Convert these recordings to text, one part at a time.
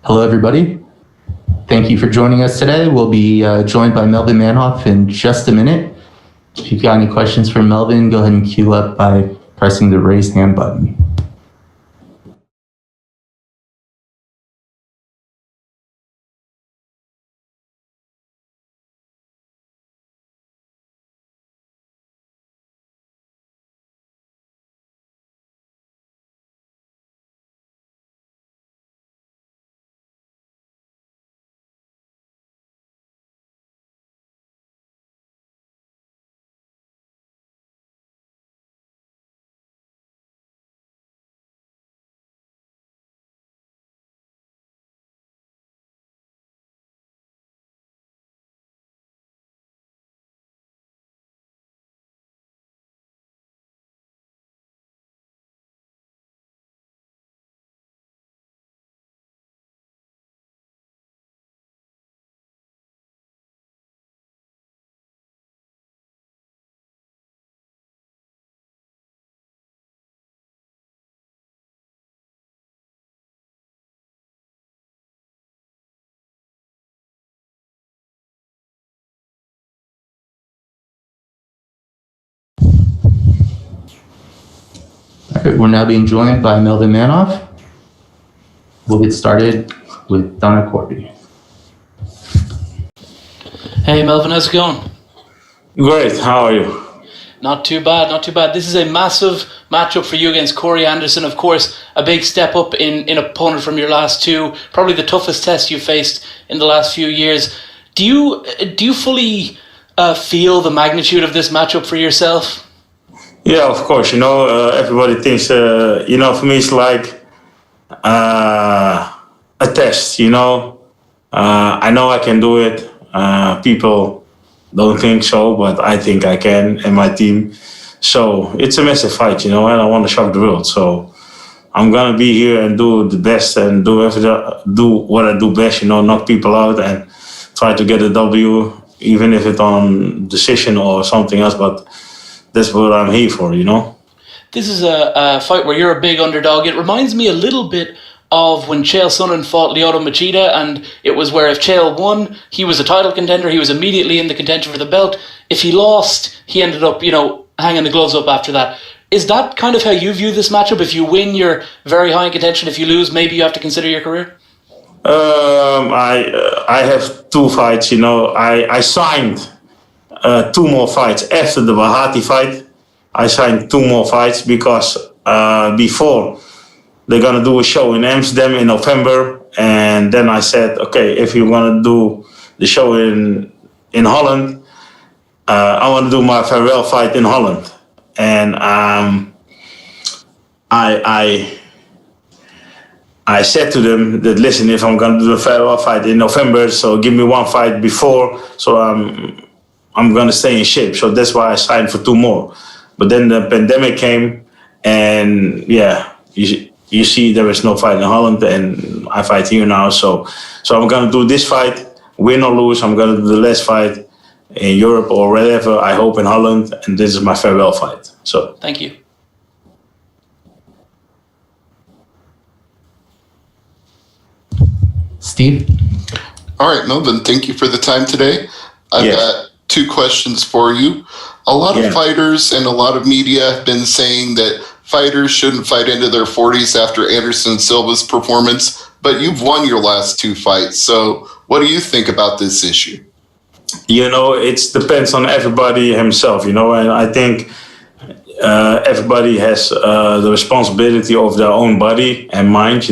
Hello, everybody. Thank you for joining us today. We'll be joined by Melvin Manhoef in just a minute. If you've got any questions for Melvin, go ahead and queue up by pressing the raise hand button. All right, we're now being joined by Melvin Manhoef. We'll get started with Donna Corby. Hey Melvin, how's it going? Great, how are you? Not too bad, not too bad. This is a massive matchup for you against Corey Anderson. Of course, a big step up in opponent from your last two. Probably the toughest test you faced in the last few years. Do you fully feel the magnitude of this matchup for yourself? Yeah, of course. Everybody thinks, for me it's like a test, I know I can do it. People don't think so, but I think I can, and my team. So it's a massive fight, and I want to shock the world. So I'm gonna be here and do the best and do what I do best, knock people out and try to get a W, even if it's on decision or something else. But that's what I'm here for, This is a fight where you're a big underdog. It reminds me a little bit of when Chael Sonnen fought Lyoto Machida, and it was where if Chael won, he was a title contender, he was immediately in the contention for the belt. If he lost, he ended up, hanging the gloves up after that. Is that kind of how you view this matchup? If you win, you're very high in contention. If you lose, maybe you have to consider your career? I have two fights, I signed 2 more fights after the Bahati fight. I signed 2 more fights because before they're gonna do a show in Amsterdam in November, and then I said, okay, if you want to do the show in Holland, I want to do my farewell fight in Holland, and I said to them that, listen, if I'm gonna do the farewell fight in November, so give me 1 fight before, so I'm going to stay in shape. So that's why I signed for 2 more. But then the pandemic came, and you see there is no fight in Holland, and I fight here now. So I'm going to do this fight, win or lose. I'm going to do the last fight in Europe or wherever, I hope in Holland, and this is my farewell fight. So thank you. Steve? All right, Melvin, thank you for the time today. I've got 2 questions for you. A lot of fighters and a lot of media have been saying that fighters shouldn't fight into their 40s after Anderson Silva's performance, but you've won your last 2 fights. So what do you think about this issue? It depends on everybody himself, and I think everybody has the responsibility of their own body and mind,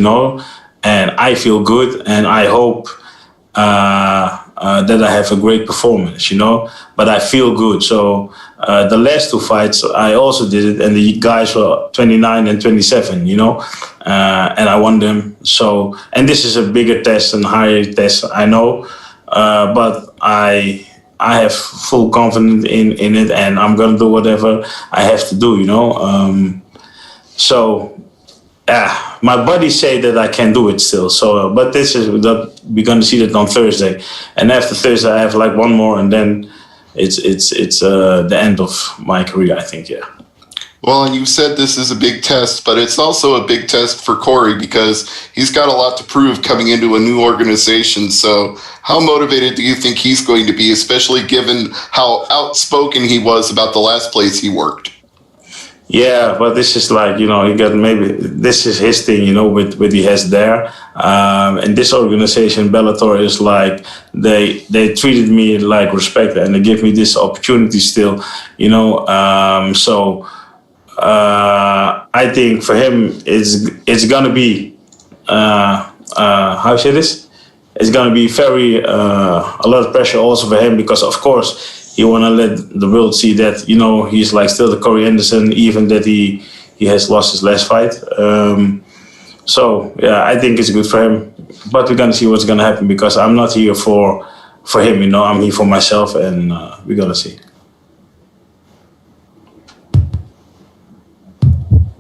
and I feel good, and I hope that I have a great performance, but I feel good. So the last 2 fights, I also did it, and the guys were 29 and 27, and I won them. So, and this is a bigger test and higher test, I know, but I have full confidence in it, and I'm gonna do whatever I have to do, So my body say that I can do it still. So, but we're gonna see that on Thursday, and after Thursday I have like 1 more, and then it's the end of my career, I think. Yeah. Well, and you said this is a big test, but it's also a big test for Corey because he's got a lot to prove coming into a new organization. So how motivated do you think he's going to be, especially given how outspoken he was about the last place he worked? Yeah, but this is like, this is his thing, with what he has there. And this organization, Bellator, is like, they treated me like respect and they give me this opportunity still, I think for him, it's going to be, how say this? It's going to be very, a lot of pressure also for him because, of course, he want to let the world see that, he's like still the Corey Anderson, even that he has lost his last fight. I think it's good for him. But we're going to see what's going to happen because I'm not here for him, I'm here for myself and we're going to see.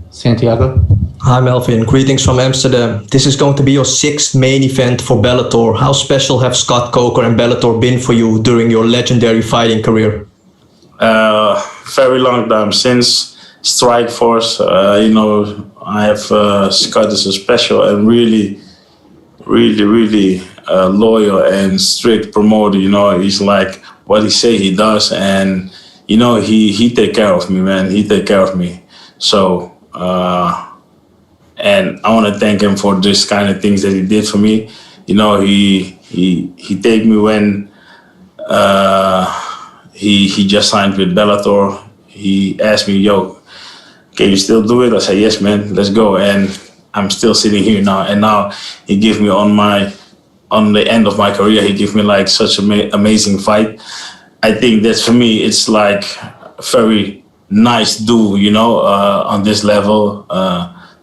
Santiago? Hi Melvin, greetings from Amsterdam. This is going to be your 6th main event for Bellator. How special have Scott Coker and Bellator been for you during your legendary fighting career? Very long time, since Strikeforce, I have Scott as a special and really loyal and strict promoter, he's like what he say he does and, he take care of me, man, he take care of me. So, and I want to thank him for this kind of things that he did for me. He take me when he just signed with Bellator. He asked me, "Yo, can you still do it?" I said, "Yes, man, let's go." And I'm still sitting here now. And now he gives me on the end of my career, he gives me like such an amazing fight. I think that's for me. It's like very nice to do, on this level.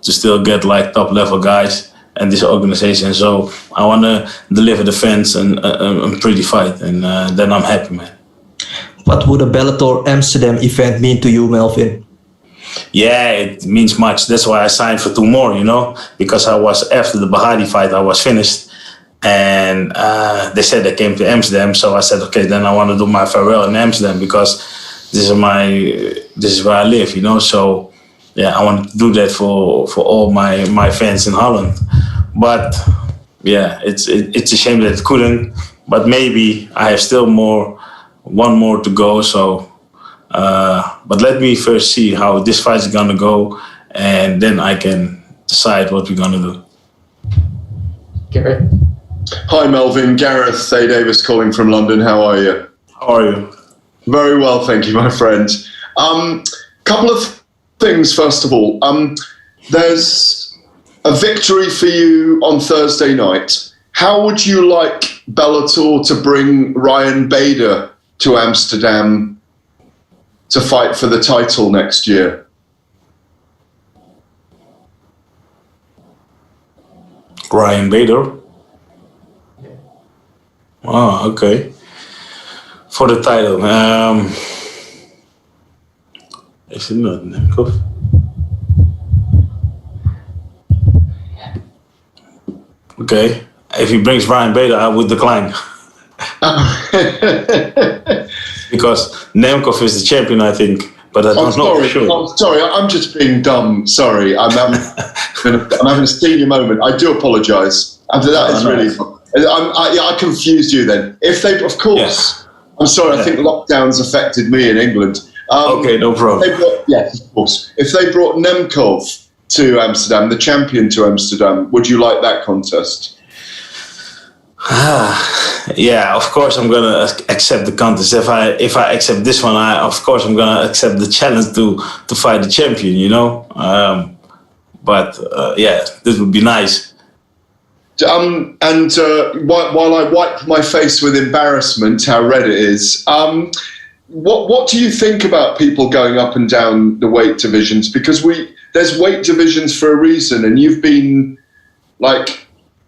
To still get like top level guys and this organization. So I want to deliver the fans and a pretty fight and then I'm happy, man. What would a Bellator Amsterdam event mean to you, Melvin? Yeah, it means much. That's why I signed for 2 more, because after the Bahadi fight, I was finished and they said they came to Amsterdam. So I said, okay, then I want to do my farewell in Amsterdam because this is where I live, So yeah, I wanted to do that for all my fans in Holland. But yeah, it's a shame that it couldn't. But maybe I have still one more to go. So, but let me first see how this fight is gonna go, and then I can decide what we're gonna do. Gareth? Hi Melvin, Gareth A. Davis calling from London. How are you? How are you? Very well, thank you, my friend. Couple of things, first of all. There's a victory for you on Thursday night. How would you like Bellator to bring Ryan Bader to Amsterdam to fight for the title next year? Ryan Bader? Oh, okay. For the title. Is it not Nemkov? Okay. If he brings Ryan Bader, I would decline. Because Nemkov is the champion, I think. But I don't know for sure. I'm sorry, I'm just being dumb. Sorry, I'm having a senior moment. I do apologise. That is really... I confused you then. If they, of course... Yeah. I'm sorry, I think lockdowns affected me in England. Okay, no problem. Yes, of course. If they brought Nemkov to Amsterdam, the champion to Amsterdam, would you like that contest? Yeah, of course I'm gonna accept the contest. If I accept this one, of course I'm gonna accept the challenge to fight the champion. Yeah, this would be nice. While I wipe my face with embarrassment, how red it is, what do you think about people going up and down the weight divisions? Because there's weight divisions for a reason, and you've been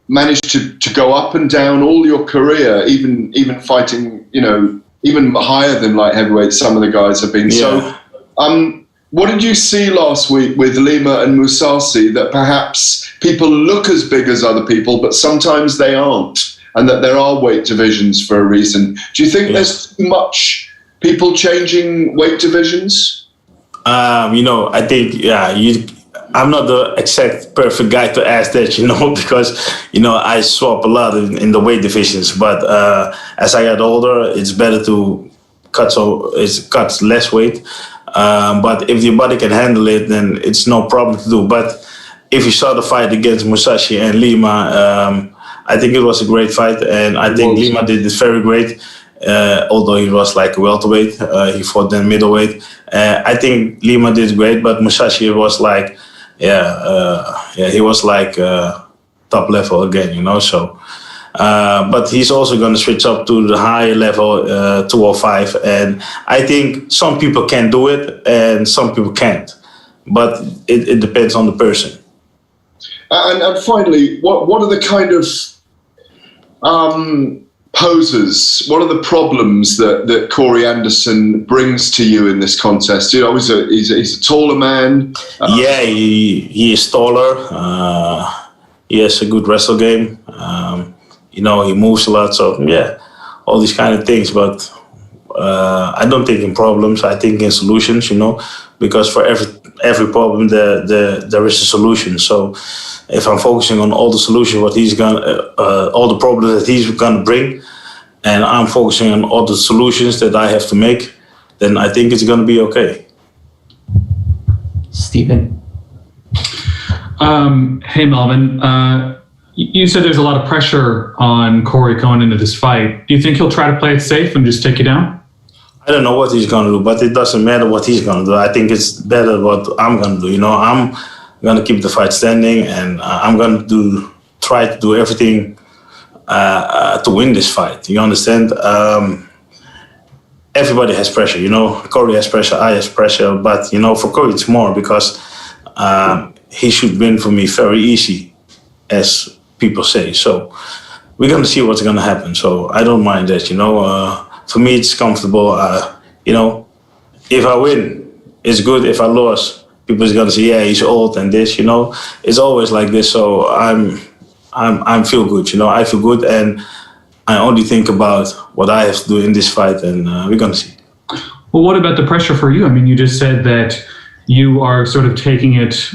managed to go up and down all your career, even fighting, even higher than light heavyweight. Some of the guys have been. Yeah. So, what did you see last week with Lima and Mousasi that perhaps people look as big as other people, but sometimes they aren't, and that there are weight divisions for a reason? Do you think there's too much people changing weight divisions? I think, I'm not the exact perfect guy to ask that, because, I swap a lot in the weight divisions. But as I got older, it's better to cut less weight. But if your body can handle it, then it's no problem to do. But if you saw the fight against Musashi and Lima, I think it was a great fight. And I think Lima did it very great. Although he was like a welterweight, he fought then middleweight. I think Lima did great, but Musashi was like, he was like top level again, So, but he's also going to switch up to the higher level, 205, and I think some people can do it and some people can't. But it depends on the person. And finally, what are the kind of poses? What are the problems that Corey Anderson brings to you in this contest? He's a taller man. He is taller. He has a good wrestle game. He moves a lot. So all these kind of things. But I don't think in problems. I think in solutions. Because for every problem there is a solution. So if I'm focusing on all the solutions, all the problems that he's gonna bring, and I'm focusing on all the solutions that I have to make, then I think it's gonna be okay. Stephen. Hey Melvin, you said there's a lot of pressure on Corey going into this fight. Do you think he'll try to play it safe and just take you down? I don't know what he's gonna do, but it doesn't matter what he's gonna do. I think it's better what I'm gonna do. I'm gonna keep the fight standing, and I'm gonna try to do everything to win this fight. You understand? Everybody has pressure. Corey has pressure. I have pressure, but for Corey it's more because he should win for me very easy, as people say. So we're gonna see what's gonna happen. So I don't mind that. For me, it's comfortable. If I win, it's good. If I lose, people are gonna say, he's old and this. It's always like this. So I feel good. I feel good, and I only think about what I have to do in this fight, and we're gonna see. Well, what about the pressure for you? I mean, you just said that you are sort of taking it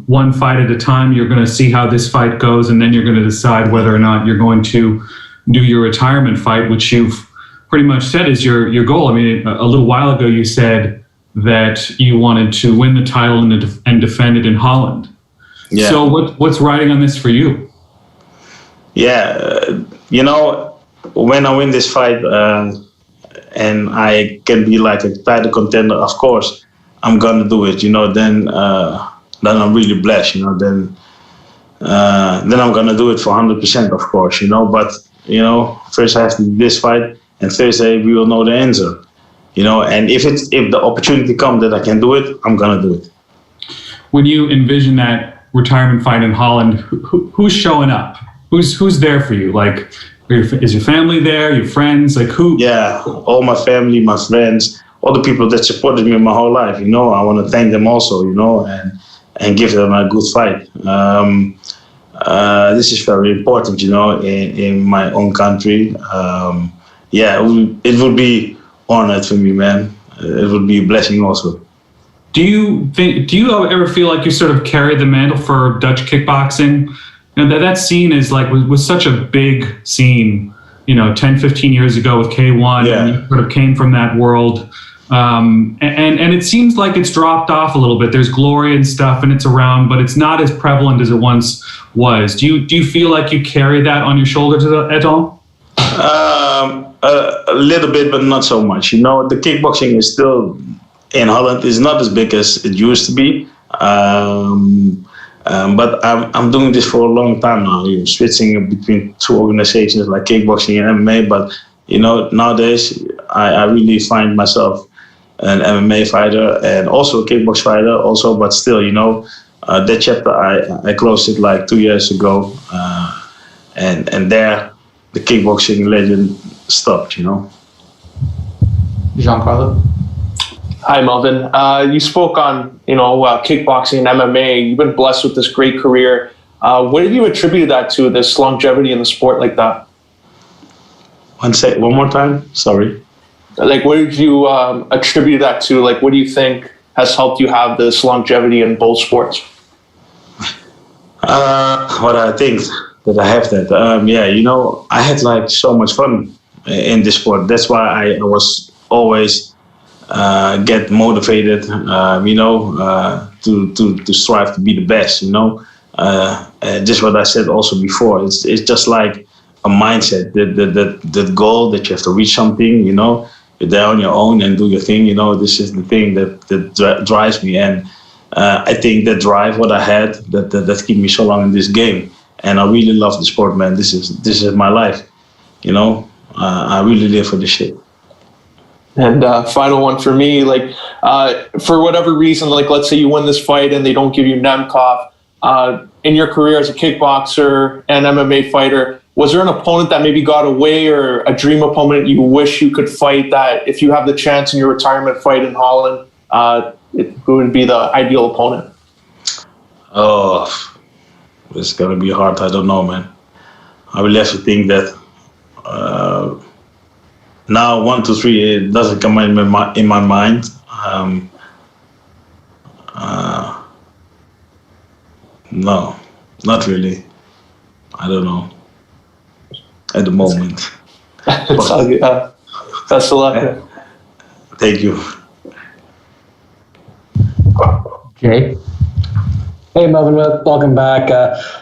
one fight at a time. You're going to see how this fight goes, and then you're going to decide whether or not you're going to do your retirement fight, which you've pretty much said is your goal. I mean, a little while ago you said that you wanted to win the title and defend it in Holland. Yeah. So what's riding on this for you? Yeah, when I win this fight and I can be like a title contender, of course, I'm gonna do it. Then I'm really blessed. Then I'm gonna do it for 100%, of course. But first I have to do this fight. And Thursday we will know the answer, And if the opportunity comes that I can do it, I'm gonna do it. When you envision that retirement fight in Holland, who's showing up? Who's there for you? Like, is your family there? Your friends? Like who? Yeah, all my family, my friends, all the people that supported me my whole life. I want to thank them also. And give them a good fight. This is very important. In my own country. It would be honored for me, man. It would be a blessing also. Do you ever feel like you sort of carry the mantle for Dutch kickboxing? That scene is like was such a big scene, 10, 15 years ago with K1. Yeah. And you sort of came from that world. And it seems like it's dropped off a little bit. There's glory and stuff and it's around, but it's not as prevalent as it once was. Do you feel like you carry that on your shoulders at all? A little bit, but not so much. The kickboxing is still in Holland is not as big as it used to be. But I'm doing this for a long time now. Switching between two organizations like kickboxing and MMA. But nowadays I really find myself an MMA fighter and also a kickbox fighter. Also, but still, that chapter I closed it like 2 years ago, and there the kickboxing legend stopped. Giancarlo. Hi, Melvin. You spoke on, kickboxing and MMA. You've been blessed with this great career. What have you attributed that to, this longevity in the sport like that? One more time. Sorry. Like, what did you attribute that to? Like, what do you think has helped you have this longevity in both sports? What I think that I have that. I had like so much fun in this sport. That's why I was always get motivated, to strive to be the best, just what I said also before. It's just like a mindset, that goal that you have to reach something, you're there on your own and do your thing, this is the thing that drives me. And I think that drive, what I had, that keep me so long in this game. And I really love the sport, man. This is my life, I really live for this shit. And final one for me, for whatever reason, let's say you win this fight and they don't give you Nemkov, in your career as a kickboxer and MMA fighter, was there an opponent that maybe got away, or a dream opponent you wish you could fight, that if you have the chance in your retirement fight in Holland, who would be the ideal opponent? Oh, it's going to be hard. I don't know, man. I will have to think that. Now 1, 2, 3, it doesn't come in my mind. No, not really. I don't know at the moment. It's all good. Best of luck. Thank you. Jay? Hey, Melvin, welcome back.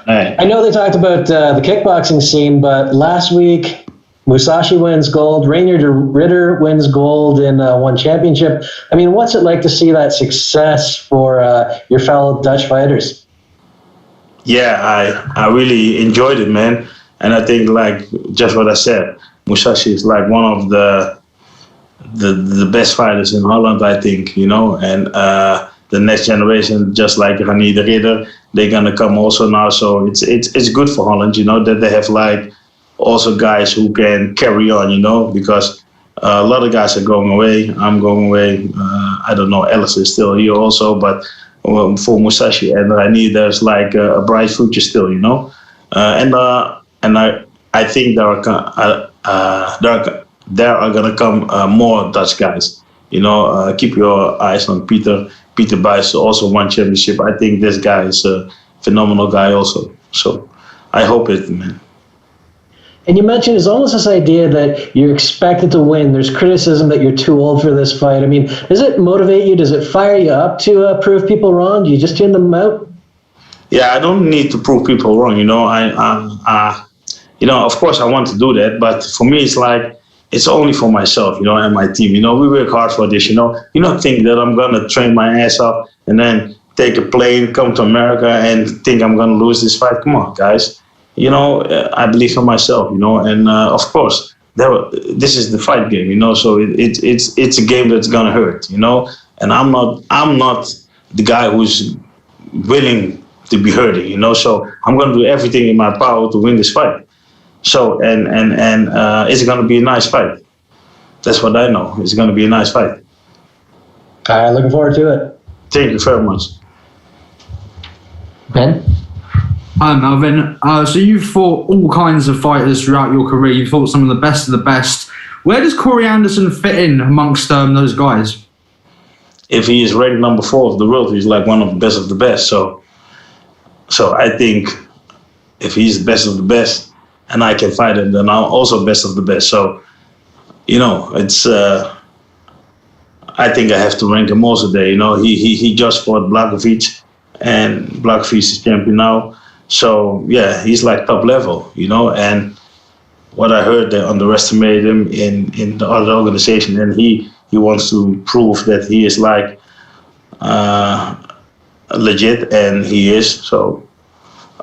Hey. I know they talked about the kickboxing scene, but last week, Musashi wins gold, Rainier Ritter wins gold in one championship. I mean, what's it like to see that success for your fellow Dutch fighters? Yeah, I really enjoyed it, man. And I think, just what I said, Musashi is like one of the best fighters in Holland, I think, and the next generation, just like Janay de Ridder, they're gonna come also now. So it's good for Holland, that they have also guys who can carry on, because a lot of guys are going away. I'm going away. I don't know, Ellis is still here also, but for Musashi and Janay, there's a bright future still, and I think there are gonna come more Dutch guys. Keep your eyes on Peter Buys, also won championship. I think this guy is a phenomenal guy also. So I hope it, man. And you mentioned it's almost this idea that you're expected to win. There's criticism that you're too old for this fight. I mean, does it motivate you? Does it fire you up to prove people wrong? Do you just tune them out? Yeah, I don't need to prove people wrong. Of course I want to do that, but for me it's only for myself, and my team. We work hard for this. You don't think that I'm gonna train my ass off and then take a plane, come to America, and think I'm gonna lose this fight. Come on, guys. I believe in myself, and of course, this is the fight game, so it's a game that's gonna hurt, and I'm not the guy who's willing to be hurting, so I'm gonna do everything in my power to win this fight. So, and it's gonna be a nice fight. That's what I know. It's gonna be a nice fight. All right, looking forward to it. Thank you very much. Ben? Hi, Melvin. So you've fought all kinds of fighters throughout your career. You've fought some of the best. Where does Corey Anderson fit in amongst those guys? If he is ranked number 4 of the world, he's one of the best. So I think if he's the best of the best and I can fight him, then I'm also best of the best. So, it's... I think I have to rank him also there. He just fought Blachowicz, and Blachowicz is champion now. So yeah, he's top level, and what I heard, they underestimated him in the other organization, and he wants to prove that he is legit, and he is. So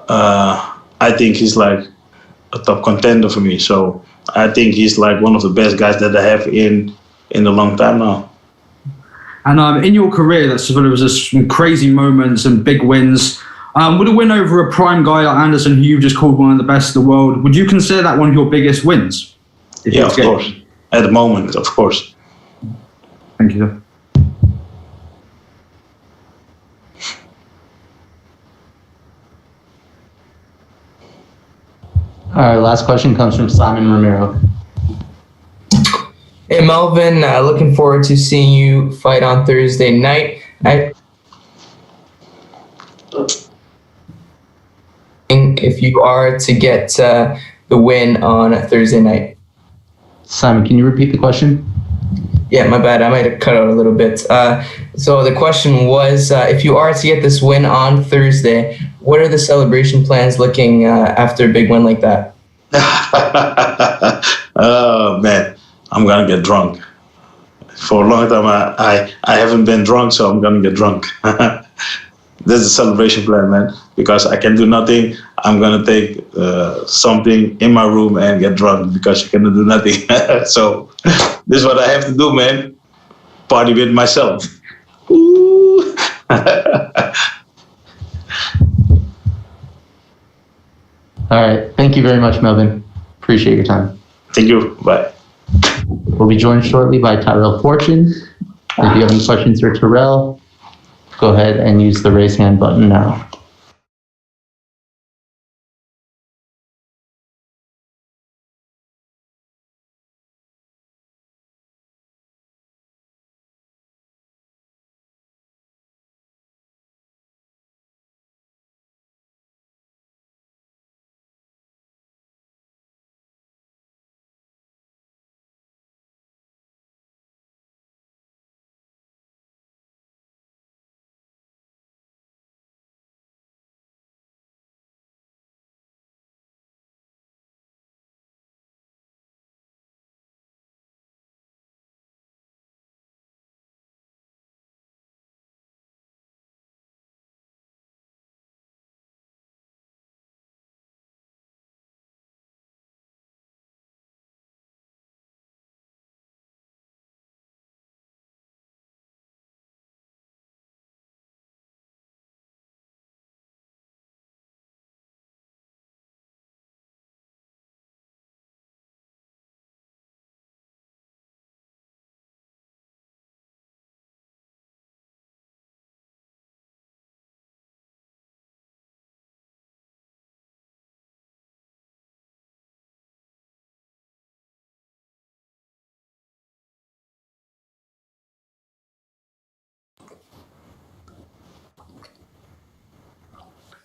I think he's a top contender for me. So I think he's one of the best guys that I have in a long time now. And in your career, there was some crazy moments and big wins. With a win over a prime guy like Anderson, who you've just called one of the best in the world, would you consider that one of your biggest wins? Yeah, of course. At the moment, of course. Thank you. All right, last question comes from Simon Romero. Hey, Melvin, looking forward to seeing you fight on Thursday night. If you are to get the win on Thursday night. Simon, can you repeat the question? Yeah, my bad. I might have cut out a little bit. So the question was, if you are to get this win on Thursday, what are the celebration plans looking after a big win like that? Oh, man, I'm going to get drunk. For a long time, I haven't been drunk, so I'm going to get drunk. This is a celebration plan, man, because I can do nothing. I'm going to take something in my room and get drunk because you cannot do nothing. So this is what I have to do, man. Party with myself. Ooh. All right. Thank you very much, Melvin. Appreciate your time. Thank you. Bye. We'll be joined shortly by Tyrell Fortune. If you have any questions for Tyrell, go ahead and use the raise hand button now.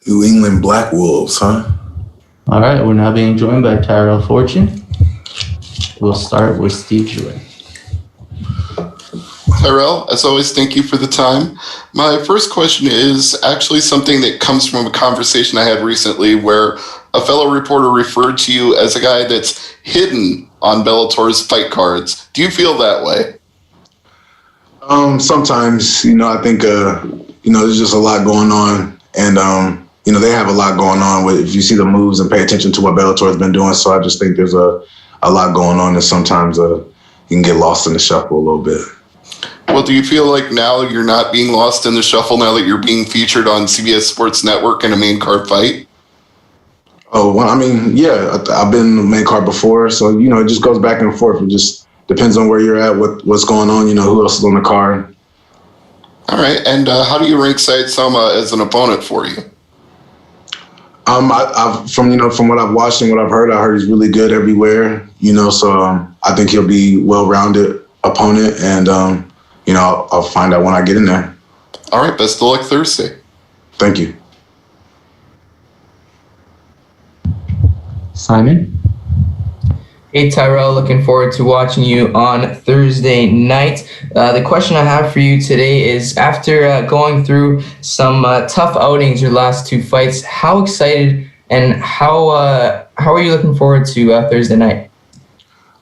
New England Black Wolves, huh? All right, we're now being joined by Tyrell Fortune. We'll start with Steve Joy. Tyrell, as always, thank you for the time. My first question is actually something that comes from a conversation I had recently where a fellow reporter referred to you as a guy that's hidden on Bellator's fight cards. Do you feel that way? Sometimes, I think, there's just a lot going on. And, they have a lot going on with, if you see the moves and pay attention to what Bellator has been doing. So I just think there's a lot going on, and sometimes you can get lost in the shuffle a little bit. Well, do you feel like now you're not being lost in the shuffle now that you're being featured on CBS Sports Network in a main card fight? Oh, well, yeah, I've been in the main card before. So, it just goes back and forth. It just depends on where you're at, what's going on, who else is on the card. All right. And how do you rank Sowma as an opponent for you? From what I've watched and what I've heard, I heard he's really good everywhere, so I think he'll be well-rounded opponent, and, I'll find out when I get in there. All right, best of luck Thursday. Thank you. Simon? Hey, Tyrell, looking forward to watching you on Thursday night. The question I have for you today is, after going through some tough outings your last two fights, how excited and how are you looking forward to Thursday night?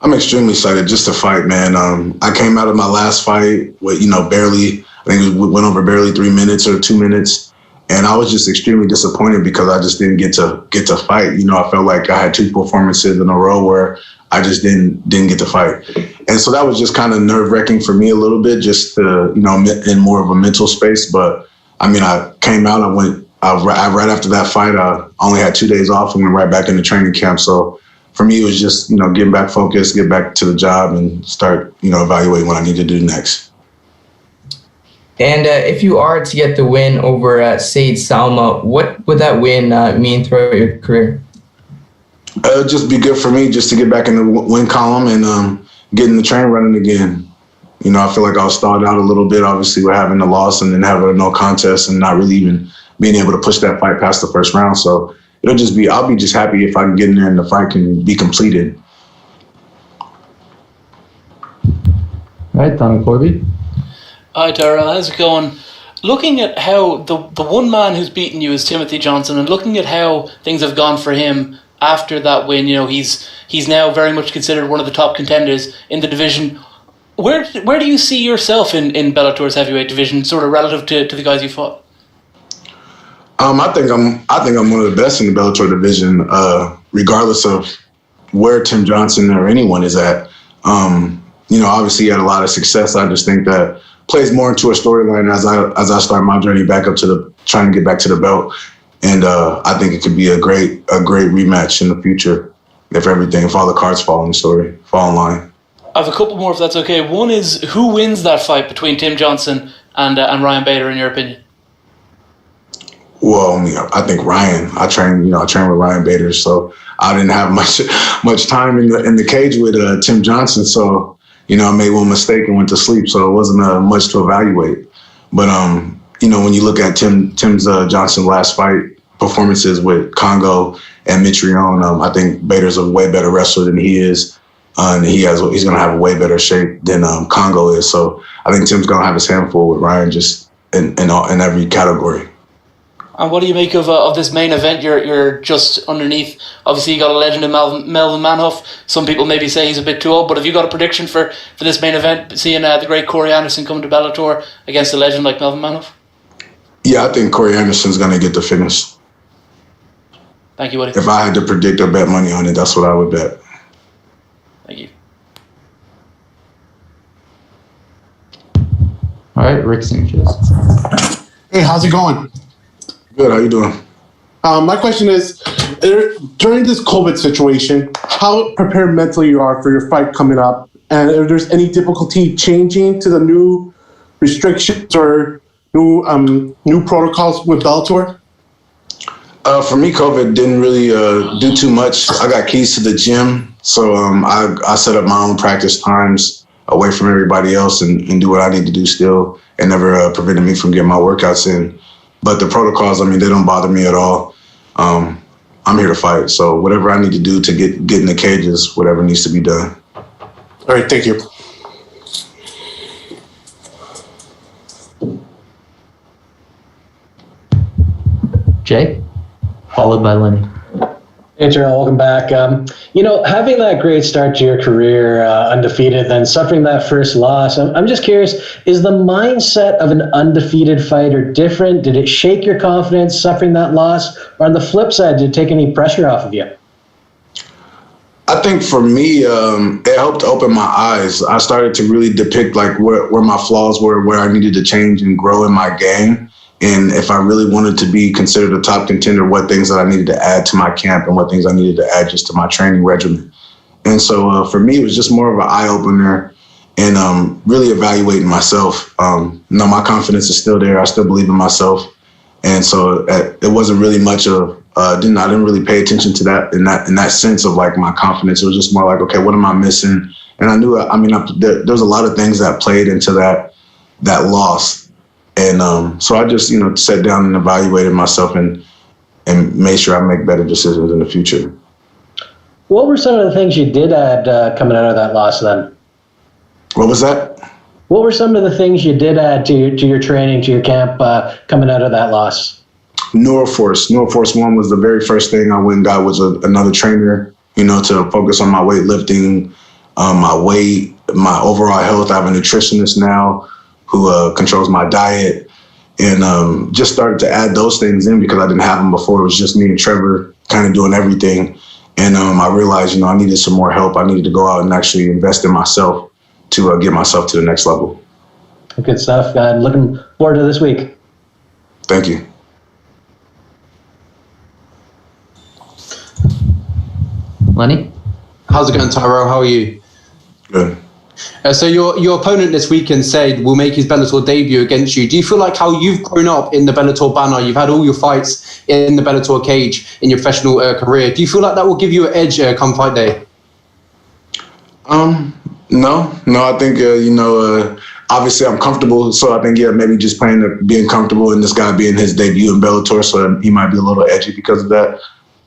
I'm extremely excited just to fight, man. I came out of my last fight with, barely, I think it went over barely 3 minutes or 2 minutes. And I was just extremely disappointed because I just didn't get to fight. I felt like I had two performances in a row where I just didn't get to fight. And so that was just kind of nerve-wracking for me a little bit, just to, in more of a mental space. But I came out, right after that fight, I only had 2 days off and went right back into training camp. So for me, it was just, getting back focused, get back to the job and start, evaluating what I need to do next. And if you are to get the win over Said Sowma, what would that win mean throughout your career? Just be good for me just to get back in the win column and get in the train running again. You know, I feel like I was stalled out a little bit, obviously, with having the loss and then having a no contest and not really even being able to push that fight past the first round. So I'll be just happy if I can get in there and the fight can be completed. All right, Donald Corby. Hi, Tyrell. How's it going? Looking at how the one man who's beaten you is Timothy Johnson, and looking at how things have gone for him after that win, you know, he's now very much considered one of the top contenders in the division. Where do you see yourself in Bellator's heavyweight division, sort of relative to the guys you fought? I think I'm one of the best in the Bellator division, regardless of where Tim Johnson or anyone is at. You know, obviously he had a lot of success. I just think that plays more into a storyline as I start my journey back up to trying to get back to the belt. And I think it could be a great rematch in the future if all the cards fall in line. I have a couple more if that's okay. One is, who wins that fight between Tim Johnson and Ryan Bader in your opinion? Well, I think Ryan. I train with Ryan Bader, so I didn't have much time in the cage with Tim Johnson. So I made one mistake and went to sleep, so it wasn't much to evaluate. But when you look at Tim's Johnson last fight performances with Congo and Mitrione, I think Bader's a way better wrestler than he is, and he's going to have a way better shape than Congo is. So I think Tim's going to have his handful with Ryan just in every category. And what do you make of this main event? You're just underneath. Obviously, you got a legend in Melvin Manhoef. Some people maybe say he's a bit too old, but have you got a prediction for this main event, seeing the great Corey Anderson come to Bellator against a legend like Melvin Manhoef? Yeah, I think Corey Anderson's going to get the finish. Thank you, buddy. If I had to predict or bet money on it, that's what I would bet. Thank you. All right, Rick Sanchez. Hey, how's it going? Good, how you doing? My question is, during this COVID situation, how prepared mentally you are for your fight coming up, and if there's any difficulty changing to the new restrictions or new protocols with Bellator? For me, COVID didn't really do too much. I got keys to the gym, so I set up my own practice times away from everybody else and do what I need to do still, and never prevented me from getting my workouts in. But the protocols, they don't bother me at all. I'm here to fight, so whatever I need to do to get in the cages, whatever needs to be done. All right, thank you. Jay, followed by Lenny. Hey, Tyrell, welcome back. Having that great start to your career, undefeated, then suffering that first loss, I'm just curious, is the mindset of an undefeated fighter different? Did it shake your confidence suffering that loss? Or on the flip side, did it take any pressure off of you? I think for me, it helped open my eyes. I started to really depict where my flaws were, where I needed to change and grow in my game. And if I really wanted to be considered a top contender, what things that I needed to add to my camp and what things I needed to add just to my training regimen. And so for me, it was just more of an eye-opener and really evaluating myself. My confidence is still there. I still believe in myself. And so it wasn't really much of, I didn't really pay attention to that in that sense of my confidence. It was just more like, okay, what am I missing? And I knew, there was a lot of things that played into that loss. And so I just, sat down and evaluated myself and made sure I make better decisions in the future. What were some of the things you did add coming out of that loss then? What was that? What were some of the things you did add to your training, to your camp coming out of that loss? Neuroforce. Neuroforce 1 was the very first thing I went and got was another trainer, to focus on my weightlifting, my weight, my overall health. I have a nutritionist now who controls my diet, and just started to add those things in because I didn't have them before. It was just me and Trevor kind of doing everything. And I realized, I needed some more help. I needed to go out and actually invest in myself to get myself to the next level. Good stuff. I'm looking forward to this week. Thank you. Lenny? How's it going, Tyrell? How are you? Good. So your opponent this weekend said will make his Bellator debut against you. Do you feel like how you've grown up in the Bellator banner, you've had all your fights in the Bellator cage in your professional career, do you feel like that will give you an edge come fight day? No, I think, obviously I'm comfortable. So I think, maybe just being comfortable and this guy being his debut in Bellator. So he might be a little edgy because of that.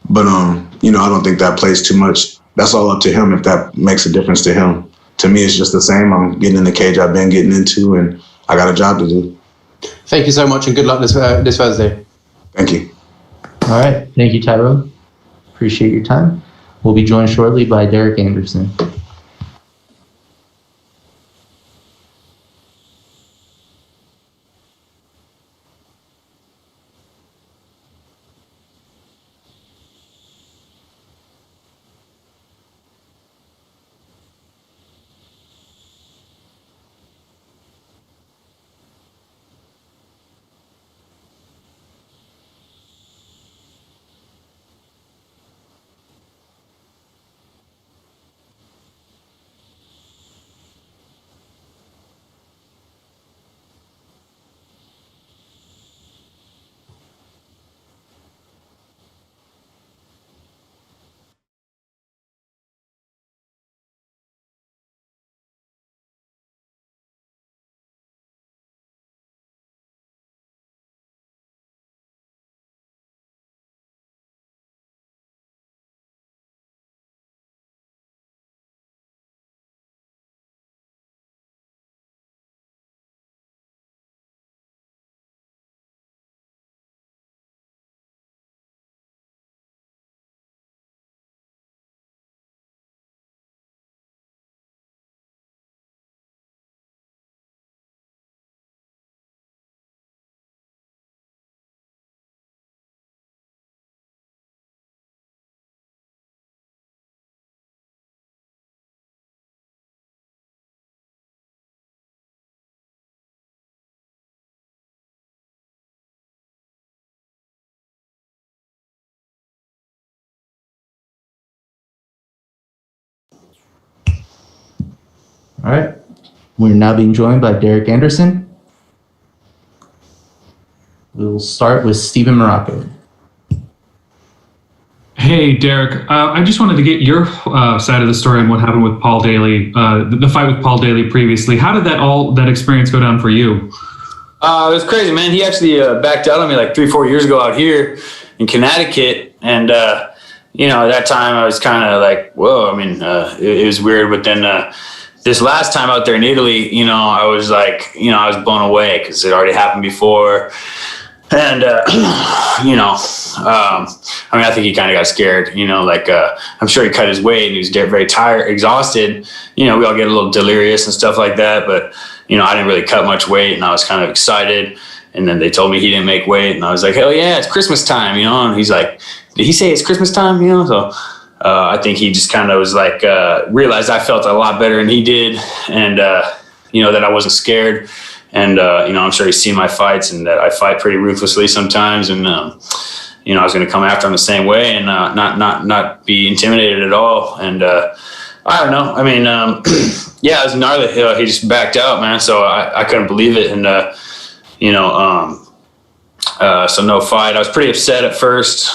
But, I don't think that plays too much. That's all up to him if that makes a difference to him. To me, it's just the same. I'm getting in the cage I've been getting into, and I got a job to do. Thank you so much, and good luck this Thursday. Thank you. All right. Thank you, Tyrell. Appreciate your time. We'll be joined shortly by Derek Anderson. All right. We're now being joined by Derek Anderson. We'll start with Stephen Morocco. Hey, Derek. I just wanted to get your side of the story on what happened with Paul Daly, the fight with Paul Daly previously. How did that experience go down for you? It was crazy, man. He actually backed out on me like 3-4 years ago out here in Connecticut. And, at that time I was kind of like, whoa, I mean, it was weird. But then this last time out there in Italy, I was like, I was blown away because it already happened before. And, I think he kind of got scared, I'm sure he cut his weight and he was very tired, exhausted. We all get a little delirious and stuff like that. But, I didn't really cut much weight and I was kind of excited. And then they told me he didn't make weight. And I was like, hell yeah, it's Christmas time, and he's like, did he say it's Christmas time? So I think he just kind of was like, realized I felt a lot better than he did. And, that I wasn't scared. And, I'm sure he's seen my fights and that I fight pretty ruthlessly sometimes. And, I was going to come after him the same way and not be intimidated at all. And I don't know. I mean, yeah, it was gnarly. He just backed out, man. So I couldn't believe it. And, so no fight. I was pretty upset at first.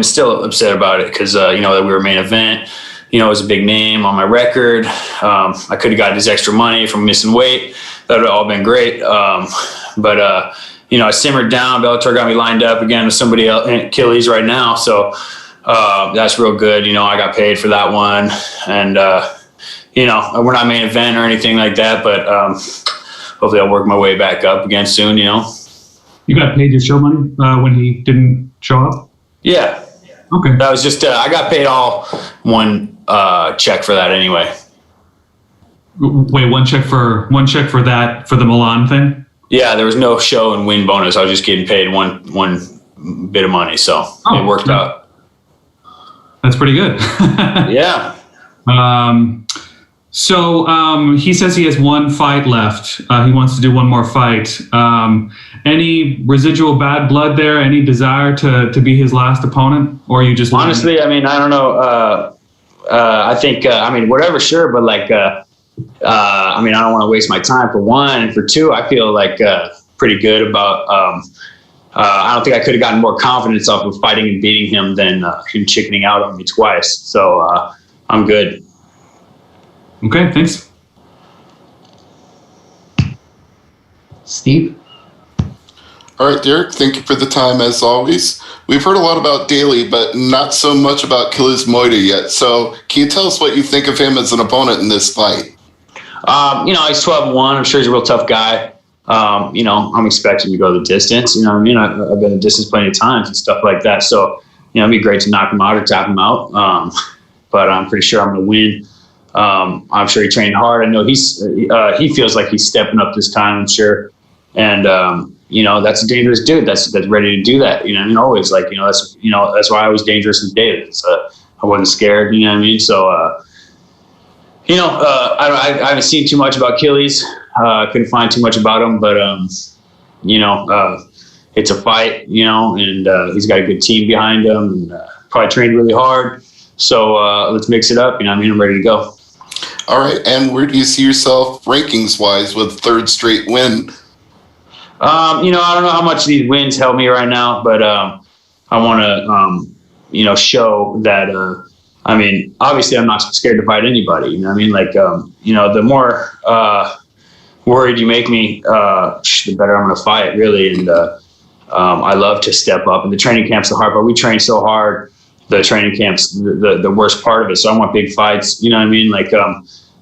Still upset about it because, that we were main event. It was a big name on my record. I could have gotten his extra money from missing weight. That would have all been great. I simmered down. Bellator got me lined up again with somebody else, Achilles right now. So that's real good. I got paid for that one. And, we're not main event or anything like that, but hopefully I'll work my way back up again soon, You got paid your show money when he didn't show up? Yeah. Okay. That was just, I got paid all one check for that anyway. Wait, one check for that, for the Milan thing? Yeah, there was no show and win bonus. I was just getting paid one bit of money, so it worked out. That's pretty good. Yeah. So he says he has one fight left. He wants to do one more fight. Any residual bad blood there? Any desire to be his last opponent? Or are you just... Honestly, I don't know. I think, whatever, sure. But I don't want to waste my time for one. And for two, I feel pretty good about... I don't think I could have gotten more confidence off of fighting and beating him than him chickening out on me twice. So I'm good. Okay, thanks. Steve? All right, Derek, thank you for the time as always. We've heard a lot about Daly, but not so much about Kiliz Moita yet. So can you tell us what you think of him as an opponent in this fight? He's 12-1. I'm sure he's a real tough guy. I'm expecting to go the distance. You know what I mean? I've been the distance plenty of times and stuff like that. So, it'd be great to knock him out or tap him out. But I'm pretty sure I'm going to win. I'm sure he trained hard. I know he feels like he's stepping up this time, I'm sure. And, that's a dangerous dude. That's ready to do that. Always that's why I was dangerous with David. So I wasn't scared. You know what I mean? So, I haven't seen too much about Achilles. Couldn't find too much about him, but, it's a fight, and he's got a good team behind him and probably trained really hard. So let's mix it up. I'm ready to go. All right. And where do you see yourself rankings wise with third straight win? I don't know how much these wins help me right now, but I want to, show that, obviously I'm not scared to fight anybody. The more worried you make me, the better I'm going to fight, really. And I love to step up. And the training camp's the hard part. We train so hard. The training camp's the worst part of it. So I want big fights.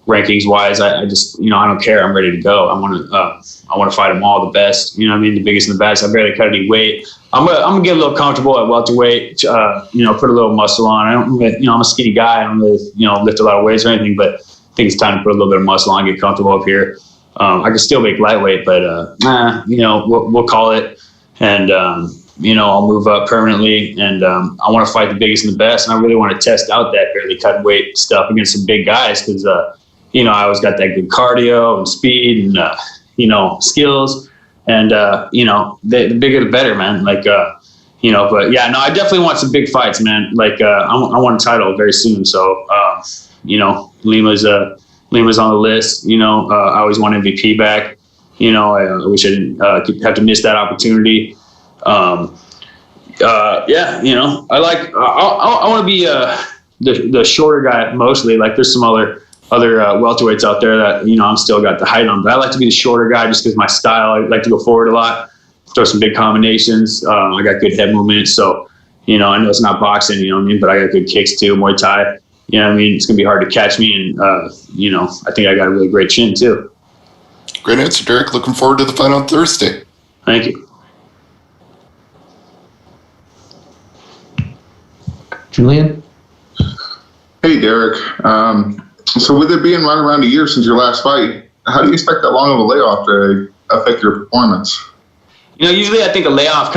Rankings wise, I just, I don't care. I'm ready to go. I want to fight them all, the best. The biggest and the best. I barely cut any weight. I'm gonna get a little comfortable at welterweight. Put a little muscle on. I'm a skinny guy. I don't really, lift a lot of weights or anything. But I think it's time to put a little bit of muscle on, get comfortable up here. I can still make lightweight, but we'll call it. And I'll move up permanently. And I want to fight the biggest and the best. And I really want to test out that barely cut weight stuff against some big guys because I always got that good cardio and speed and, skills. And, the bigger the better, man. But yeah, no, I definitely want some big fights, man. I want a title very soon. So, Lima's on the list. I always want MVP back. I wish I didn't have to miss that opportunity. I want to be the shorter guy mostly. There's some other welterweights out there that I'm still got the height on, but I like to be the shorter guy just because my style. I like to go forward a lot, throw some big combinations. I got good head movement, so I know it's not boxing, but I got good kicks too, Muay Thai. It's gonna be hard to catch me, and I think I got a really great chin too. Great answer, Derek. Looking forward to the fight on Thursday. Thank you. Julian? Hey, Derek. So with it being right around a year since your last fight, how do you expect that long of a layoff to affect your performance? Usually I think a layoff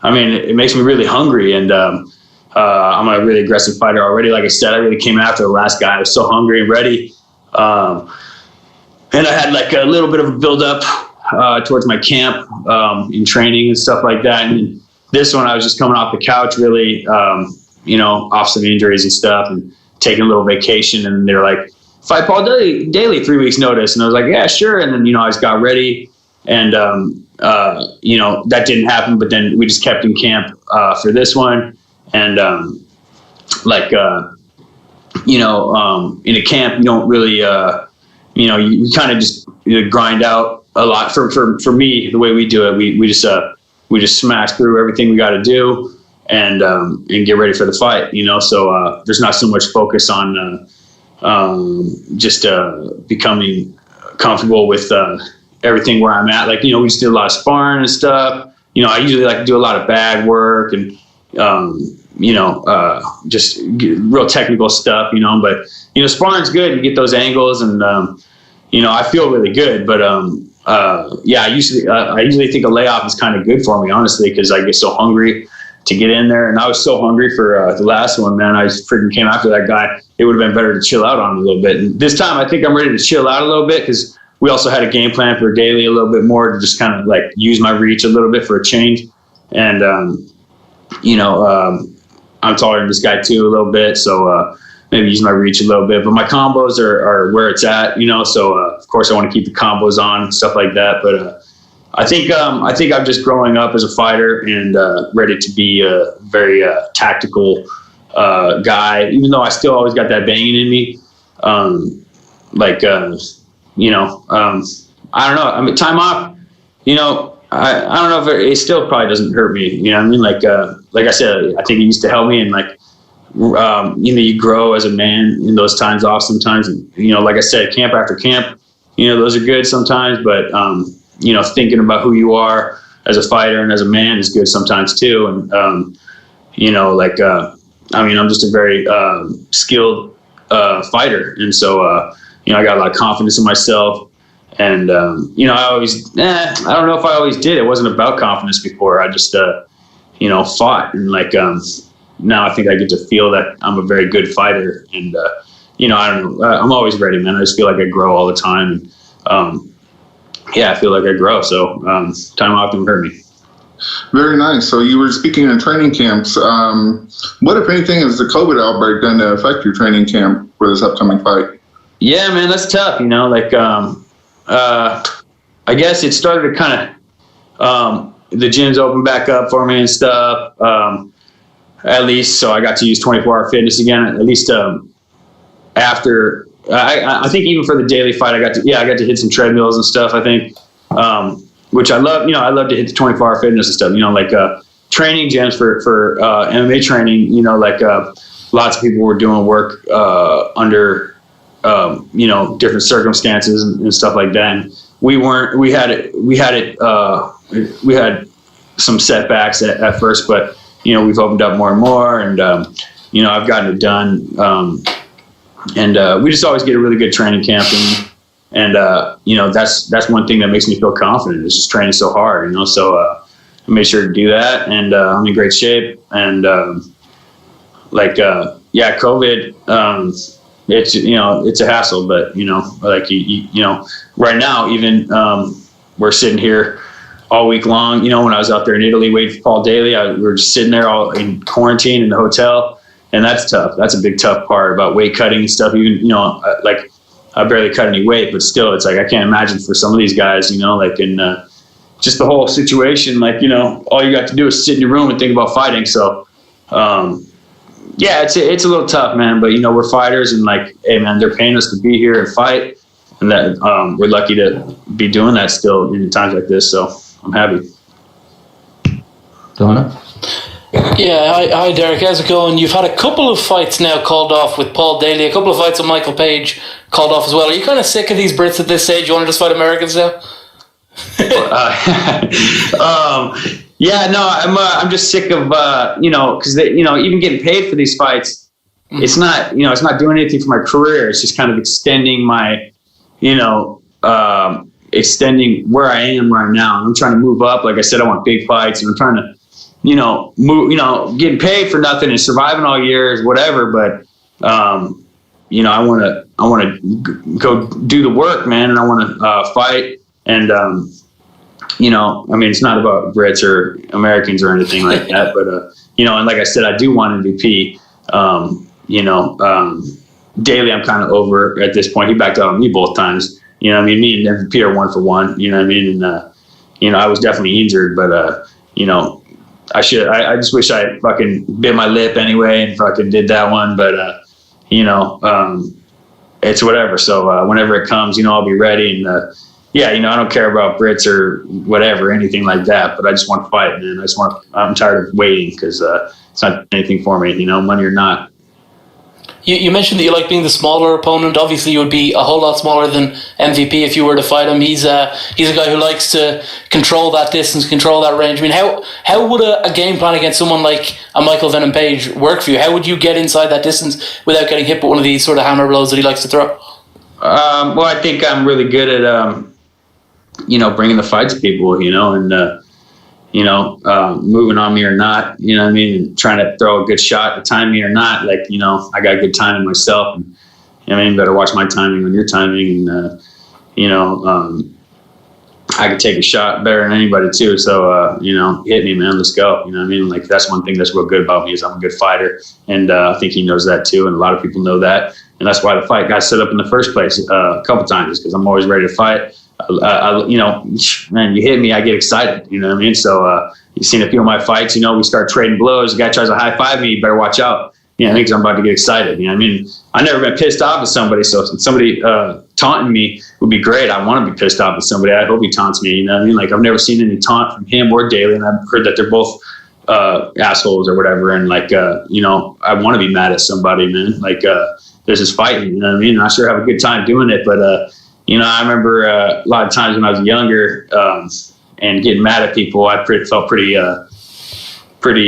it makes me really hungry, and I'm a really aggressive fighter already. Like I said, I really came after the last guy. I was so hungry and ready. And I had a little bit of a build up towards my camp in training and stuff like that. And this one, I was just coming off the couch really, off some injuries and stuff and taking a little vacation. And they were like, fight Paul Daly 3 weeks notice. And I was like, yeah, sure. And then, I just got ready and, that didn't happen, but then we just kept in camp for this one. And, in a camp, you don't really, you kind of just grind out a lot. For me, the way we do it, we just smash through everything we got to do and get ready for the fight. So there's not so much focus on just becoming comfortable with everything where I'm at. We just do a lot of sparring and stuff. I usually like to do a lot of bag work and just real technical stuff. But sparring's good. You get those angles, and I feel really good. But I usually think a layoff is kind of good for me, honestly, because I get so hungry to get in there. And I was so hungry for the last one, man. I just freaking came after that guy. It would have been better to chill out on him a little bit. And this time, I think I'm ready to chill out a little bit because we also had a game plan for Daly a little bit more to just kind of use my reach a little bit for a change. And I'm taller than this guy too a little bit, so maybe use my reach a little bit. But my combos are where it's at, so of course I want to keep the combos on, stuff like that. But I think I'm just growing up as a fighter and ready to be a very tactical guy, even though I still always got that banging in me. I don't know. I mean, time off, I don't know if it still probably doesn't hurt me. You know what I mean? Like I said, I think it used to help me, and you grow as a man in those times off sometimes. And, like I said, camp after camp, those are good sometimes, but, thinking about who you are as a fighter and as a man is good sometimes too. And, I'm just a very skilled fighter. And so, I got a lot of confidence in myself. And, I always, I don't know if I always did. It wasn't about confidence before. I just, fought. And now I think I get to feel that I'm a very good fighter. And, I don't know. I'm always ready, man. I just feel like I grow all the time. And, I feel like I grow. So time off didn't hurt me. Very nice. So you were speaking in training camps. What, if anything, is the COVID outbreak going to affect your training camp for this upcoming fight? Yeah, man, that's tough. I guess it started to kind of, the gyms opened back up for me and stuff. At least, so I got to use 24-hour fitness again. At least after, I think even for the daily fight, I got to hit some treadmills and stuff. I think, which I love. I love to hit the 24-hour fitness and stuff. Training gyms for MMA training. Lots of people were doing work under different circumstances and stuff like that. And we weren't. We had some setbacks at first, but we've opened up more and more, and I've gotten it done. And we just always get a really good training camp, and that's one thing that makes me feel confident. It's just training so hard, So I made sure to do that, and I'm in great shape. And COVID, it's a hassle, but right now even we're sitting here all week long. When I was out there in Italy waiting for Paul Daly, we were just sitting there all in quarantine in the hotel, and that's tough. That's a big tough part about weight cutting and stuff. Even I barely cut any weight, but still, it's I can't imagine for some of these guys, in just the whole situation. All you got to do is sit in your room and think about fighting. So, it's a little tough, man. But we're fighters, and hey, man, they're paying us to be here and fight, and that we're lucky to be doing that still in times like this. So I'm happy. Donna? Yeah, hi Derek, how's it going? You've had a couple of fights now called off with Paul Daly, a couple of fights with Michael Page called off as well. Are you kind of sick of these Brits at this stage? You want to just fight Americans now? I'm just sick of because even getting paid for these fights, it's not it's not doing anything for my career. It's just kind of extending my extending where I am right now. And I'm trying to move up. Like I said, I want big fights, and I'm trying to move, getting paid for nothing and surviving all years, whatever. But, I want to go do the work, man. And I want to fight. And, it's not about Brits or Americans or anything like that. But, and like I said, I do want MVP. Daly, I'm kind of over at this point. He backed out on me both times. Me and MVP are 1 for 1. And, I was definitely injured, but, I just wish I fucking bit my lip anyway and fucking did that one. But, it's whatever. So whenever it comes, I'll be ready. And, I don't care about Brits or whatever, anything like that. But I just want to fight, man. I'm tired of waiting because it's not anything for me, money or not. You mentioned that you like being the smaller opponent. Obviously, you would be a whole lot smaller than MVP if you were to fight him. He's a guy who likes to control that distance, control that range. I mean, how would a game plan against someone like a Michael Venom Page work for you? How would you get inside that distance without getting hit with one of these sort of hammer blows that he likes to throw? Well, I think I'm really good at bringing the fight to people, and moving on me or not, trying to throw a good shot to time me or not, I got good timing myself, and better watch my timing on your timing, and I could take a shot better than anybody too, so hit me, man, let's go. That's one thing that's real good about me is I'm a good fighter, and I think he knows that too, and a lot of people know that, and that's why the fight got set up in the first place a couple times, because I'm always ready to fight. Man, you hit me, I get excited, So you've seen a few of my fights, we start trading blows. The guy tries to high five me, you better watch out. Because I'm about to get excited. I've never been pissed off at somebody. So if somebody taunting me would be great. I want to be pissed off at somebody. I hope he taunts me. You know what I mean? Like, I've never seen any taunt from him or Daly, and I've heard that they're both assholes or whatever. And like, you know, I want to be mad at somebody, man. Like, there's this fighting, you know what I mean? And I sure have a good time doing it. But, you know, I remember a lot of times when I was younger and getting mad at people, I felt pretty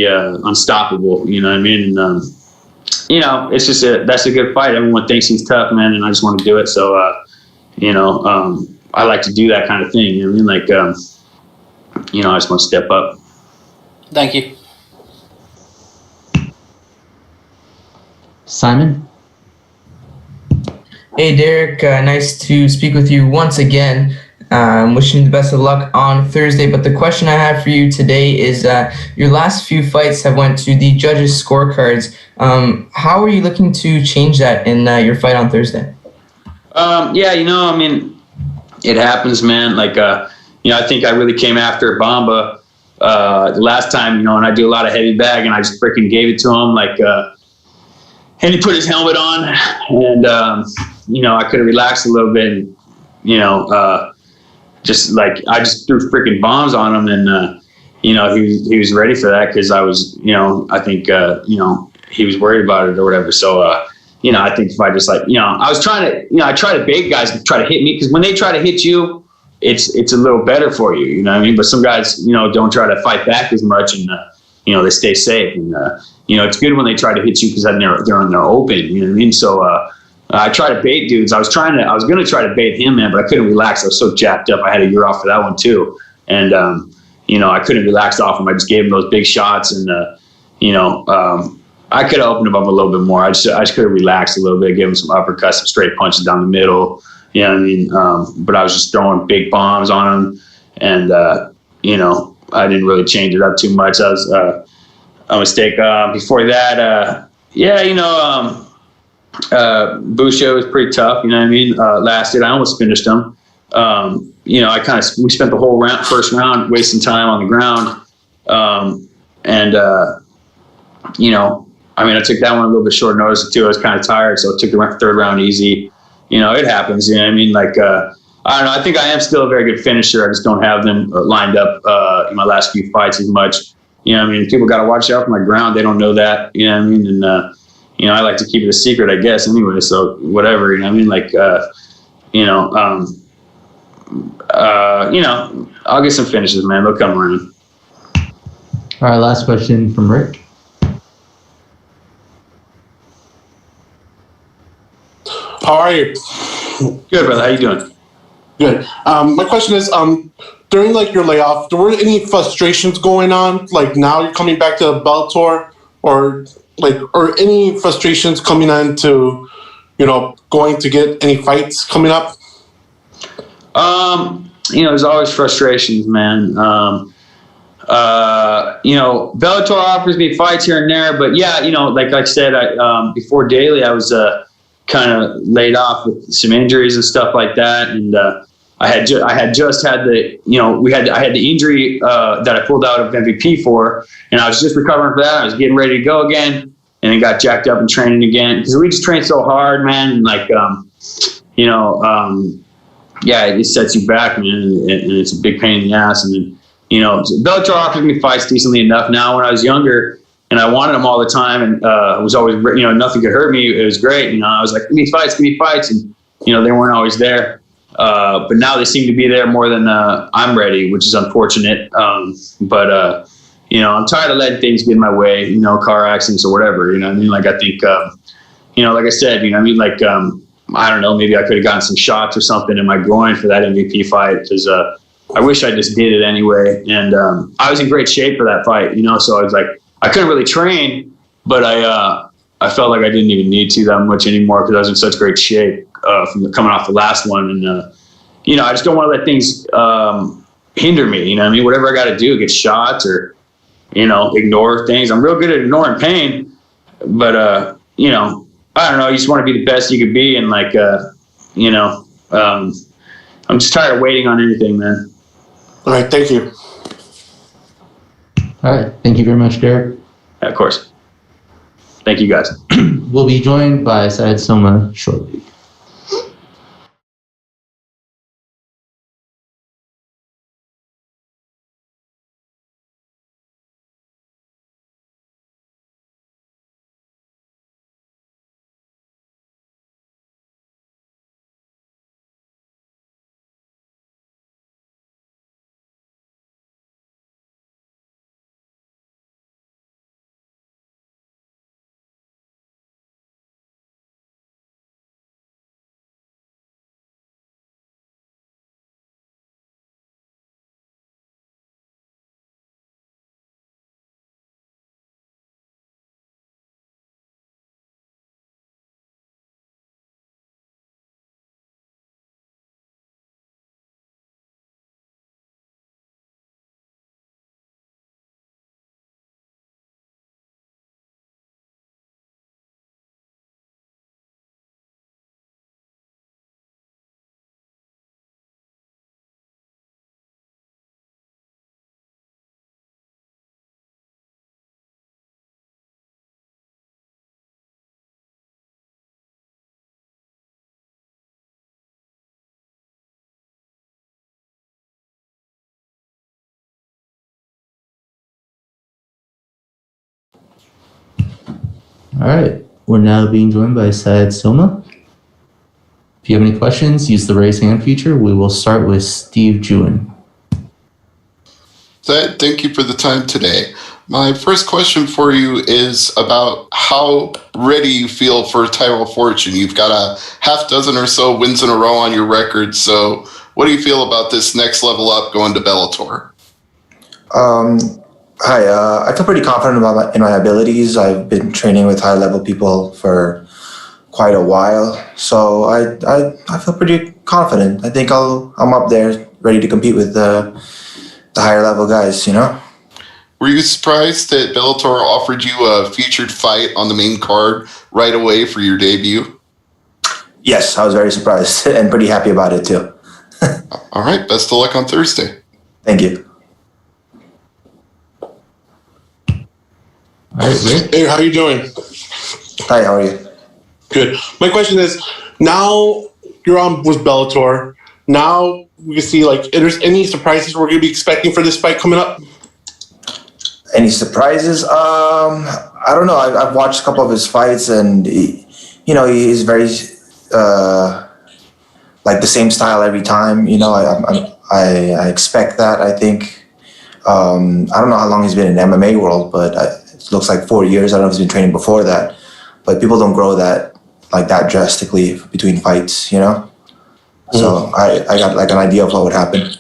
unstoppable, you know what I mean? And, you know, it's just that's a good fight. Everyone thinks he's tough, man, and I just want to do it. So, you know, I like to do that kind of thing. You know what I mean? Like, you know, I just want to step up. Thank you. Simon? Hey, Derek. Nice to speak with you once again. Wishing you the best of luck on Thursday. But the question I have for you today is your last few fights have went to the judges' scorecards. How are you looking to change that in your fight on Thursday? Yeah, you know, I mean, it happens, man. Like, you know, I think I really came after Bamba the last time, you know, and I do a lot of heavy bag, and I just freaking gave it to him. Like, and he put his helmet on, and, you know, I could have relaxed a little bit, and, you know, just like I just threw freaking bombs on him, and you know, he was ready for that because I was, you know, I think you know, he was worried about it or whatever. So you know, I think if I just like, you know, I was trying to, you know, I try to bait guys to try to hit me, because when they try to hit you, it's a little better for you, you know what I mean? But some guys, you know, don't try to fight back as much, and you know, they stay safe, and you know, it's good when they try to hit you because then they're open, you know what I mean? So I try to bait dudes. I was going to try to bait him, man, but I couldn't relax. I was so jacked up. I had a year off for that one too. And, you know, I couldn't relax off him. I just gave him those big shots, and, you know, I could have opened him up a little bit more. I just could have relaxed a little bit, give him some uppercuts, some straight punches down the middle. You know what I mean? But I was just throwing big bombs on him, and, you know, I didn't really change it up too much. That was a mistake. Before that, yeah, you know, Busho was pretty tough, you know what I mean? Lasted. I almost finished him. You know, we spent the whole first round wasting time on the ground. And, you know, I mean, I took that one a little bit short notice too. I was kind of tired, so I took the third round easy. You know, it happens, you know what I mean? Like, I don't know. I think I am still a very good finisher. I just don't have them lined up in my last few fights as much. You know what I mean? People got to watch out for my ground. They don't know that, you know what I mean? And, you know, I like to keep it a secret, I guess, anyway. So whatever, you know what I mean? Like, you know, you know, I'll get some finishes, man. They'll come around. All right, last question from Rick. How are you? Good, brother. How you doing? Good. My question is, during like your layoff, there were any frustrations going on? Like now you're coming back to Bellator, or any frustrations coming on to, you know, going to get any fights coming up? You know, there's always frustrations, man. You know, Bellator offers me fights here and there, but yeah, you know, like I said, before Daly, I was kind of laid off with some injuries and stuff like that, and I had just had the, you know, I had the injury that I pulled out of MVP for, and I was just recovering from that. I was getting ready to go again, and then got jacked up and training again, because we just train so hard, man. And like, you know, yeah, it sets you back, man, and it's a big pain in the ass. And then, you know, Bellator offers me fights decently enough now. When I was younger, and I wanted them all the time, and it was always, you know, nothing could hurt me. It was great. You know, I was like, give me fights. And, you know, they weren't always there. But now they seem to be there more than I'm ready, which is unfortunate. But, you know, I'm tired of letting things get in my way, you know, car accidents or whatever, you know what I mean? Like, I think, you know, like I said, you know what I mean? Like, I don't know, maybe I could have gotten some shots or something in my groin for that MVP fight, because I wish I just did it anyway. And I was in great shape for that fight, you know, so I was like, I couldn't really train, but I felt like I didn't even need to that much anymore, because I was in such great shape from coming off the last one. And, you know, I just don't want to let things hinder me, you know what I mean? Whatever I got to do, get shots or, you know, ignore things. I'm real good at ignoring pain, but, you know, I don't know. You just want to be the best you could be. And like, you know, I'm just tired of waiting on anything, man. All right. Thank you. All right. Thank you very much, Derek. Yeah, of course. Thank you, guys. We'll be joined by Sowma shortly. All right. We're now being joined by Syed Sowma. If you have any questions, use the raise hand feature. We will start with Steve Jewin. Syed, thank you for the time today. My first question for you is about how ready you feel for Tyrell Fortune. You've got a half dozen or so wins in a row on your record. So what do you feel about this next level up going to Bellator? Hi, I feel pretty confident in my abilities. I've been training with high-level people for quite a while, so I feel pretty confident. I think I'm up there, ready to compete with the higher-level guys. Were you surprised that Bellator offered you a featured fight on the main card right away for your debut? Yes, I was very surprised and pretty happy about it too. All right, best of luck on Thursday. Thank you. All right, Rick. Hey, how you doing? Hi, how are you? Good. My question is, now you're on with Bellator. Now we can see, if there's any surprises we're going to be expecting for this fight coming up? Any surprises? I don't know. I've watched a couple of his fights, and he's very the same style every time. I expect that. I think. I don't know how long he's been in the MMA world, but it looks like 4 years. I don't know if he's been training before that, but people don't grow that drastically between fights, So I got an idea of what would happen.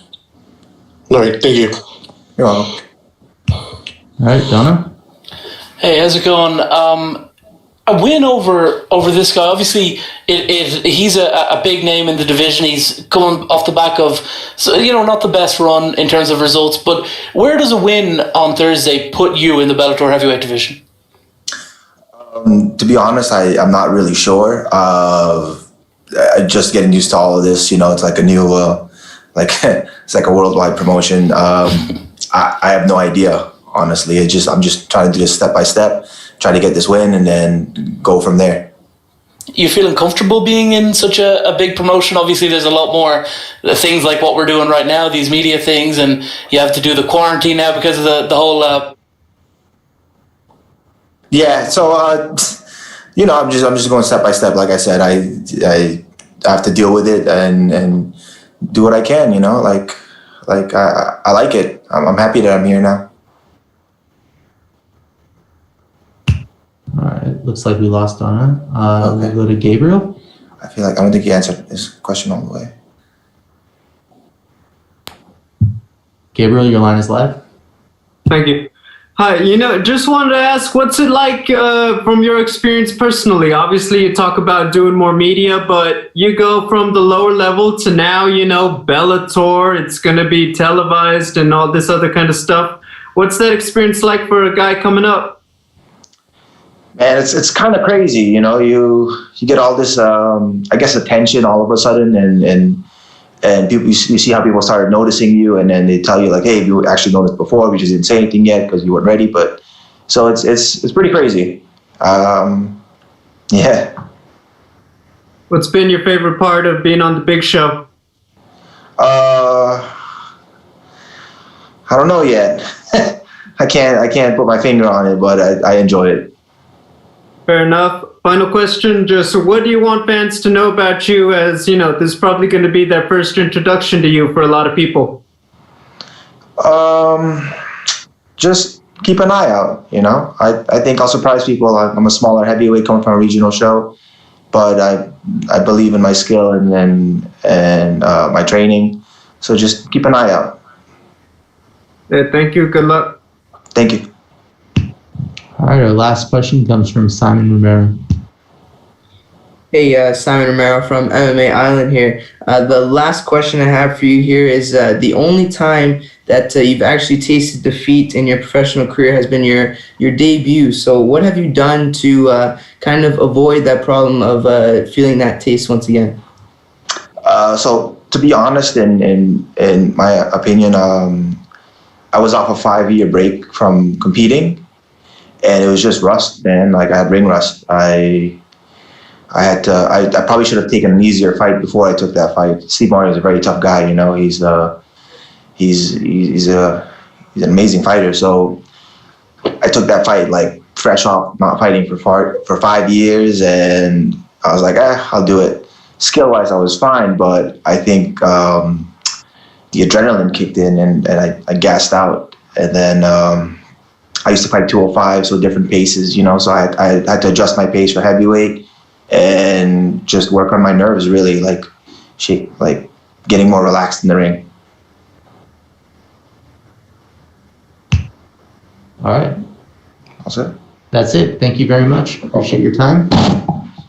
All right, thank you. You're welcome. All right, Donna. Hey, how's it going? A win over this guy. Obviously, he's a big name in the division. He's coming off the back of, not the best run in terms of results. But where does a win on Thursday put you in the Bellator heavyweight division? To be honest, I'm not really sure. I'm just getting used to all of this. It's like a new, it's like a worldwide promotion. I have no idea, honestly. I'm just trying to do this step by step. Try to get this win and then go from there. You feeling comfortable being in such a big promotion? Obviously, there's a lot more things like what we're doing right now, these media things, and you have to do the quarantine now because of the whole. Yeah, so I'm just going step by step. Like I said, I have to deal with it and do what I can. I like it. I'm happy that I'm here now. All right, looks like we lost Donna. Okay. We'll go to Gabriel. I don't think you answered this question all the way. Gabriel, your line is live. Thank you. Hi, just wanted to ask, what's it like from your experience personally? Obviously, you talk about doing more media, but you go from the lower level to now, Bellator, it's going to be televised and all this other kind of stuff. What's that experience like for a guy coming up? Man, it's kind of crazy, you get all this, attention all of a sudden, and people, you see how people started noticing you, and then they tell you hey, you actually noticed before, we just didn't say anything yet because you weren't ready. But so it's pretty crazy. Yeah. What's been your favorite part of being on the big show? I don't know yet. I can't put my finger on it, but I enjoy it. Fair enough. Final question, just what do you want fans to know about you, as this is probably going to be their first introduction to you for a lot of people? Just keep an eye out, I think I'll surprise people. I'm a smaller heavyweight coming from a regional show, but I believe in my skill and my training, so just keep an eye out. Thank you. Good luck. Thank you. All right, our last question comes from Simon Romero. Hey, Simon Romero from MMA Island here. The last question I have for you here is the only time that you've actually tasted defeat in your professional career has been your debut. So what have you done to kind of avoid that problem of feeling that taste once again? So to be honest, in my opinion, I was off a 5-year break from competing. And it was just rust, man. I had ring rust. I probably should have taken an easier fight before I took that fight. Steve Martin is a very tough guy, He's an amazing fighter. So I took that fight fresh off not fighting for 5 years, and I was like, I'll do it. Skill-wise, I was fine, but I think the adrenaline kicked in, and I gassed out. And then I used to fight 205, so different paces, so I had to adjust my pace for heavyweight and just work on my nerves, really, like getting more relaxed in the ring. All right. That's it. That's it. Thank you very much. Appreciate your time.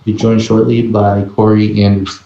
Be joined shortly by Corey Anderson.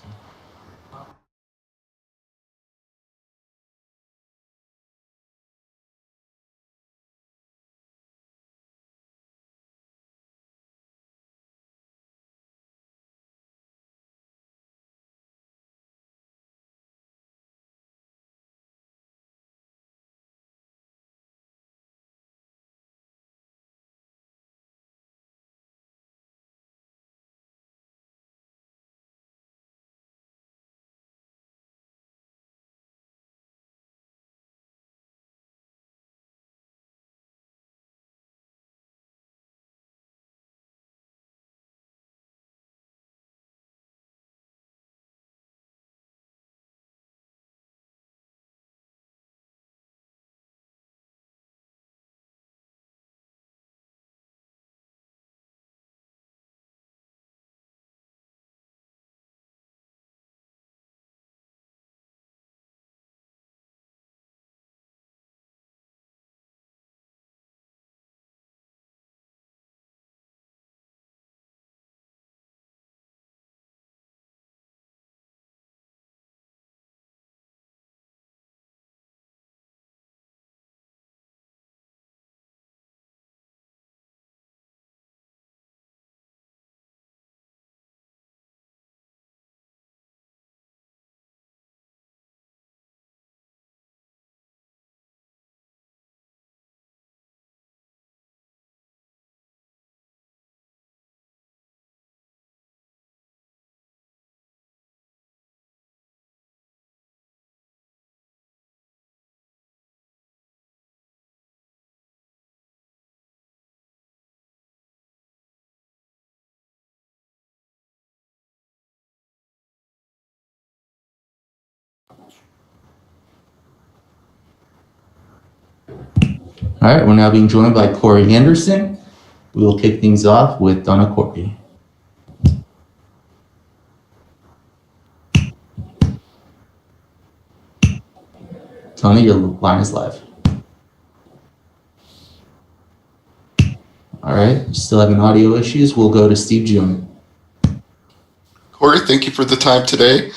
All right, we're now being joined by Corey Anderson. We will kick things off with Donna Corey. Tony, your line is live. All right, still having audio issues. We'll go to Steve June. Corey, thank you for the time today.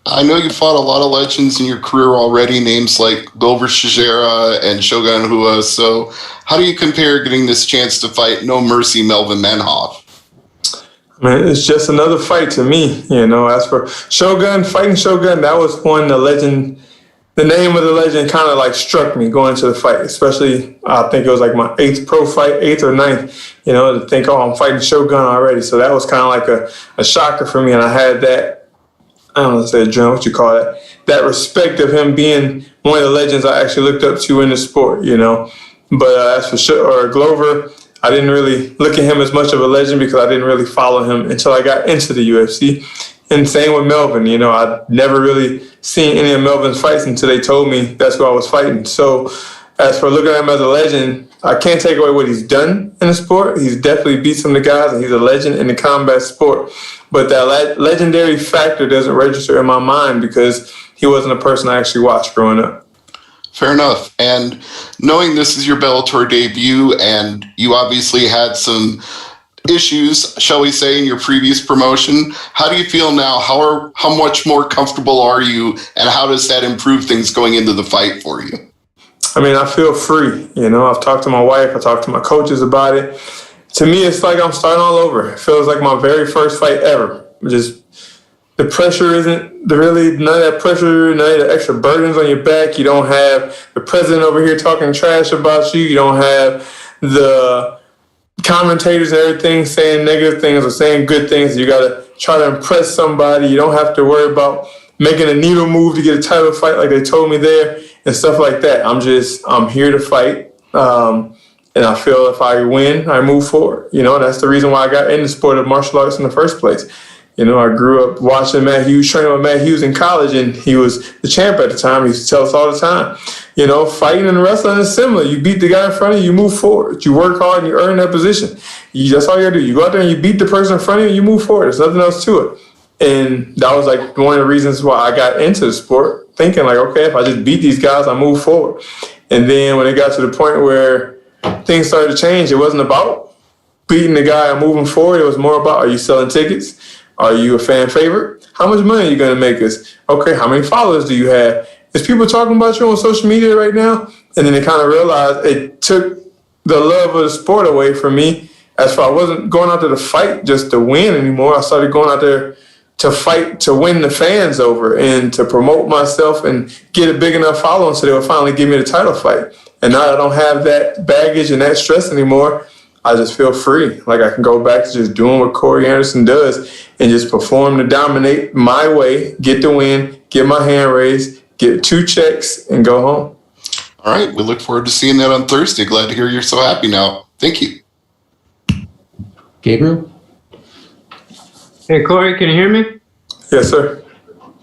I know you fought a lot of legends in your career already, names like Glover Teixeira and Shogun Rua. So how do you compare getting this chance to fight No Mercy Melvin Manhoef? Man, it's just another fight to me, As for fighting Shogun, that was one the legend, the name of the legend kind of like struck me going to the fight, especially I think it was like my 8th pro fight, 8th or 9th, to think, I'm fighting Shogun already. So that was kind of like a shocker for me. And I had that, I don't know, say adrenaline, what you call that respect of him being one of the legends I actually looked up to in the sport, But as for Glover, I didn't really look at him as much of a legend because I didn't really follow him until I got into the UFC. And same with Melvin, I'd never really seen any of Melvin's fights until they told me that's who I was fighting. So as for looking at him as a legend, I can't take away what he's done in the sport. He's definitely beat some of the guys, and he's a legend in the combat sport. But that legendary factor doesn't register in my mind because he wasn't a person I actually watched growing up. Fair enough. And knowing this is your Bellator debut, and you obviously had some issues, shall we say, in your previous promotion, how do you feel now? How much more comfortable are you, and how does that improve things going into the fight for you? I mean, I feel free. I've talked to my wife, I talked to my coaches about it. To me, it's like I'm starting all over. It feels like my very first fight ever. Just the pressure isn't really, none of that pressure, none of the extra burdens on your back. You don't have the president over here talking trash about you. You don't have the commentators and everything saying negative things or saying good things. You got to try to impress somebody. You don't have to worry about making a needle move to get a title fight like they told me there and stuff like that. I'm here to fight. And I feel if I win, I move forward. That's the reason why I got in the sport of martial arts in the first place. I grew up watching Matt Hughes, training with Matt Hughes in college, and he was the champ at the time. He used to tell us all the time, fighting and wrestling is similar. You beat the guy in front of you, you move forward. You work hard and you earn that position. That's all you gotta do. You go out there and you beat the person in front of you and you move forward. There's nothing else to it. And that was like one of the reasons why I got into the sport, thinking like, okay, if I just beat these guys, I move forward. And then when it got to the point where things started to change, it wasn't about beating the guy and moving forward. It was more about, are you selling tickets? Are you a fan favorite? How much money are you going to make us? Okay, how many followers do you have? Is people talking about you on social media right now? And then they kind of realized it took the love of the sport away from me. As far I wasn't going out there to fight just to win anymore. I started going out there to fight to win the fans over and to promote myself and get a big enough following so they would finally give me the title fight. And now I don't have that baggage and that stress anymore. I just feel free. Like I can go back to just doing what Corey Anderson does and just perform to dominate my way, get the win, get my hand raised, get 2 checks, and go home. All right. We look forward to seeing that on Thursday. Glad to hear you're so happy now. Thank you. Gabriel? Hey, Corey, can you hear me? Yes, sir.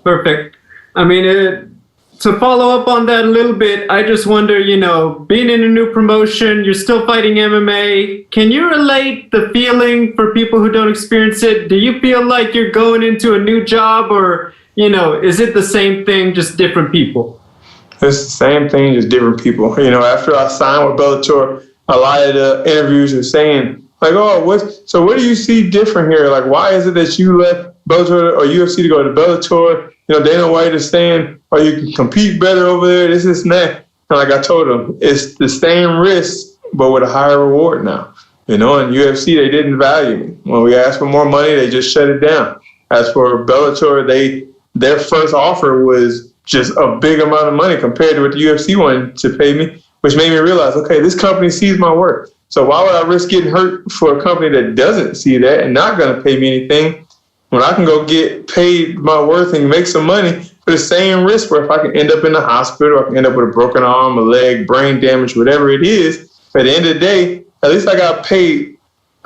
Perfect. I mean, to follow up on that a little bit, I just wonder, being in a new promotion, you're still fighting MMA. Can you relate the feeling for people who don't experience it? Do you feel like you're going into a new job or, is it the same thing, just different people? It's the same thing, just different people. After I signed with Bellator, a lot of the interviews are saying, like, oh, what do you see different here? Like, why is it that you left Bellator or UFC to go to Bellator? Dana White is saying, oh, you can compete better over there, this and that. And like I told him, it's the same risk, but with a higher reward now. In UFC, they didn't value me. When we asked for more money, they just shut it down. As for Bellator, their first offer was just a big amount of money compared to what the UFC wanted to pay me, which made me realize, okay, this company sees my work. So why would I risk getting hurt for a company that doesn't see that and not going to pay me anything when I can go get paid my worth and make some money for the same risk where if I can end up in the hospital or I can end up with a broken arm, a leg, brain damage, whatever it is, at the end of the day, at least I got paid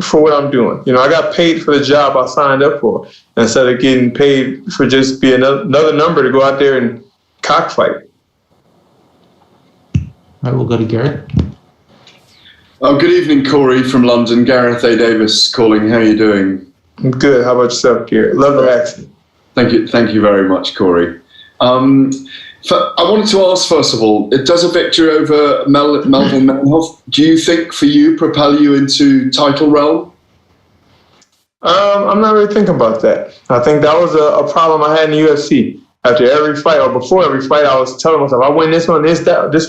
for what I'm doing. I got paid for the job I signed up for instead of getting paid for just being another number to go out there and cockfight. All right, we'll go to Garrett. Oh, good evening, Corey from London. Gareth A. Davis calling. How are you doing? I'm good. How about yourself, Garrett? Love the accent. Thank you very much, Corey. I wanted to ask, first of all, does a victory over Melvin Manhoef, do you think for you propel you into title realm? I'm not really thinking about that. I think that was a problem I had in the UFC. After every fight or before every fight, I was telling myself, I win this one, this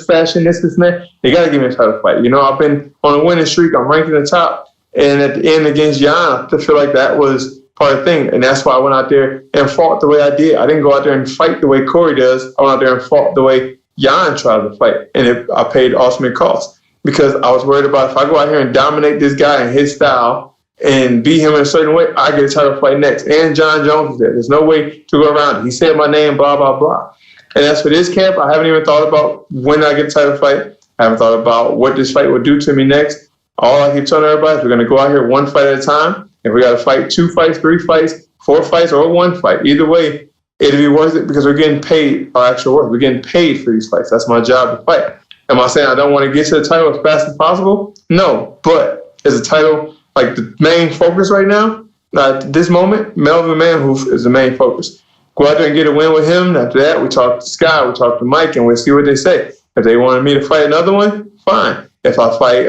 fashion, this and that. They got to give me a title fight. I've been on a winning streak. I'm ranked in the top. And at the end against Jan, I feel like that was part of the thing. And that's why I went out there and fought the way I did. I didn't go out there and fight the way Corey does. I went out there and fought the way Jan tried to fight. And I paid ultimate cost because I was worried about if I go out here and dominate this guy in his style and beat him in a certain way, I get a title fight next. And John Jones is there. There's no way to go around it. He said my name, blah, blah, blah. And as for this camp, I haven't even thought about when I get a title fight. I haven't thought about what this fight would do to me next. All I keep telling everybody is we're going to go out here 1 fight at a time. If we got to fight 2 fights, 3 fights, 4 fights, or 1 fight, either way, it'll be worth it because we're getting paid our actual work. We're getting paid for these fights. That's my job to fight. Am I saying I don't want to get to the title as fast as possible? No, but is the title like the main focus right now? At this moment, Melvin Manhoef is the main focus. Go out there and get a win with him. After that, we talk to Sky, we talk to Mike, and we'll see what they say. If they wanted me to fight another one, fine. If I fight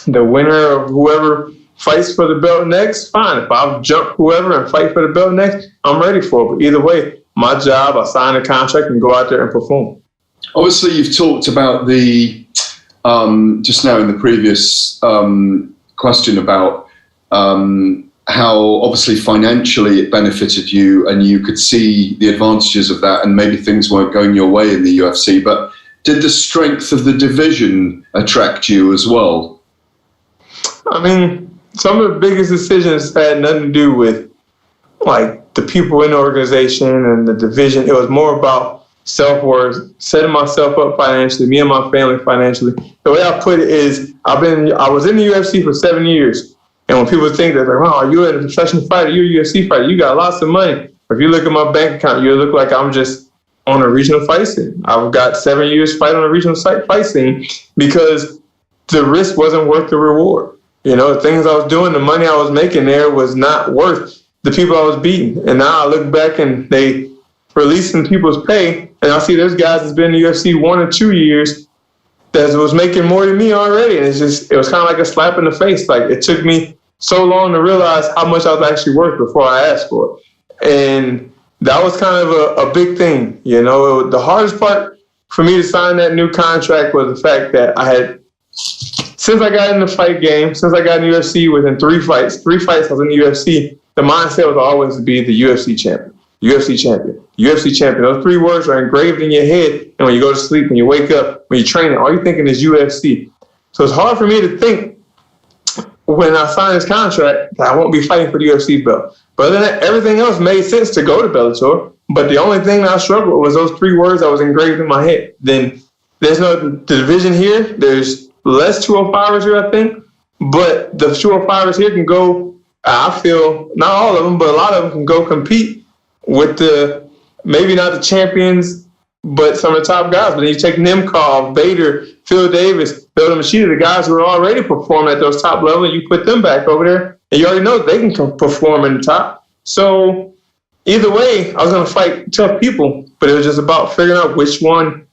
the winner of whoever fights for the belt next, fine. If I jump whoever and fight for the belt next, I'm ready for it. But either way, my job, I sign a contract and go out there and perform. Obviously, you've talked about the, just now in the previous question about how obviously financially it benefited you and you could see the advantages of that and maybe things weren't going your way in the UFC. But did the strength of the division attract you as well? I mean, some of the biggest decisions had nothing to do with like the people in the organization and the division. It was more about self-worth, setting myself up financially, me and my family financially. The way I put it is I was in the UFC for 7 years. And when people think that, like, wow, are you a professional fighter? You're a UFC fighter. You got lots of money. If you look at my bank account, you look like I'm just on a regional fight scene. I've got 7 years fighting on a regional fight scene because the risk wasn't worth the reward. You know, the things I was doing, the money I was making there was not worth the people I was beating. And now I look back and they releasing people's pay, and I see there's guys that's been in the UFC 1 or 2 years that was making more than me already. And it was kind of like a slap in the face. Like, it took me so long to realize how much I was actually worth before I asked for it. And that was kind of a big thing. You know, the hardest part for me to sign that new contract was the fact that I had, since I got in the fight game, since I got in the UFC within 3 fights I was in the UFC, the mindset was always to be the UFC champion. UFC champion, UFC champion. Those 3 words are engraved in your head. And when you go to sleep, when you wake up, when you're training, all you're thinking is UFC. So it's hard for me to think when I sign this contract that I won't be fighting for the UFC belt. But other than that, everything else made sense to go to Bellator. But the only thing that I struggled with was those 3 words that was engraved in my head. Then there's no division here. There's less 205ers here, I think. But the 205ers here can go, I feel, not all of them, but a lot of them can go compete with the, maybe not the champions, but some of the top guys. But then you take Nemkov, Bader, Phil Davis, Belda Machida, the guys who are already performing at those top levels, and you put them back over there, and you already know they can perform in the top. So either way, I was going to fight tough people, but it was just about figuring out which one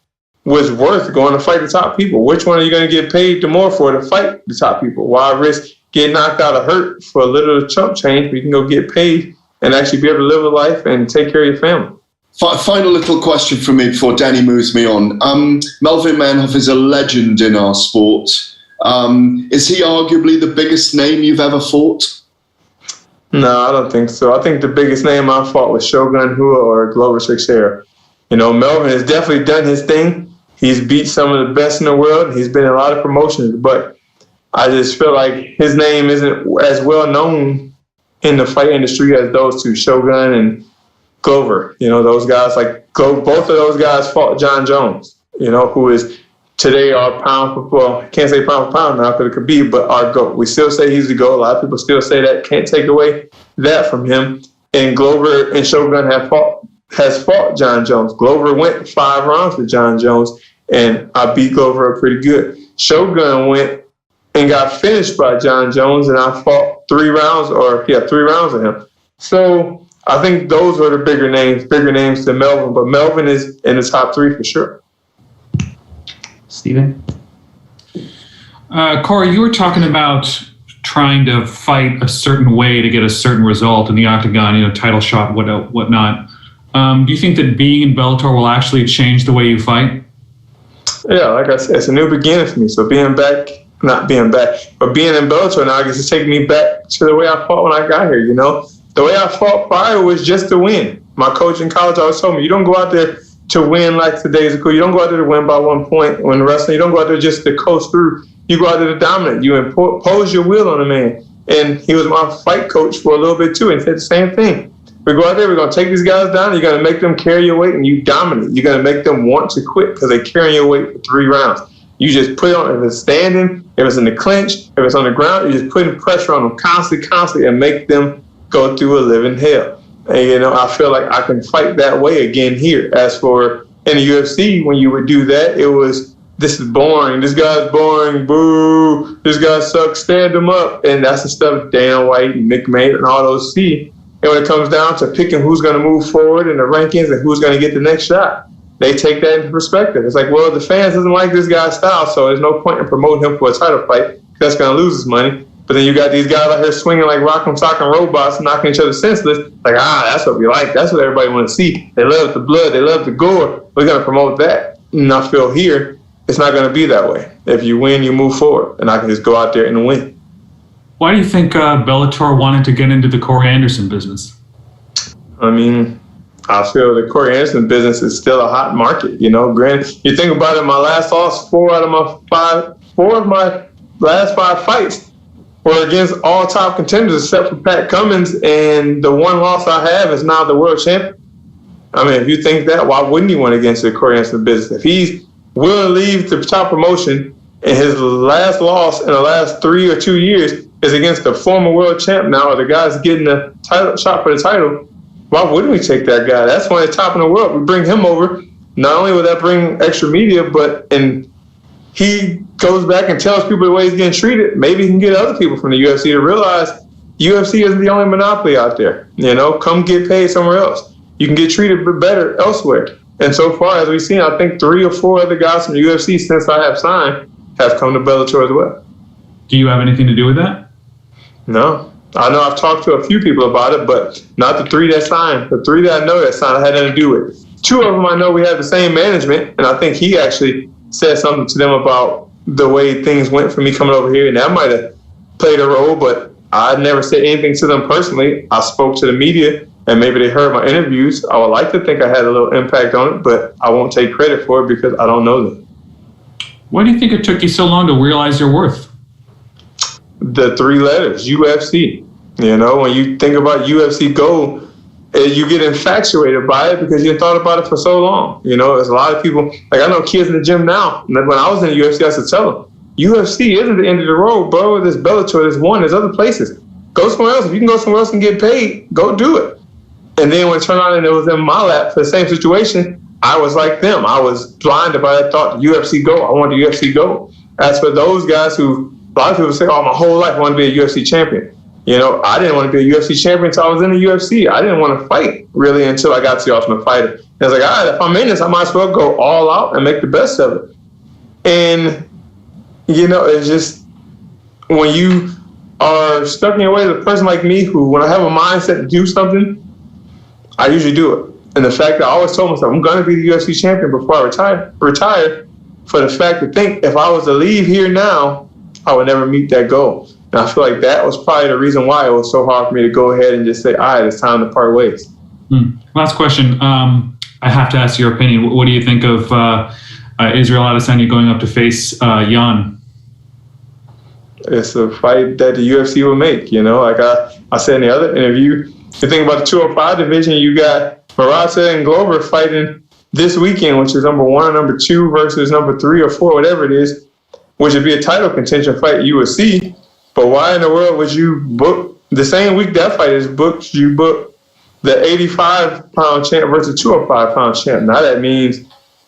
was worth going to fight the top people. Which one are you going to get paid the more for to fight the top people? Why risk getting knocked out or hurt for a little chump change where you can go get paid and actually be able to live a life and take care of your family? Final little question from me before Danny moves me on. Melvin Manhoef is a legend in our sport. Is he arguably the biggest name you've ever fought? No, I don't think so. I think the biggest name I fought was Shogun Rua or Glover Teixeira. You know, Melvin has definitely done his thing. He's beat some of the best in the world. He's been in a lot of promotions, but I just feel like his name isn't as well known in the fight industry as those two, Shogun and Glover. You know, those guys, like both of those guys fought John Jones, you know, who is today our pound for, well, can't say pound for pound now because it could be, but our GOAT. We still say he's the GOAT. A lot of people still say that. Can't take away that from him. And Glover and Shogun has fought John Jones. Glover went 5 rounds with John Jones, and I beat Glover up pretty good. Shogun went and got finished by John Jones, and I fought 3 rounds of him. So I think those are the bigger names than Melvin, but Melvin is in the top 3 for sure. Steven? Corey, you were talking about trying to fight a certain way to get a certain result in the octagon, you know, title shot, whatnot. Do you think that being in Bellator will actually change the way you fight? Yeah, like I said, it's a new beginning for me. So being in Bellator now gets to take me back to the way I fought when I got here, you know? The way I fought prior was just to win. My coach in college always told me, you don't go out there to win like today's cool. You don't go out there to win by 1 point when wrestling. You don't go out there just to coast through. You go out there to dominate. You impose your will on a man. And he was my fight coach for a little bit too, and he said the same thing. We go out there, we're going to take these guys down. You're going to make them carry your weight, and you dominate. You're going to make them want to quit because they're carrying your weight for 3 rounds. You just put it on, if it's standing, if it's in the clinch, if it's on the ground, you're just putting pressure on them constantly, and make them go through a living hell. And, you know, I feel like I can fight that way again here. As for in the UFC, when you would do that, it was, this is boring. This guy's boring. Boo. This guy sucks. Stand him up. And that's the stuff Dan White and Mick Maynard and all those see. And when it comes down to picking who's going to move forward in the rankings and who's going to get the next shot, they take that into perspective. It's like, well, the fans doesn't like this guy's style, so there's no point in promoting him for a title fight. That's going to lose his money. But then you got these guys out here swinging like rock'em sock'em robots, knocking each other senseless. Like, that's what we like. That's what everybody want to see. They love the blood. They love the gore. We're going to promote that. And I feel here, it's not going to be that way. If you win, you move forward. And I can just go out there and win. Why do you think Bellator wanted to get into the Corey Anderson business? I mean, I feel the Corey Anderson business is still a hot market. You know, granted, you think about it, my last loss, 4 of my last 5 fights were against all top contenders except for Pat Cummins, and the one loss I have is now the world champion. I mean, if you think that, why wouldn't he want to get into the choreography business? If he's willing to leave the top promotion and his last loss in the last 3 or 2 years is against the former world champ now, or the guy's getting the title shot for the title, why wouldn't we take that guy? That's one of the top in the world. We bring him over. Not only will that bring extra media, and he goes back and tells people the way he's getting treated, maybe he can get other people from the UFC to realize UFC isn't the only monopoly out there. You know, come get paid somewhere else. You can get treated better elsewhere. And so far, as we've seen, I think 3 or 4 other guys from the UFC since I have signed have come to Bellator as well. Do you have anything to do with that? No. I know I've talked to a few people about it, but not the 3 that signed. The 3 that I know that signed, I had nothing to do with it. 2 of them I know we have the same management, and I think he actually said something to them about the way things went for me coming over here, and that might have played a role, but I never said anything to them personally. I spoke to the media, and maybe they heard my interviews. I would like to think I had a little impact on it, but I won't take credit for it because I don't know them. Why do you think it took you so long to realize your worth? The 3 letters, UFC. You know, when you think about UFC gold, you get infatuated by it because you thought about it for so long. You know, there's a lot of people, like I know kids in the gym now. When I was in the UFC, I used to tell them, UFC isn't the end of the road, bro. There's Bellator, there's one, there's other places. Go somewhere else. If you can go somewhere else and get paid, go do it. And then when it turned out and it was in my lap for the same situation, I was like them. I was blinded by that thought, UFC go. I want the UFC go. As for those guys who, a lot of people say, oh, my whole life I want to be a UFC champion. You know, I didn't want to be a UFC champion until I was in the UFC. I didn't want to fight really until I got to the Ultimate Fighter. And I was like, all right, if I'm in this, I might as well go all out and make the best of it. And, you know, it's just when you are stuck in your way, a person like me who, when I have a mindset to do something, I usually do it. And the fact that I always told myself, I'm going to be the UFC champion before I retire, for the fact to think if I was to leave here now, I would never meet that goal. And I feel like that was probably the reason why it was so hard for me to go ahead and just say, all right, it's time to part ways. Last question. I have to ask your opinion. What do you think of Israel Adesanya going up to face Jan? It's a fight that the UFC will make, you know. Like I said in the other interview, you think about the 205 division, you got Murata and Glover fighting this weekend, which is number 1 and number 2 versus number 3 or 4, whatever it is, which would be a title contention fight you would see. But why in the world would you book the same week that fight is booked? You book the 85-pound champ versus 205-pound champ. Now that means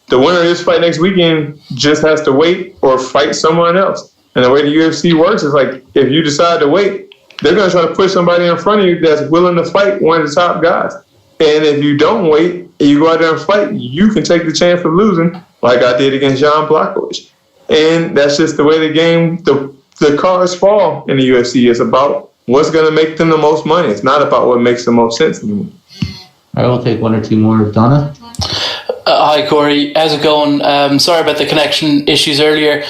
the winner of this fight next weekend just has to wait or fight someone else. And the way the UFC works is like if you decide to wait, they're going to try to put somebody in front of you that's willing to fight one of the top guys. And if you don't wait and you go out there and fight, you can take the chance of losing, like I did against Jan Blachowicz. And that's just the way the game, the cards fall in the UFC. It's about what's going to make them the most money. It's not about what makes the most sense anymore. All right, we'll take 1 or 2 more. Donna? Hi, Corey. How's it going? Sorry about the connection issues earlier.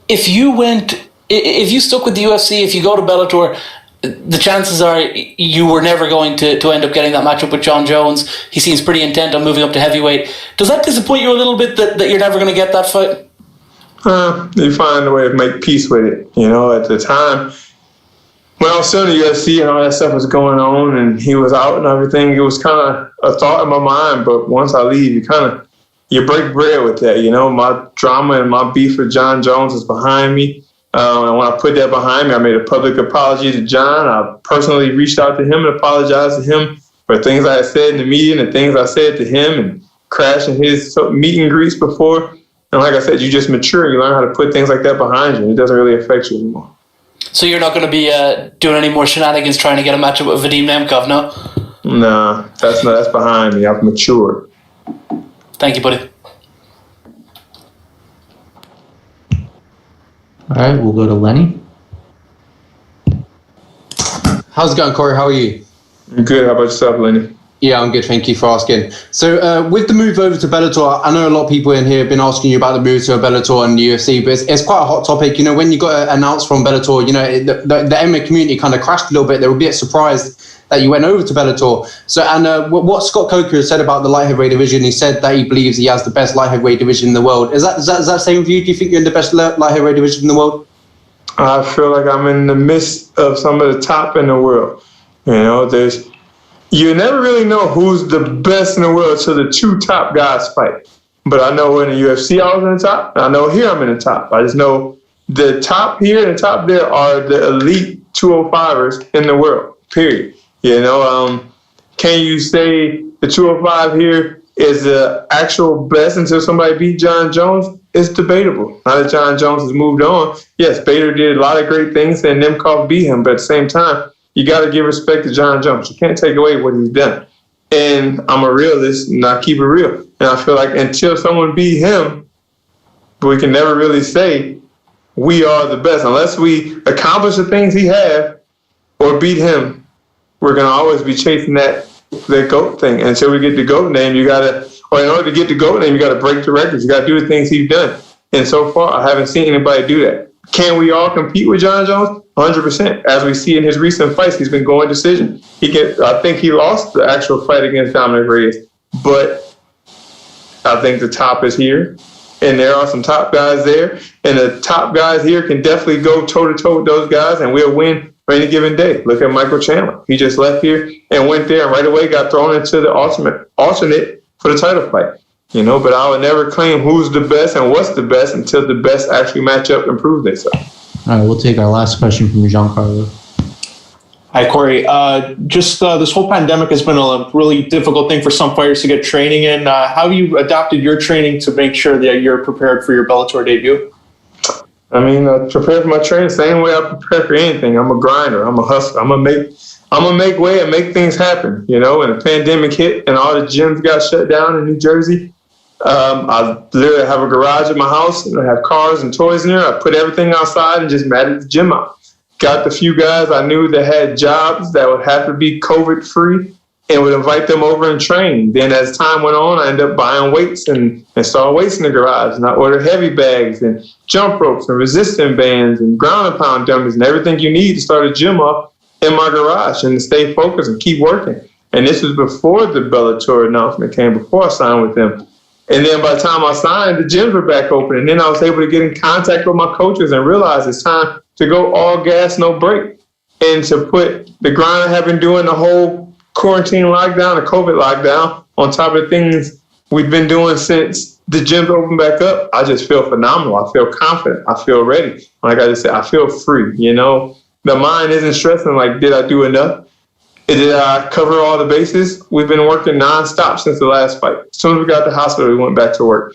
If you stuck with the UFC, if you go to Bellator, the chances are you were never going to end up getting that matchup with John Jones. He seems pretty intent on moving up to heavyweight. Does that disappoint you a little bit that you're never going to get that fight? You find a way to make peace with it. You know, at the time, when I was still in the UFC and all that stuff was going on and he was out and everything, it was kind of a thought in my mind. But once I leave, you break bread with that. You know, my drama and my beef with John Jones is behind me. And when I put that behind me, I made a public apology to John. I personally reached out to him and apologized to him for things I had said in the media and the things I said to him and crashing his meet and greets before. And like I said, you just mature. You learn how to put things like that behind you. It doesn't really affect you anymore. So you're not going to be doing any more shenanigans trying to get a matchup with Vadim Nemkov, no? Nah, that's behind me. I've matured. Thank you, buddy. All right, we'll go to Lenny. How's it going, Corey? How are you? Good. How about yourself, Lenny? Yeah, I'm good. Thank you for asking. So with the move over to Bellator, I know a lot of people in here have been asking you about the move to Bellator and the UFC, but it's quite a hot topic. You know, when you got announced from Bellator, you know, the MMA community kind of crashed a little bit. They were a bit surprised that you went over to Bellator. So, and what Scott Coker has said about the light heavyweight division, he said that he believes he has the best light heavyweight division in the world. Is that same with you? Do you think you're in the best light heavyweight division in the world? I feel like I'm in the midst of some of the top in the world. You know, there's you never really know who's the best in the world till the two top guys fight. But I know in the UFC I was in the top, and I know here I'm in the top. I just know the top here and the top there are the elite 205ers in the world, period. Can you say the 205 here is the actual best until somebody beat John Jones? It's debatable. Now that John Jones has moved on, yes, Bader did a lot of great things and Nemkov beat him, but at the same time, you got to give respect to John Jones. You can't take away what he's done. And I'm a realist, and I keep it real. And I feel like until someone beat him, we can never really say we are the best. Unless we accomplish the things he had or beat him, we're going to always be chasing that GOAT thing. And until we get the GOAT name, in order to get the GOAT name, you got to break the records. You got to do the things he's done. And so far, I haven't seen anybody do that. Can we all compete with John Jones? 100%. As we see in his recent fights, he's been going decision. I think he lost the actual fight against Dominic Reyes, but I think the top is here, and there are some top guys there, and the top guys here can definitely go toe-to-toe with those guys, and we'll win for any given day. Look at Michael Chandler. He just left here and went there, and right away got thrown into the alternate for the title fight. But I would never claim who's the best and what's the best until the best actually match up and prove themselves. All right, we'll take our last question from Giancarlo. Hi, Corey. This whole pandemic has been a really difficult thing for some fighters to get training in. How have you adapted your training to make sure that you're prepared for your Bellator debut? I prepare for my training the same way I prepare for anything. I'm a grinder. I'm a hustler. I'm gonna make way and make things happen. When the pandemic hit and all the gyms got shut down in New Jersey, I literally have a garage at my house, and I have cars and toys in there. I put everything outside and just matted the gym out. Got the few guys I knew that had jobs that would have to be COVID-free and would invite them over and train. Then as time went on, I ended up buying weights and installed weights in the garage. And I ordered heavy bags and jump ropes and resistance bands and ground and pound dummies and everything you need to start a gym up in my garage and to stay focused and keep working. And this was before the Bellator announcement came, before I signed with them. And then by the time I signed, the gyms were back open. And then I was able to get in contact with my coaches and realize it's time to go all gas, no break. And to put the grind I have been doing the whole quarantine lockdown, the COVID lockdown, on top of the things we've been doing since the gyms opened back up, I just feel phenomenal. I feel confident. I feel ready. Like I just said, I feel free. The mind isn't stressing like, did I do enough? Did I cover all the bases? We've been working nonstop since the last fight. As soon as we got to the hospital, we went back to work.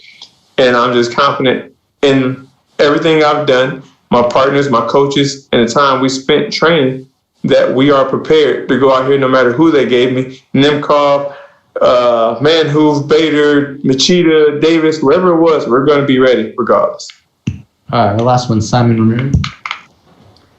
And I'm just confident in everything I've done, my partners, my coaches, and the time we spent training, that we are prepared to go out here no matter who they gave me. Nemkov, Manhoef, Bader, Machida, Davis, whoever it was, we're going to be ready regardless. All right, the last one, Simon Romero.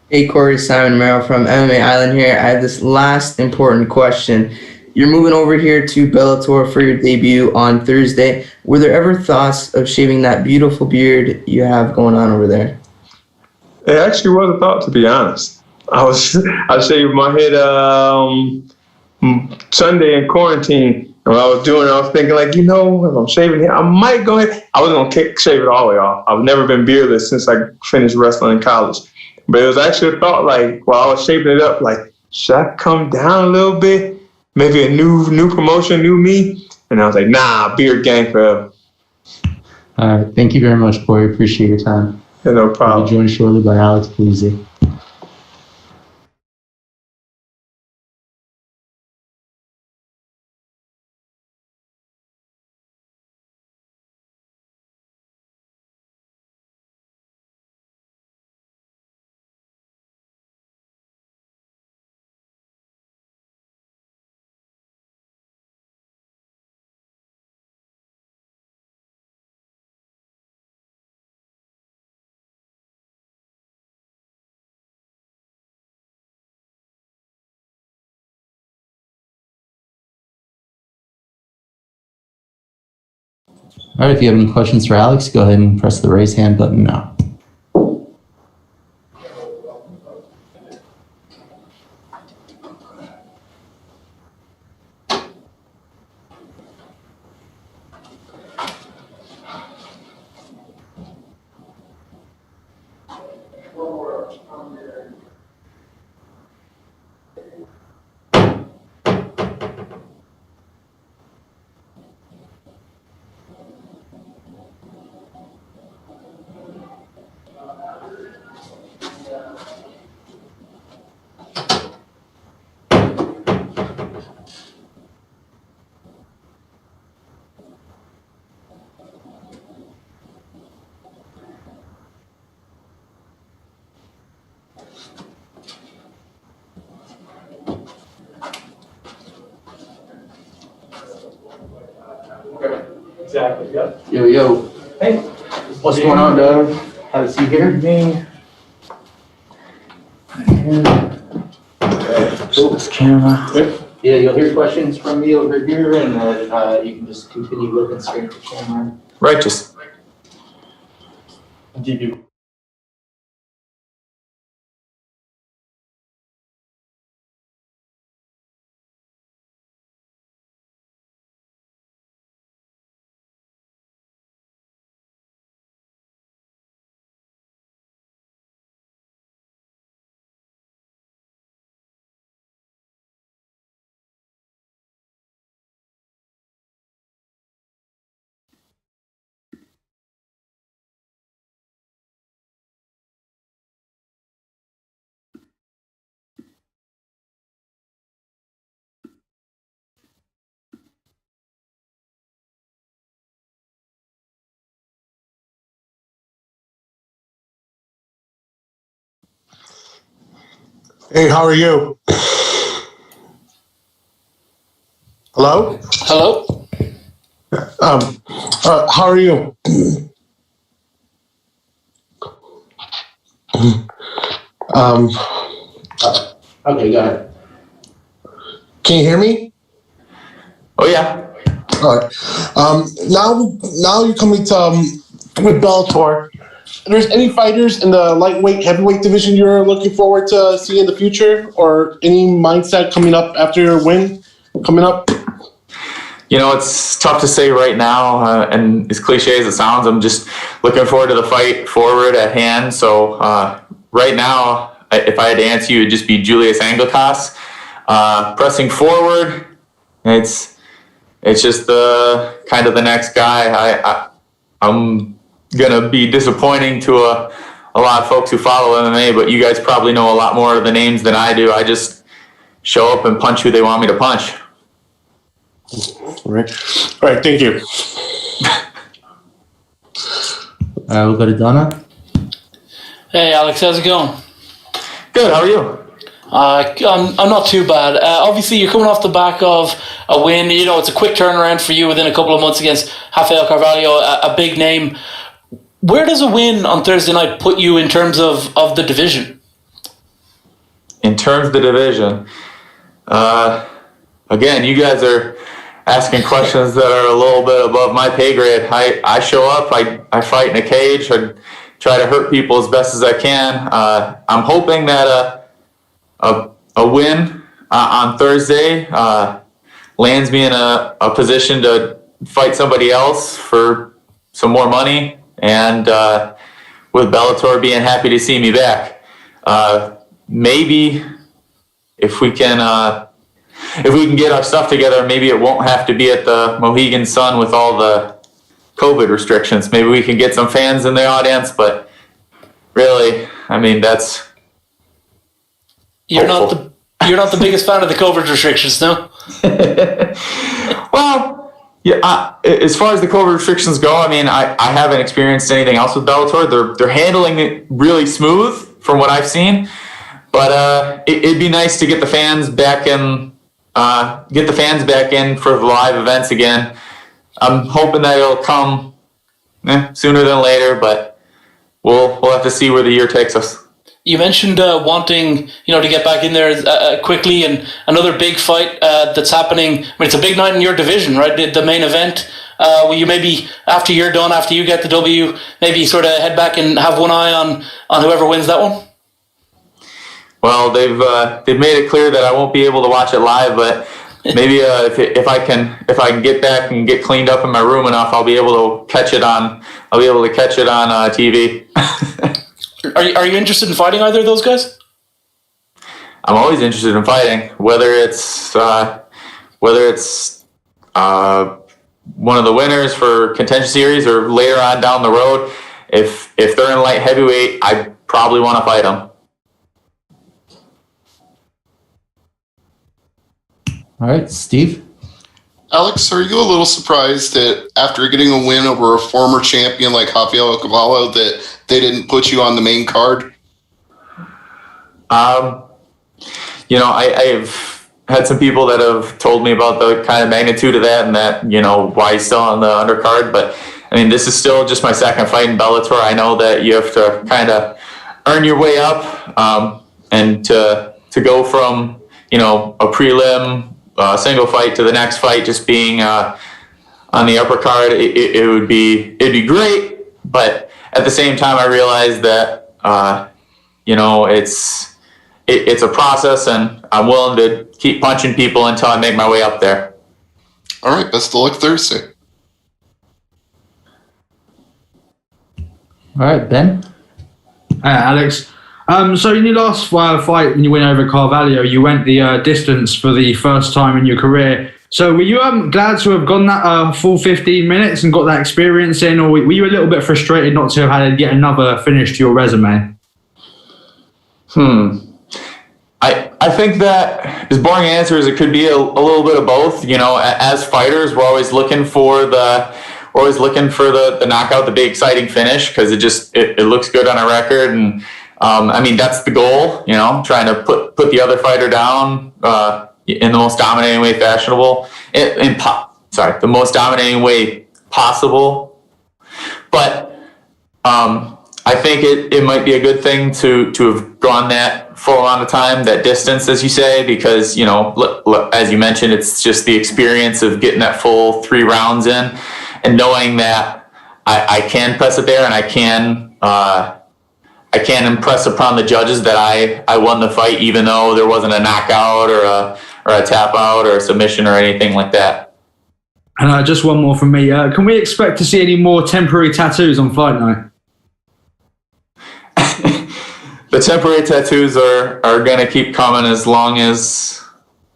Hey, Corey, Simon Romero from MMA Island here. I have this last important question. You're moving over here to Bellator for your debut on Thursday. Were there ever thoughts of shaving that beautiful beard you have going on over there? It actually was a thought, to be honest. I shaved my head Sunday in quarantine. And what I was doing, I was thinking, if I'm shaving here, I might go ahead. I was going to shave it all the way off. I've never been beardless since I finished wrestling in college. But it was actually a thought, while I was shaping it up, should I come down a little bit? Maybe a new promotion, new me? And I was like, nah, beard gang forever. All right. Thank you very much, Corey. Appreciate your time. Yeah, no problem. We'll be joined shortly by Alex Polizzi. All right, if you have any questions for Alex, go ahead and press the raise hand button now. Exactly. Yep. Yo. Hey. What's going on, Doug? Have a seat here. Me. Cool. This camera. Yeah, you'll hear questions from me over here, and then you can just continue looking straight at the camera. Righteous. Hey, how are you? Hello? Hello? How are you? Okay, go ahead. Can you hear me? Oh, yeah. All right. Now you're coming to with Bellator. There's any fighters in the lightweight, heavyweight division you're looking forward to seeing in the future, or any mindset coming up after your win coming up? You know, it's tough to say right now, and as cliche as it sounds, I'm just looking forward to the fight forward at hand. So right now, if I had to answer you, it'd just be Julius Anglikas. Pressing forward, it's just the kind of the next guy. I'm gonna be disappointing to a lot of folks who follow MMA, but you guys probably know a lot more of the names than I do. I just show up and punch who they want me to punch. All right, thank you. We'll go to Donna. Hey, Alex, how's it going? Good, how are you? I'm not too bad. Obviously, you're coming off the back of a win. You know, it's a quick turnaround for you within a couple of months against Rafael Carvalho, a big name. Where does a win on Thursday night put you in terms of the division? In terms of the division, again, you guys are asking questions that are a little bit above my pay grade. I show up, I fight in a cage, I try to hurt people as best as I can. I'm hoping that a win on Thursday lands me in a position to fight somebody else for some more money, and with Bellator being happy to see me back. Maybe if we can get our stuff together, maybe it won't have to be at the Mohegan Sun with all the COVID restrictions. Maybe we can get some fans in the audience, but really, I mean, that's You're not the biggest fan of the COVID restrictions, no? Well, yeah. As far as the COVID restrictions go, I mean, I haven't experienced anything else with Bellator. They're handling it really smooth from what I've seen, but it'd be nice to get the fans back in. Get the fans back in for the live events again. I'm hoping that it'll come sooner than later, but we'll have to see where the year takes us. You mentioned wanting, to get back in there quickly, and another big fight that's happening. I mean, it's a big night in your division, right? The main event. Will you maybe, after you're done, after you get the W, maybe sort of head back and have one eye on whoever wins that one? Well, they've made it clear that I won't be able to watch it live, but maybe if I can get back and get cleaned up in my room enough, I'll be able to catch it on TV. Are you interested in fighting either of those guys? I'm always interested in fighting, whether it's one of the winners for contention series or later on down the road. If they're in light heavyweight, probably want to fight him. All right, Steve? Alex, are you a little surprised that after getting a win over a former champion like Rafael Cavallo that they didn't put you on the main card? You know, I've had some people that have told me about the kind of magnitude of that and that, you know, why he's still on the undercard. But, I mean, this is still just my second fight in Bellator. I know that you have to kind of earn your way up, and to go from, you know, a prelim single fight to the next fight just being on the upper card, it'd be great. But at the same time, I realize that, you know, it's a process, and I'm willing to keep punching people until I make my way up there. All right, best of luck Thursday. All right, Ben? Alex. So in your last fight, when you went over Carvalho, you went the distance for the first time in your career. So were you glad to have gone that full 15 minutes and got that experience in, or were you a little bit frustrated not to have had yet another finish to your resume? I think that, as boring answer as it could be, a little bit of both. You know, as fighters, we're always looking for the knockout, the big exciting finish, because it looks good on a record. And I mean, that's the goal, you know, trying to put the other fighter down in the most dominating way fashionable, the most dominating way possible. But I think it might be a good thing to have gone that full amount of time, that distance, as you say, because, you know, as you mentioned, it's just the experience of getting that full 3 rounds in and knowing that I can press it there, and I can impress upon the judges that I won the fight, even though there wasn't a knockout or a tap out or a submission or anything like that. And just one more from me. Can we expect to see any more temporary tattoos on fight night? The temporary tattoos are going to keep coming as long as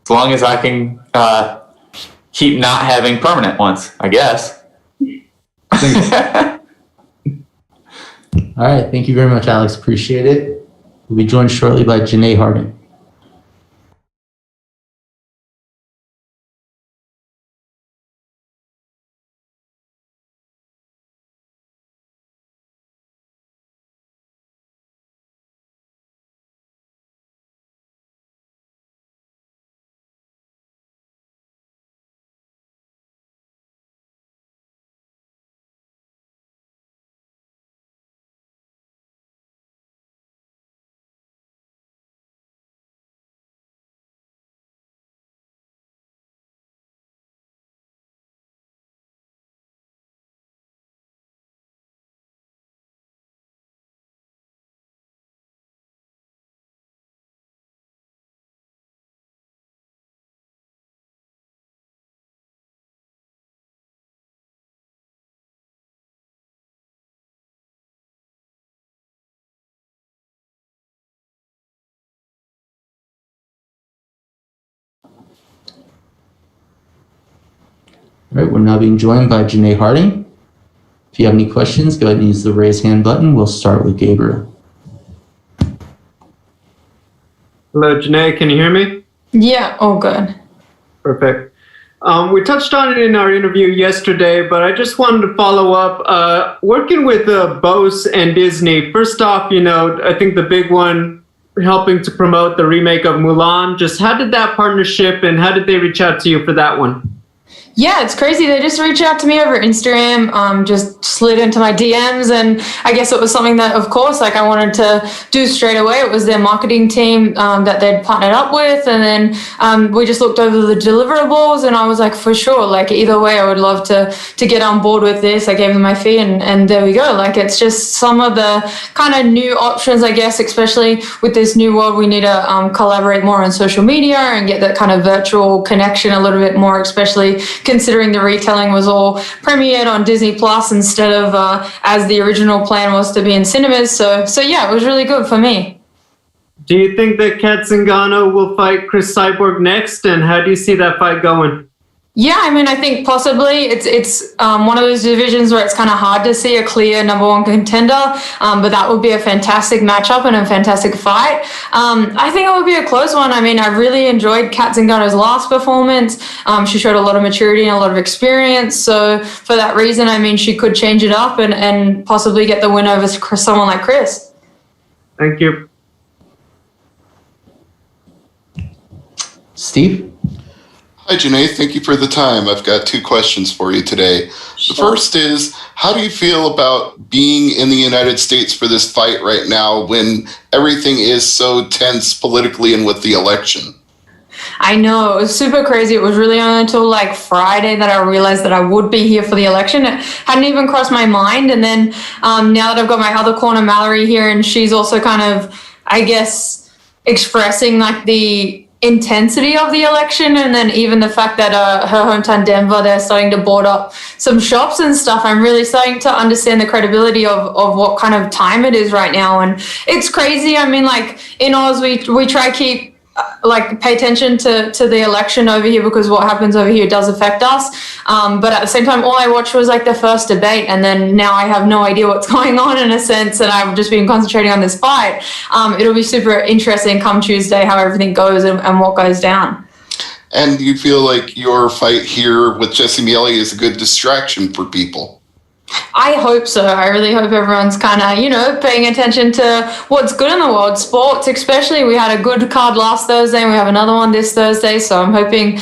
I can keep not having permanent ones, I guess. All right, thank you very much, Alex. Appreciate it. We'll be joined shortly by Janay Harding. All right, we're now being joined by Janay Harding. If you have any questions, go ahead and use the raise hand button. We'll start with Gabriel. Hello, Janay, can you hear me? Yeah, all good. Perfect. We touched on it in our interview yesterday, but I just wanted to follow up. Working with Bose and Disney, first off, you know, I think the big one, helping to promote the remake of Mulan. Just how did that partnership and how did they reach out to you for that one? Yeah, it's crazy. They just reached out to me over Instagram, just slid into my DMs, and I guess it was something that, of course, like I wanted to do straight away. It was their marketing team that they'd partnered up with, and then we just looked over the deliverables, and I was like, for sure, like either way, I would love to get on board with this. I gave them my fee, and there we go. Like it's just some of the kind of new options, I guess, especially with this new world. We need to collaborate more on social media and get that kind of virtual connection a little bit more, especially considering the retelling was all premiered on Disney Plus instead of as the original plan was to be in cinemas. So yeah, it was really good for me. Do you think that Kat Zingano will fight Chris Cyborg next, and how do you see that fight going? Yeah, I mean, I think possibly it's one of those divisions where it's kind of hard to see a clear number one contender, but that would be a fantastic matchup and a fantastic fight. I think it would be a close one. I mean, I really enjoyed Kat Zingano's last performance. She showed a lot of maturity and a lot of experience. So for that reason, I mean, she could change it up and possibly get the win over someone like Chris. Thank you. Steve? Hi, Janay. Thank you for the time. I've got 2 questions for you today. The first is, how do you feel about being in the United States for this fight right now when everything is so tense politically and with the election? I know, it was super crazy. It was really only until like Friday that I realized that I would be here for the election. It hadn't even crossed my mind. And then now that I've got my other corner, Mallory, here, and she's also kind of, I guess, expressing like the intensity of the election, and then even the fact that her hometown Denver, they're starting to board up some shops and stuff. I'm really starting to understand the credibility of what kind of time it is right now, and it's crazy. I mean, like in Oz, we try to keep pay attention to the election over here because what happens over here does affect us. But at the same time, all I watched was like the first debate, and then now I have no idea what's going on in a sense, and I've just been concentrating on this fight. It'll be super interesting come Tuesday how everything goes and what goes down. And do you feel like your fight here with Jesse Miele is a good distraction for people? I hope so. I really hope everyone's kind of, paying attention to what's good in the world. Sports, especially. We had a good card last Thursday, and we have another one this Thursday. So I'm hoping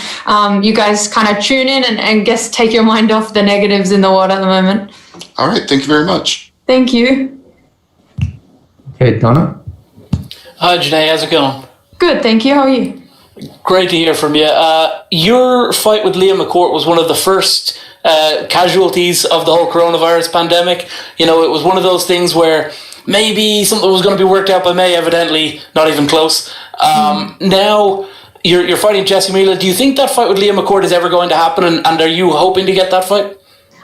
you guys kind of tune in and guess take your mind off the negatives in the world at the moment. All right. Thank you very much. Thank you. Okay, Donna? Hi, Janay. How's it going? Good, thank you. How are you? Great to hear from you. Your fight with Liam McCourt was one of the first casualties of the whole coronavirus pandemic. It was one of those things where maybe something was going to be worked out by May, evidently not even close. Now you're fighting Jesse Miele. Do you think that fight with Liam McCourt is ever going to happen, and are you hoping to get that fight?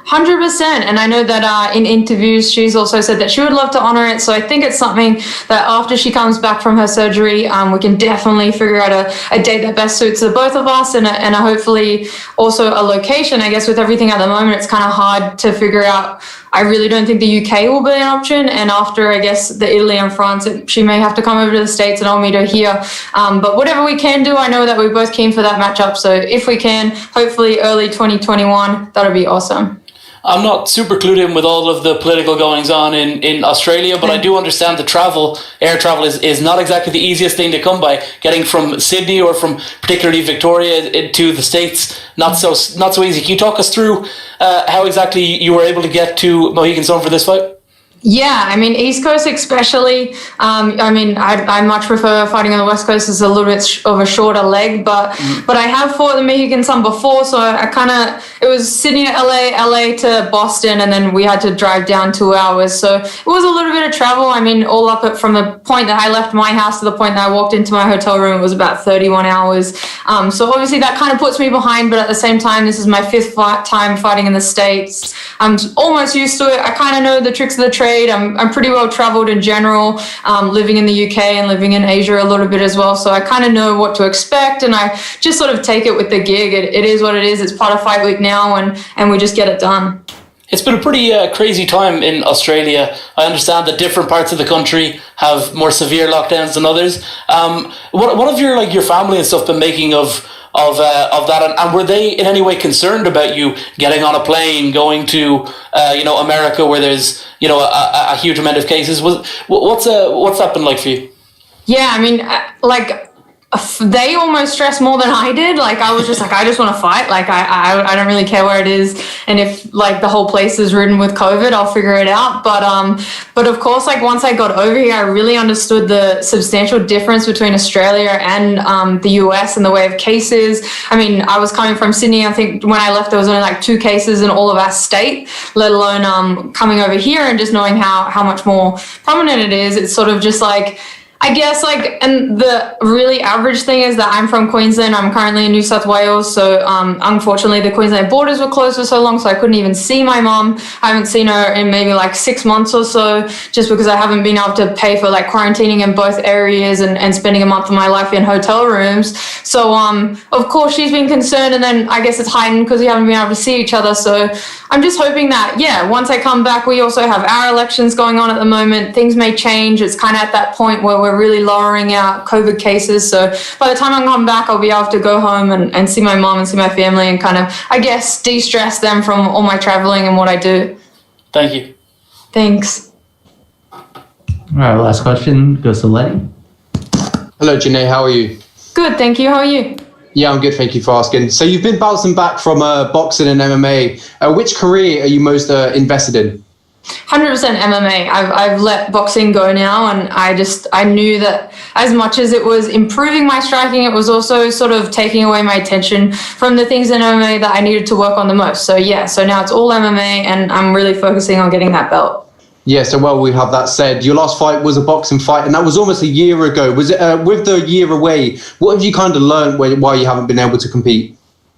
100%, and I know that in interviews she's also said that she would love to honor it, so I think it's something that after she comes back from her surgery, we can definitely figure out a date that best suits the both of us, and hopefully also a location. I guess with everything at the moment, it's kind of hard to figure out. I really don't think the UK will be an option, and after, I guess, the Italy and France, she may have to come over to the States, and I'll meet her here. But whatever we can do, I know that we're both keen for that matchup, so if we can, hopefully early 2021, that'll be awesome. I'm not super clued in with all of the political goings on in Australia, but I do understand air travel is not exactly the easiest thing to come by. Getting from Sydney or from particularly Victoria to the States, not so easy. Can you talk us through how exactly you were able to get to Mohegan Sun for this fight? Yeah, I mean, East Coast especially. I much prefer fighting on the West Coast. It's a little bit of a shorter leg, but I have fought the Mohegan Sun before, so it was Sydney to LA to Boston, and then we had to drive down 2 hours. So it was a little bit of travel. I mean, all up from the point that I left my house to the point that I walked into my hotel room, it was about 31 hours. So obviously that kind of puts me behind, but at the same time, this is my 5th time fighting in the States. I'm almost used to it. I kind of know the tricks of the trade. I'm pretty well traveled in general, living in the UK and living in Asia a little bit as well. So I kind of know what to expect, and I just sort of take it with the gig. It is what it is. It's part of fight week now, and we just get it done. It's been a pretty crazy time in Australia. I understand that different parts of the country have more severe lockdowns than others. What have your family and stuff been making of that, and were they in any way concerned about you getting on a plane, going to America where there's a huge amount of cases? What's that been like for you? Yeah, I mean, they almost stressed more than I did. Like, I was just like, I just want to fight. Like, I don't really care where it is, and if like the whole place is ridden with COVID, I'll figure it out. But of course, like once I got over here, I really understood the substantial difference between Australia and the US in the way of cases. I mean, I was coming from Sydney. I think when I left, there was only like 2 cases in all of our state, let alone coming over here and just knowing how much more prominent it is. It's sort of just like, I guess and the really average thing is that I'm from Queensland. I'm currently in New South Wales, so unfortunately the Queensland borders were closed for so long, so I couldn't even see my mom. I haven't seen her in maybe 6 months or so, just because I haven't been able to pay for quarantining in both areas and spending a month of my life in hotel rooms. So of course she's been concerned, and then I guess it's heightened because we haven't been able to see each other. So I'm just hoping that once I come back, we also have our elections going on at the moment. Things may change. It's kind of at that point where we're really lowering our COVID cases. So by the time I come back, I'll be able to go home and see my mom and see my family and kind of, I guess, de-stress them from all my traveling and what I do. Thank you. Thanks. All right, last question goes to Lenny. Hello, Janay. How are you? Good, thank you. How are you? Yeah, I'm good. Thank you for asking. So you've been bouncing back from boxing and MMA. Which career are you most invested in? 100% MMA. I've let boxing go now, and I knew that as much as it was improving my striking, it was also sort of taking away my attention from the things in MMA that I needed to work on the most. So now it's all MMA, and I'm really focusing on getting that belt. Yeah, so we have that said. Your last fight was a boxing fight, and that was almost a year ago. Was it with the year away? What have you kind of learned why you haven't been able to compete?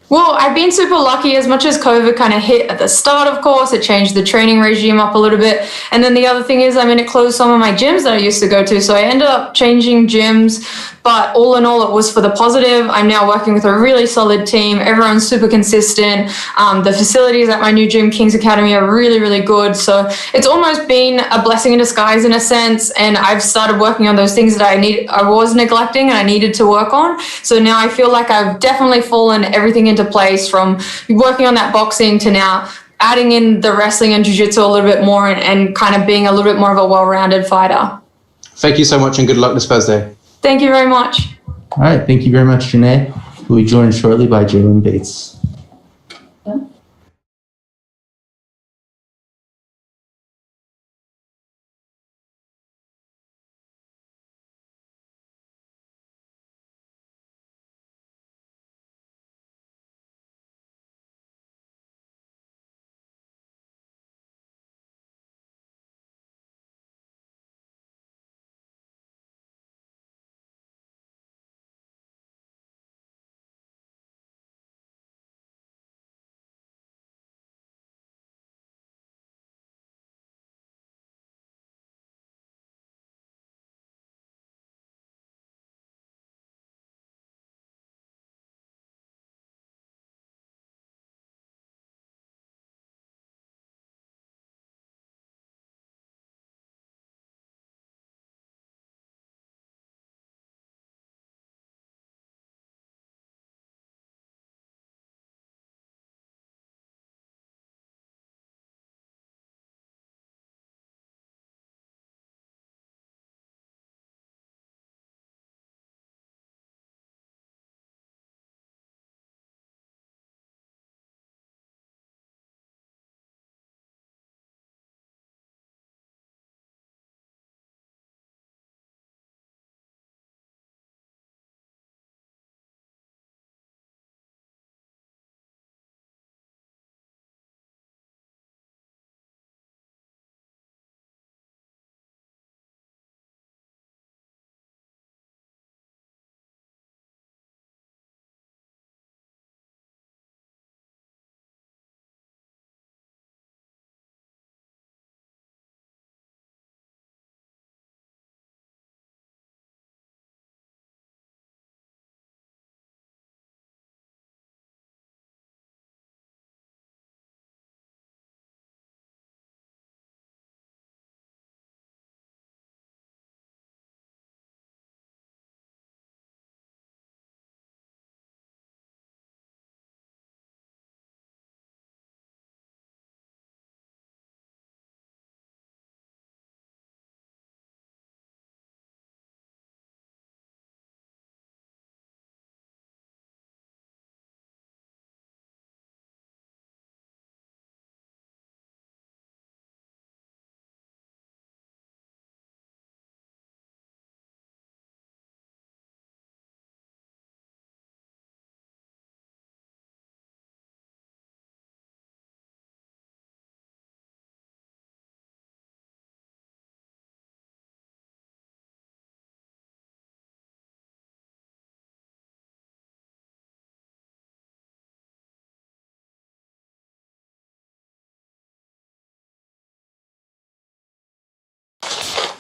Well, I've been super lucky. As much as COVID kind of hit at the start, of course, it changed the training regime up a little bit. And then the other thing is, it closed some of my gyms that I used to go to. So I ended up changing gyms. But all in all, it was for the positive. I'm now working with a really solid team. Everyone's super consistent. The facilities at my new gym, King's Academy, are really, really good. So it's almost been a blessing in disguise in a sense. And I've started working on those things that I was neglecting and I needed to work on. So now I feel like I've definitely fallen everything into place, from working on that boxing to now adding in the wrestling and jiu-jitsu a little bit more and kind of being a little bit more of a well-rounded fighter. Thank you so much, and good luck this Thursday. Thank you very much. All right, thank you very much, Janay. We'll be joined shortly by Jalen Bates.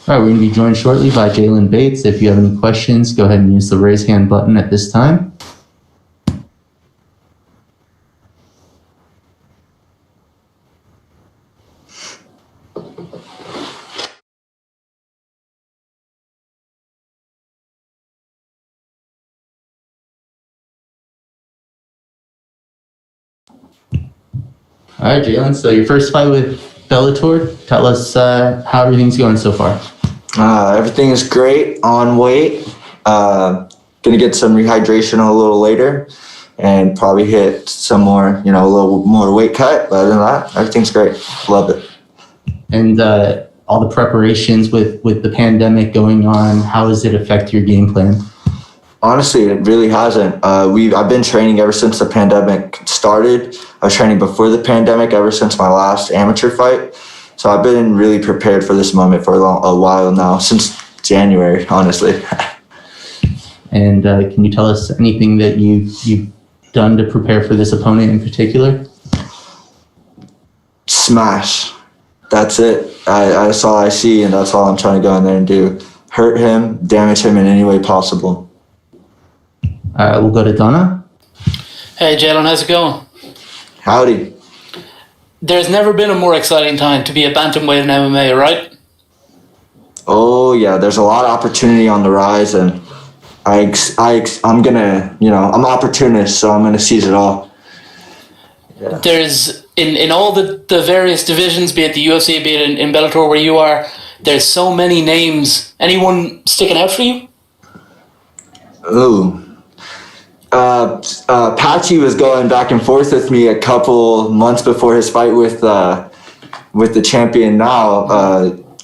All right, we're going to be joined shortly by Jalen Bates. If you have any questions, go ahead and use the raise hand button at this time. All right, Jalen, so your first fight with Bellator, tell us how everything's going so far. Everything is great on weight. Gonna get some rehydration a little later and probably hit some more, a little more weight cut. But other than that, everything's great. Love it. And all the preparations with the pandemic going on, how does it affect your game plan? Honestly, it really hasn't. I've been training ever since the pandemic started. I was training before the pandemic, ever since my last amateur fight. So I've been really prepared for this moment for a while now, since January, honestly. And can you tell us anything that you've done to prepare for this opponent in particular? Smash. That's it. That's all I see, and that's all I'm trying to go in there and do. Hurt him, damage him in any way possible. We'll go to Donna. Hey, Jaylon, how's it going? Howdy. There's never been a more exciting time to be a bantamweight in MMA, right? Oh, yeah, there's a lot of opportunity on the rise, and I'm gonna, I'm an opportunist, so I'm gonna seize it all. Yeah. There's, in all the various divisions, be it the UFC, be it in Bellator where you are, there's so many names. Anyone sticking out for you? Ooh. Patchy was going back and forth with me a couple months before his fight with the champion now,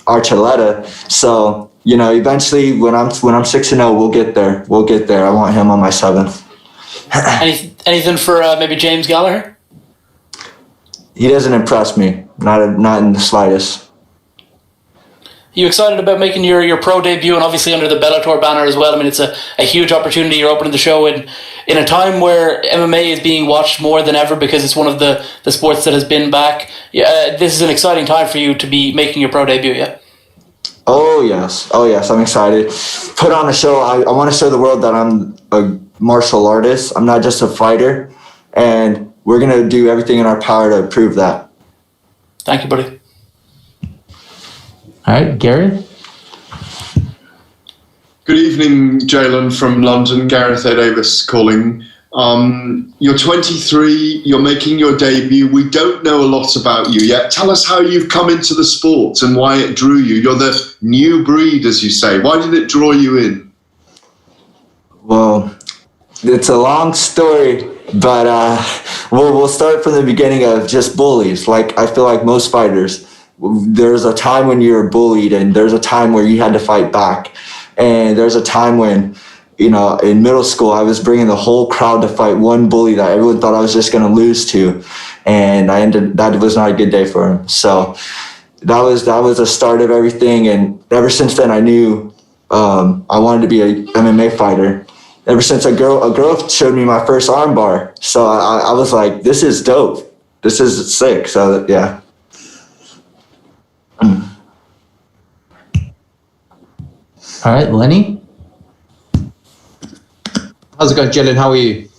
Archuleta. So, eventually when I'm 6-0, we'll get there. We'll get there. I want him on my 7th. Anything for maybe James Gallagher? He doesn't impress me. Not in the slightest. You excited about making your pro debut, and obviously under the Bellator banner as well? I mean, it's a huge opportunity. You're opening the show in a time where MMA is being watched more than ever because it's one of the sports that has been back. This is an exciting time for you to be making your pro debut, yeah? Oh, yes. I'm excited. Put on a show. I want to show the world that I'm a martial artist. I'm not just a fighter, and we're going to do everything in our power to prove that. Thank you, buddy. All right, Gareth. Good evening, Jaylon from London. Gareth A. Davis calling. You're 23, you're making your debut. We don't know a lot about you yet. Tell us how you've come into the sport and why it drew you. You're the new breed, as you say. Why did it draw you in? Well, it's a long story, but we'll start from the beginning of just bullies. Like, I feel like most fighters, there's a time when you're bullied, and there's a time where you had to fight back. And there's a time when, in middle school, I was bringing the whole crowd to fight one bully that everyone thought I was just going to lose to. And that was not a good day for him. So that was the start of everything. And ever since then, I knew I wanted to be a MMA fighter. Ever since a girl showed me my first arm bar. So I was like, this is dope. This is sick. So, yeah. All right, Lenny. How's it going, Jalen? How are you?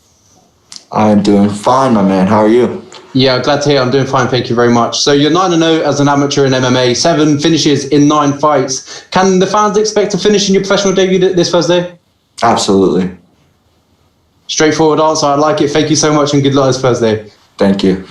I'm doing fine, my man. How are you? Yeah, glad to hear. I'm doing fine. Thank you very much. So you're 9-0 as an amateur in MMA, 7 finishes in 9 fights. Can the fans expect to finish in your professional debut this Thursday? Absolutely. Straightforward answer. I like it. Thank you so much, and good luck this Thursday. Thank you.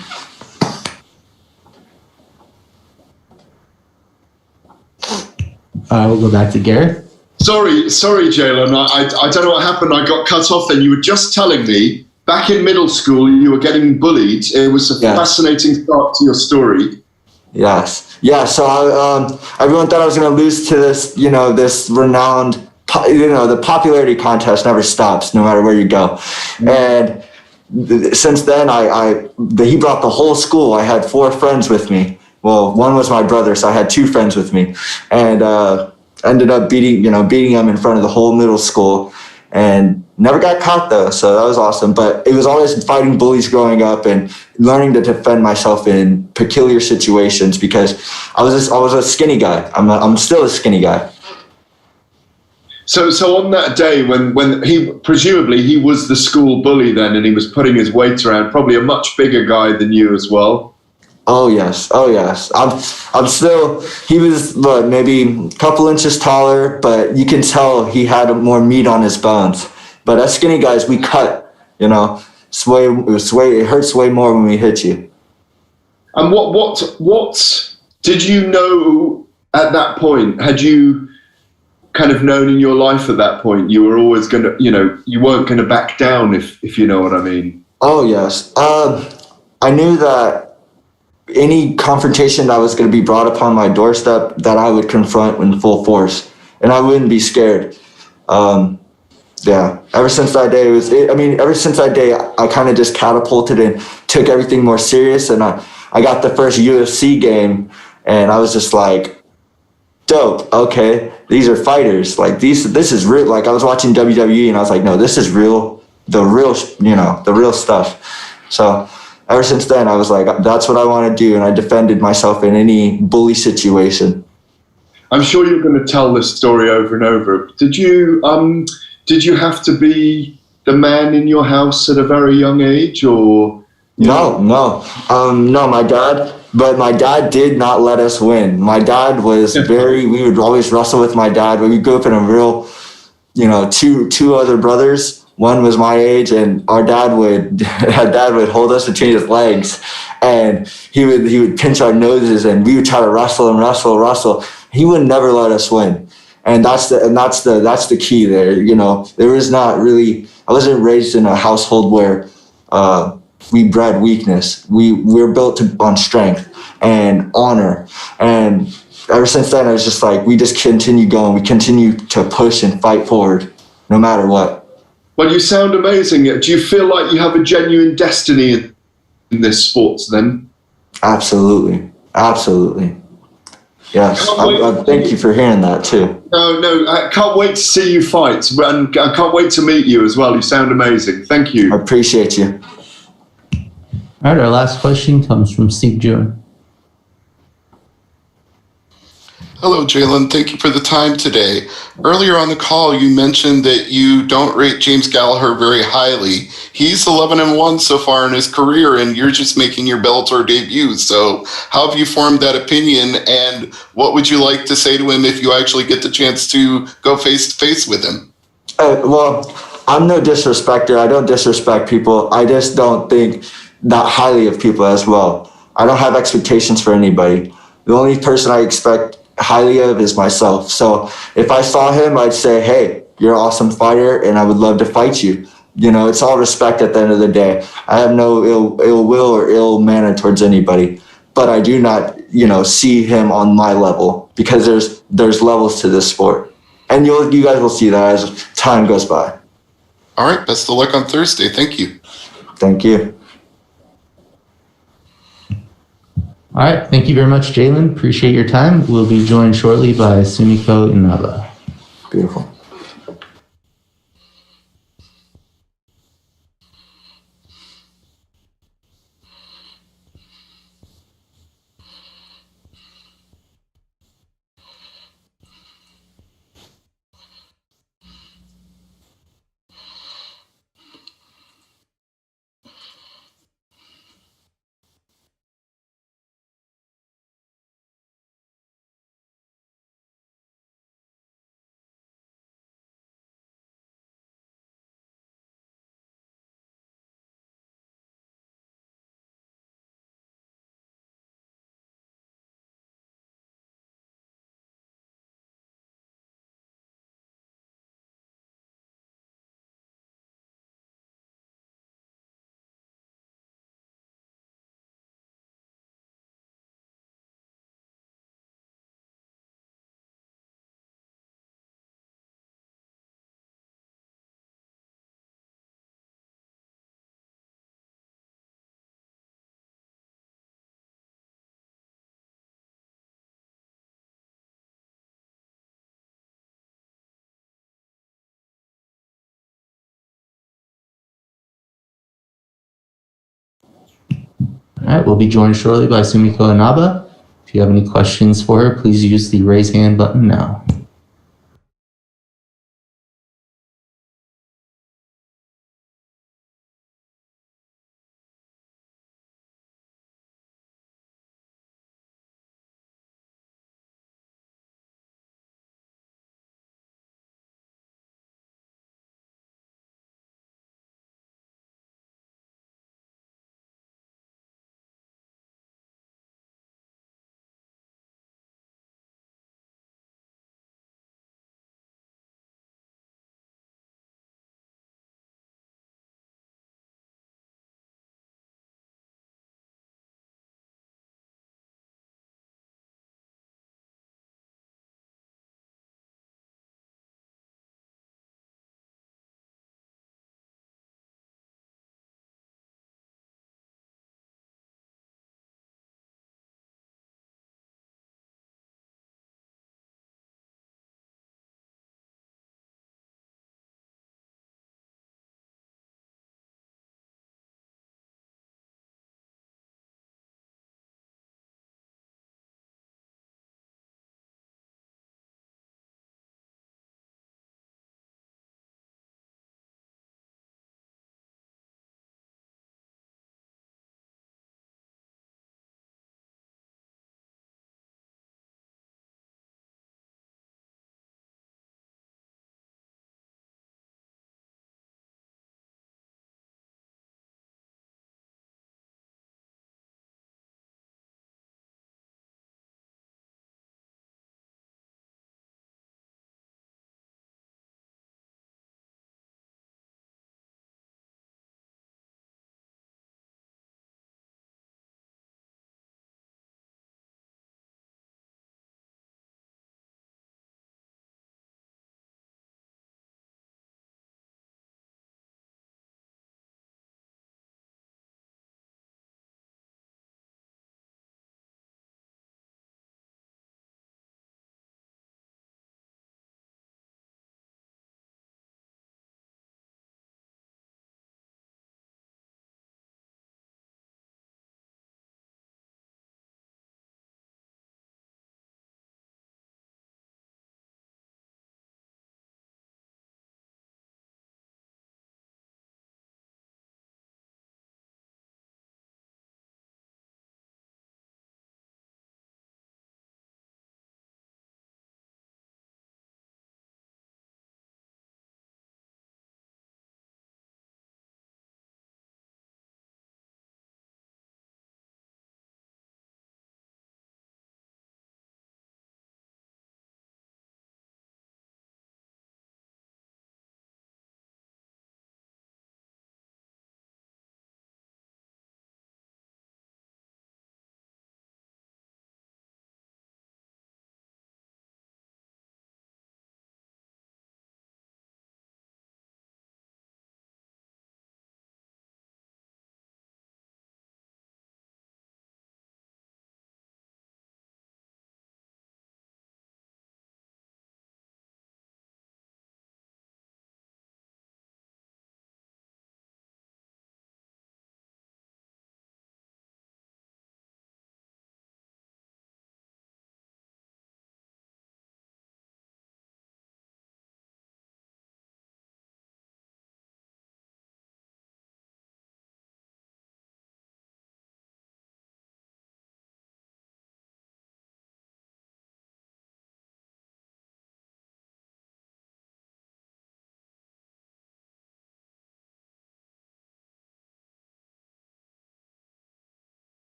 We'll go back to Gareth. Sorry, Jaylon. I don't know what happened. I got cut off then. You were just telling me back in middle school you were getting bullied. It was a fascinating start to your story. Yes. Yeah, so everyone thought I was going to lose to this, this renowned, the popularity contest never stops no matter where you go. Mm-hmm. And since then, he brought the whole school. I had 4 friends with me. Well, one was my brother, so I had 2 friends with me. And ended up beating him in front of the whole middle school. And Never got caught though, so that was awesome. But it was always fighting bullies growing up and learning to defend myself in peculiar situations because I was a skinny guy. I'm still a skinny guy. So on that day when he presumably he was the school bully then, and he was putting his weight around, probably a much bigger guy than you as well. Oh yes. I'm still. He was maybe a couple inches taller, but you can tell he had more meat on his bones. But as skinny guys, we cut. You know, it hurts way more when we hit you. And what did you know at that point? Had you kind of known in your life at that point you were always going to, you weren't going to back down, if you know what I mean? Oh yes. I knew that any confrontation that was going to be brought upon my doorstep that I would confront in full force, and I wouldn't be scared. Yeah, ever since that day, I kind of just catapulted and took everything more serious. And I got the first UFC game, and I was just like, dope. Okay, these are fighters. Like this is real. Like I was watching WWE, and I was like, no, this is real. The real stuff. So ever since then, I was like, that's what I want to do, and I defended myself in any bully situation. I'm sure you're going to tell this story over and over. Did you have to be the man in your house at a very young age, or? No, my dad did not let us win. My dad was we would always wrestle with my dad. We grew up in a real, two other brothers. One was my age, and our dad would hold us between his legs, and he would pinch our noses, and we would try to wrestle. He would never let us win. And that's the key there. There was not really. I wasn't raised in a household where we bred weakness. We're built on strength and honor. And ever since then, I was just like, we just continue going. We continue to push and fight forward, no matter what. Well, you sound amazing. Do you feel like you have a genuine destiny in this sport then? Absolutely. Yes, thank you for hearing that too. No, I can't wait to see you fight, and I can't wait to meet you as well. You sound amazing. Thank you. I appreciate you. All right, our last question comes from Steve June. Hello, Jaylon. Thank you for the time today. Earlier on the call, you mentioned that you don't rate James Gallagher very highly. He's 11-1 so far in his career, and you're just making your Bellator debut. So how have you formed that opinion, and what would you like to say to him if you actually get the chance to go face-to-face with him? Well, I'm no disrespecter. I don't disrespect people. I just don't think that highly of people as well. I don't have expectations for anybody. The only person I expect highly of is myself. So if I saw him, I'd say, hey, you're an awesome fighter and I would love to fight you. It's all respect at the end of the day. I have no ill will or ill manner towards anybody, but I do not, see him on my level because there's levels to this sport. And you guys will see that as time goes by. All right. Best of luck on Thursday. Thank you. Thank you. All right. Thank you very much, Jaylon. Appreciate your time. We'll be joined shortly by Sumiko Inaba. Beautiful. All right, we'll be joined shortly by Sumiko Inaba. If you have any questions for her, please use the raise hand button now.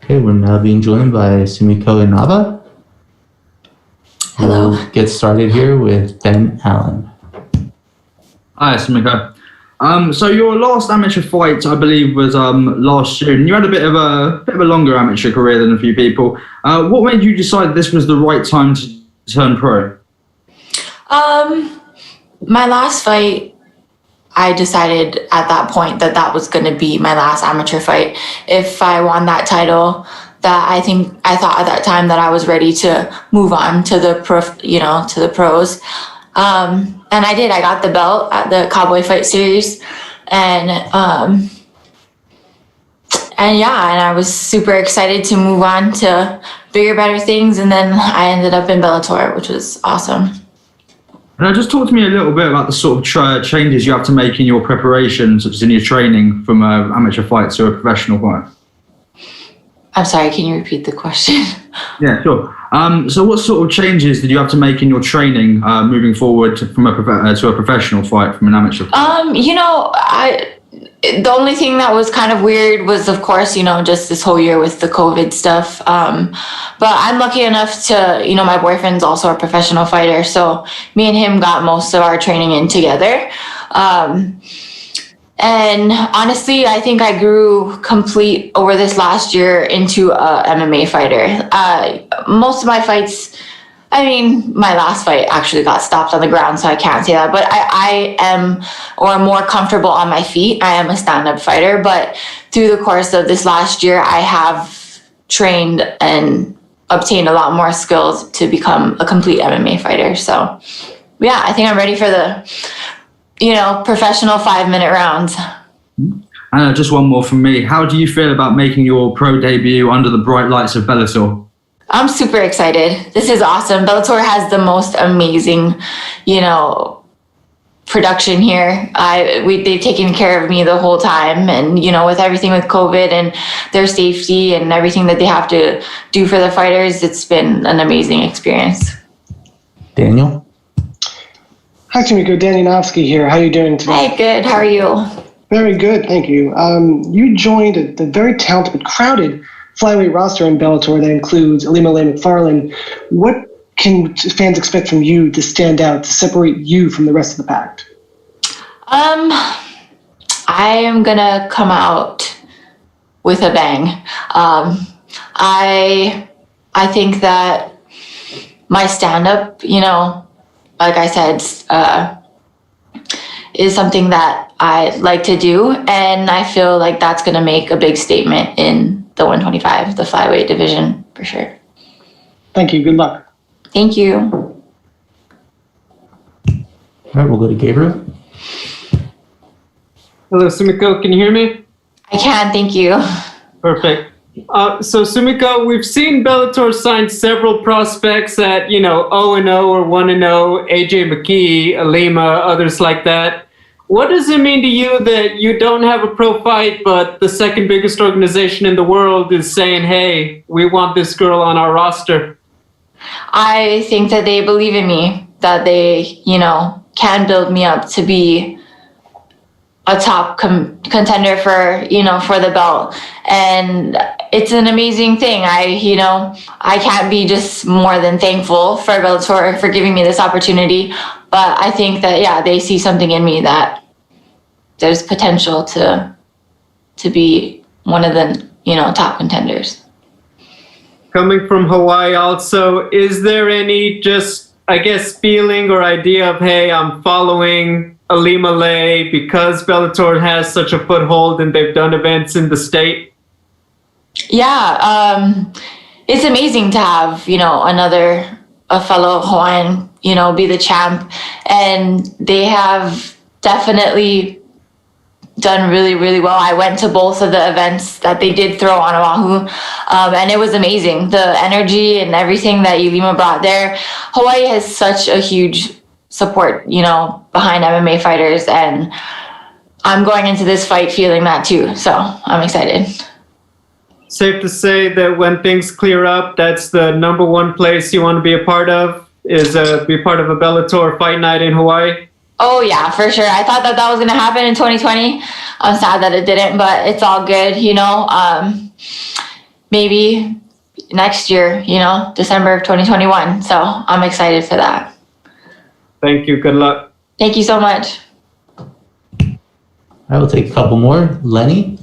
Okay, we're now being joined by Sumiko Inaba. Hello. We'll get started here with Ben Allen. Hi, Sumiko. So your last amateur fight, I believe, was last June. You had a bit of a longer amateur career than a few people. What made you decide this was the right time to turn pro? My last fight, I decided at that point that was going to be my last amateur fight. If I won that title, that I thought at that time that I was ready to move on to the pros. And I did. I got the belt at the Cowboy Fight Series. And I was super excited to move on to bigger, better things. And then I ended up in Bellator, which was awesome. Now, just talk to me a little bit about the sort of changes you have to make in your preparation, such as in your training from an amateur fight to a professional fight. I'm sorry, can you repeat the question? Yeah, sure. So what sort of changes did you have to make in your training moving forward from to a professional fight from an amateur fight? The only thing that was kind of weird was, of course, just this whole year with the COVID stuff. But I'm lucky enough to, my boyfriend's also a professional fighter. So me and him got most of our training in together. And honestly, I think I grew complete over this last year into a MMA fighter. Most of my fights, my last fight actually got stopped on the ground, so I can't say that. But I am more comfortable on my feet. I am a stand-up fighter. But through the course of this last year, I have trained and obtained a lot more skills to become a complete MMA fighter. So, yeah, I think I'm ready for the professional 5-minute rounds. Just one more from me. How do you feel about making your pro debut under the bright lights of Bellator? I'm super excited. This is awesome. Bellator has the most amazing, production here. They've taken care of me the whole time, and with everything with COVID and their safety and everything that they have to do for the fighters, it's been an amazing experience. Daniel? Hi, Sumiko. Dan Yanofsky here. How are you doing today? Hey, good. How are you? Very good, thank you. You joined the very talented but crowded flyweight roster in Bellator that includes Ilima McFarlane. What can fans expect from you to stand out, to separate you from the rest of the pack? I am going to come out with a bang. I think that my stand-up, like I said, is something that I like to do, and I feel like that's going to make a big statement in the 125, the flyweight division, for sure. Thank you. Good luck. Thank you. All right, we'll go to Gabriel. Hello, Sumiko. Can you hear me? I can. Thank you. Perfect. So, Sumiko, we've seen Bellator sign several prospects at, 0-0 or 1-0, AJ McKee, Ilima, others like that. What does it mean to you that you don't have a pro fight, but the second biggest organization in the world is saying, hey, we want this girl on our roster? I think that they believe in me, that they, can build me up to be a top contender for, for the belt. And it's an amazing thing. I can't be just more than thankful for Bellator for giving me this opportunity. But I think that, they see something in me that there's potential to be one of the, top contenders. Coming from Hawaii also, is there any feeling or idea of, hey, I'm following Ilima Lei because Bellator has such a foothold and they've done events in the state? Yeah, it's amazing to have, a fellow Hawaiian, be the champ. And they have definitely done really, really well. I went to both of the events that they did throw on Oahu, and it was amazing. The energy and everything that Ilima brought there. Hawaii has such a huge support, behind MMA fighters, and I'm going into this fight feeling that too. So I'm excited. Safe to say that when things clear up, that's the number one place you want to be a part of, is be part of a Bellator fight night in Hawaii? Oh yeah, for sure. I thought that was going to happen in 2020. I'm sad that it didn't, but it's all good, maybe next year, December of 2021. So I'm excited for that. Thank you. Good luck. Thank you so much. I will take a couple more. Lenny?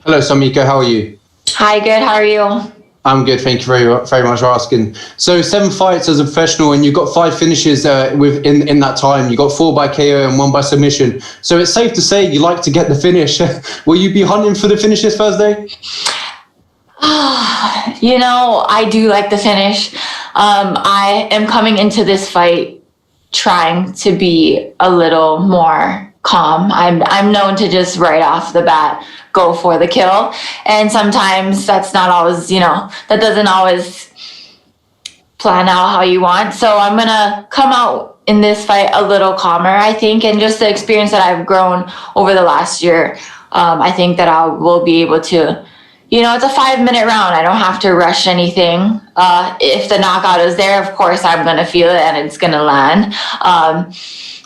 Hello, Sumiko. How are you? Hi, good. How are you? I'm good. Thank you very much for asking. So 7 fights as a professional, and you got 5 finishes in that time. You got 4 by KO and 1 by submission. So it's safe to say you like to get the finish. Will you be hunting for the finish this Thursday? I do like the finish. I am coming into this fight trying to be a little more calm. I'm known to just right off the bat go for the kill, and sometimes that's not always, that doesn't always plan out how you want. So I'm gonna come out in this fight a little calmer, I think, and just the experience that I've grown over the last year, I think that I will be able to, it's a 5-minute round. I don't have to rush anything. If the knockout is there, of course I'm gonna feel it and it's gonna land.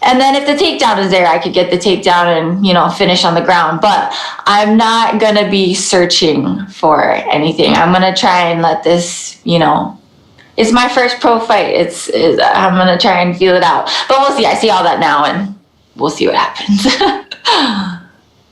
And then if the takedown is there, I could get the takedown and, finish on the ground. But I'm not going to be searching for anything. I'm going to try and let this, it's my first pro fight. I'm going to try and feel it out. But we'll see. I see all that now, and we'll see what happens.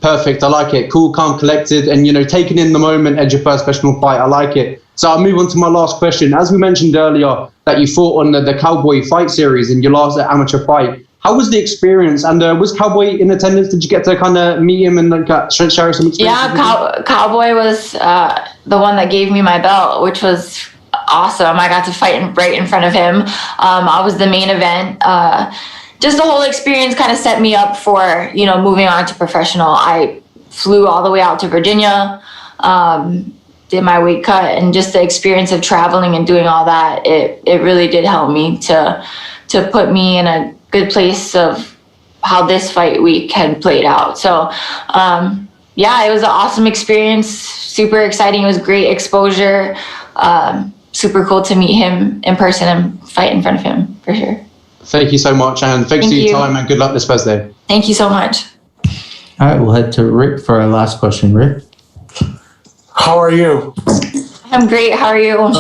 Perfect. I like it. Cool, calm, collected, and, taking in the moment as your first professional fight. I like it. So I'll move on to my last question. As we mentioned earlier, that you fought on the Cowboy fight series in your last amateur fight. How was the experience? And was Cowboy in attendance? Did you get to kind of meet him and share some experience? Yeah, Cowboy was the one that gave me my belt, which was awesome. I got to fight right in front of him. I was the main event. Just the whole experience kind of set me up for, moving on to professional. I flew all the way out to Virginia, did my weight cut, and just the experience of traveling and doing all that, it really did help me to put me in a good place of how this fight week had played out. So, it was an awesome experience, super exciting. It was great exposure, super cool to meet him in person and fight in front of him, for sure. Thank you so much, and thanks for your time, and good luck this Thursday. Thank you so much. All right, we'll head to Rick for our last question. Rick? How are you? I'm great. How are you?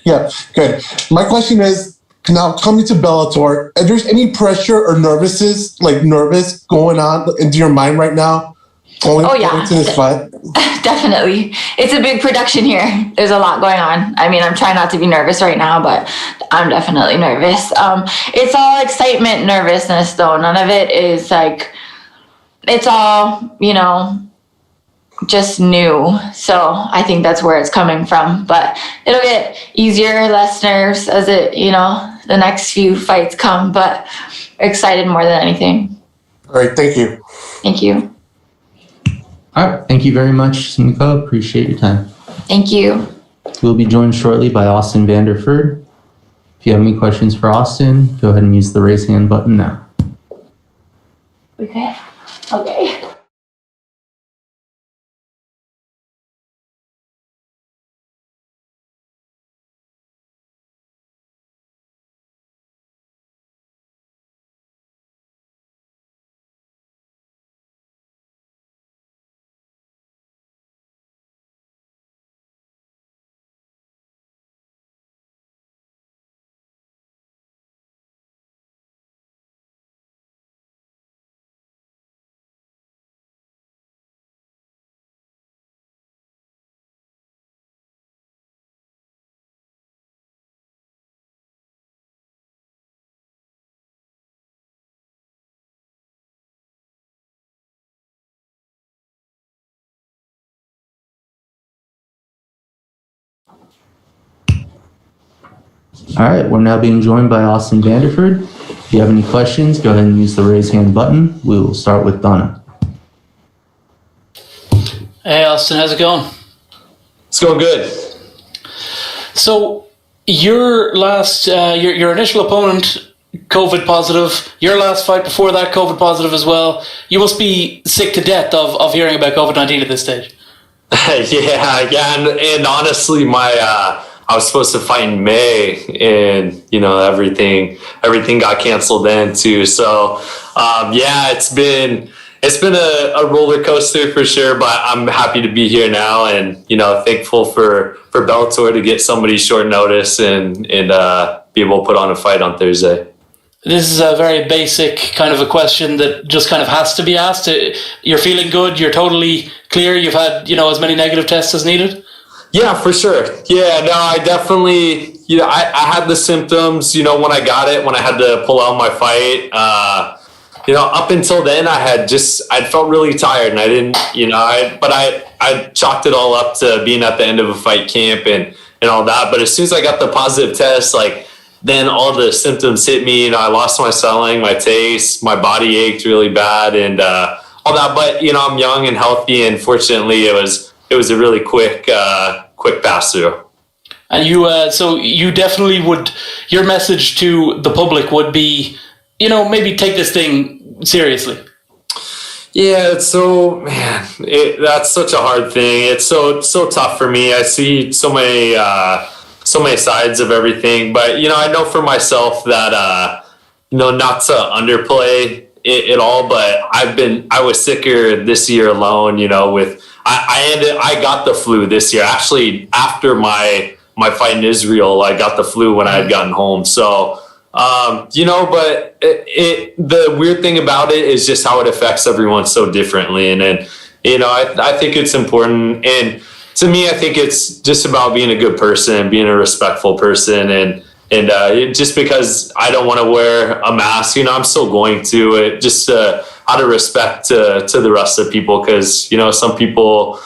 Yeah, good. My question is, now coming to Bellator, is there any pressure or nervous going on into your mind right now? Going into this fight? Definitely. It's a big production here. There's a lot going on. I mean, I'm trying not to be nervous right now, but I'm definitely nervous. It's all excitement, nervousness, though. None of it is it's all, just new. So I think that's where it's coming from. But it'll get easier, less nerves as the next few fights come, but excited more than anything. All right, thank you. Thank you. All right, thank you very much, Sumiko. Appreciate your time. Thank you. We'll be joined shortly by Austin Vanderford. If you have any questions for Austin, go ahead and use the raise hand button now. Okay. Okay. All right, we're now being joined by Austin Vanderford. If you have any questions, go ahead and use the raise hand button. We will start with Donna. Hey, Austin, how's it going? It's going good. So, your last, your initial opponent, COVID positive. Your last fight before that, COVID positive as well. You must be sick to death of hearing about COVID-19 at this stage. yeah, and honestly, I was supposed to fight in May, and everything got canceled then too. So it's been a roller coaster for sure. But I'm happy to be here now, and thankful for Bellator to get somebody short notice and be able to put on a fight on Thursday. This is a very basic kind of a question that just kind of has to be asked. You're feeling good. You're totally clear. You've had as many negative tests as needed. Yeah, for sure. Yeah, no, I definitely, I had the symptoms, when I got it, when I had to pull out my fight. Up until then, I felt really tired, and I didn't, but I chalked it all up to being at the end of a fight camp and all that. But as soon as I got the positive test, then all the symptoms hit me. You know, I lost my swelling, my taste, my body ached really bad, and all that. But you know, I'm young and healthy, and fortunately, it was a really quick pass through. And so you definitely would. Your message to the public would be, you know, maybe take this thing seriously. Yeah, it's so, man, that's such a hard thing. It's so tough for me. I see so many sides of everything, but you know, I know for myself that you know, not to underplay it at all, but I was sicker this year alone. You know, I got the flu this year. Actually, after my fight in Israel, I got the flu when I had gotten home. So. You know, but the weird thing about it is just how it affects everyone so differently. And then, you know, I think it's important. And to me, I think it's just about being a good person, being a respectful person. And just because I don't want to wear a mask, you know, I'm still going to it just out of respect to the rest of people. Cause, you know, some people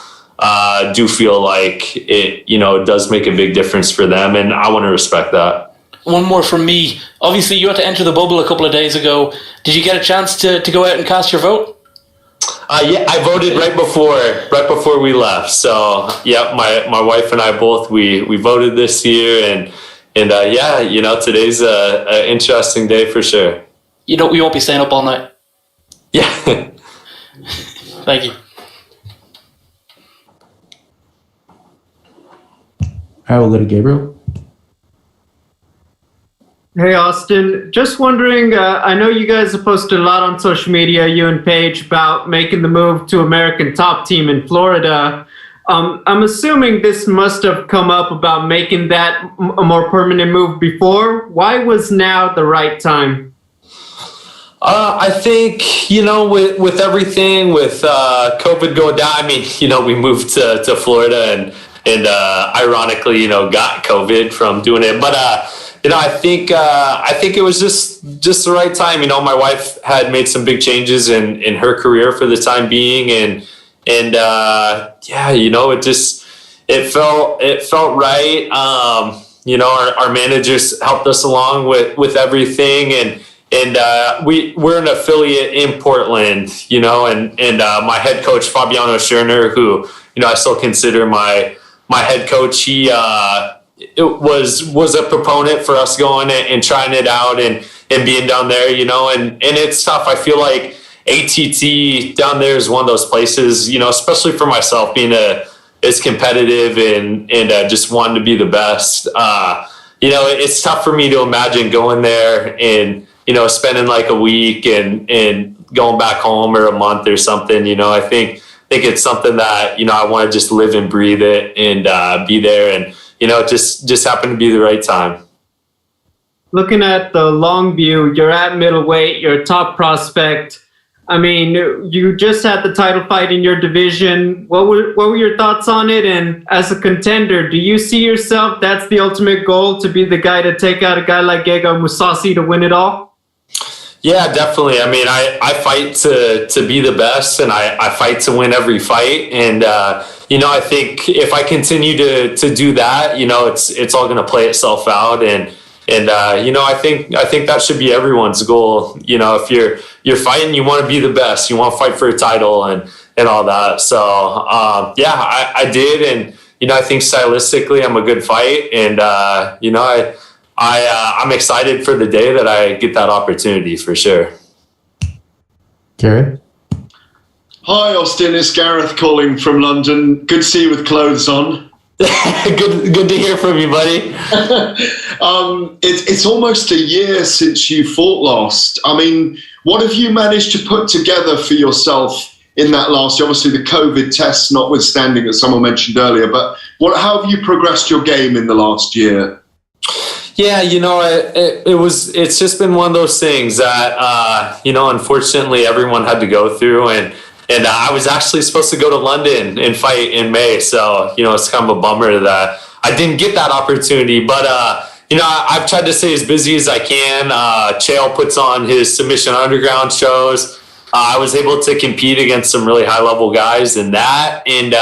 do feel like it, you know, it does make a big difference for them. And I want to respect that. One more from me. Obviously, you had to enter the bubble a couple of days ago. Did you get a chance to go out and cast your vote? Yeah, I voted right before we left. So, yeah, my wife and I both we voted this year, and yeah, you know, today's a interesting day for sure. You know, we won't be staying up all night. Yeah. Thank you. All right, we'll go to Gabriel. Hey, Austin. Just wondering, I know you guys have posted a lot on social media, you and Paige, about making the move to American Top Team in Florida. I'm assuming this must have come up about making that a more permanent move before. Why was now the right time? I think, you know, with everything, with COVID going down, I mean, you know, we moved to Florida and ironically, you know, got COVID from doing it. But, you know, I think it was just the right time. You know, my wife had made some big changes in her career for the time being. And yeah, you know, it felt right. You know, our managers helped us along with everything. And we're an affiliate in Portland, you know, and my head coach, Fabiano Scherner, who, you know, I still consider my head coach, he was a proponent for us going and trying it out and being down there, you know, and it's tough. I feel like ATT down there is one of those places, you know, especially for myself being as competitive and just wanting to be the best. You know, it's tough for me to imagine going there and, you know, spending like a week and going back home or a month or something. You know, I think it's something that, you know, I want to just live and breathe it and be there. And, you know, it just happened to be the right time. Looking at the long view, you're at middleweight, you're a top prospect. I mean, you just had the title fight in your division. What were your thoughts on it? And as a contender, do you see yourself, that's the ultimate goal, to be the guy to take out a guy like Gegard Mousasi to win it all? Yeah, definitely. I mean, I fight to be the best, and I fight to win every fight. And, you know, I think if I continue to do that, you know, it's all going to play itself out. And you know, I think that should be everyone's goal. You know, if you're fighting, you want to be the best, you want to fight for a title and all that. So, yeah, I did. And, you know, I think stylistically I'm a good fight. And, you know, I'm excited for the day that I get that opportunity for sure. Gareth? Hi, Austin. It's Gareth calling from London. Good to see you with clothes on. Good to hear from you, buddy. It's almost a year since you fought last. I mean, what have you managed to put together for yourself in that last year? Obviously, the COVID tests notwithstanding, as someone mentioned earlier, but how have you progressed your game in the last year? Yeah, you know, it's just been one of those things that, you know, unfortunately everyone had to go through. And I was actually supposed to go to London and fight in May. So, you know, it's kind of a bummer that I didn't get that opportunity. But, you know, I've tried to stay as busy as I can. Chael puts on his Submission Underground shows. I was able to compete against some really high-level guys in that. And,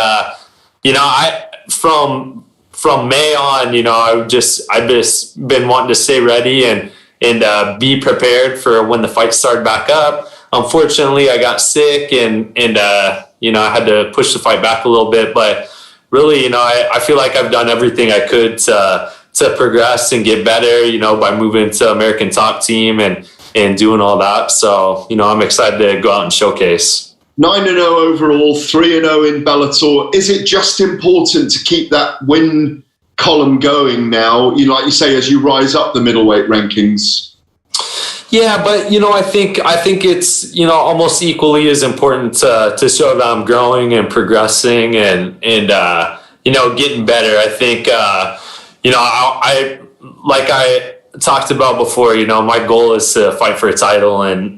you know, from from May on, I've just been wanting to stay ready and be prepared for when the fight started back up. Unfortunately, I got sick and I had to push the fight back a little bit, but really, I feel like I've done everything I could to progress and get better, by moving to American Top Team and doing all that. So, I'm excited to go out and showcase. 9-0 overall, 3-0 in Bellator. Is it just important to keep that win column going now, like you say, as you rise up the middleweight rankings? Yeah, but I think it's almost equally as important to show that I'm growing and progressing and getting better. I think I like I talked about before. My goal is to fight for a title and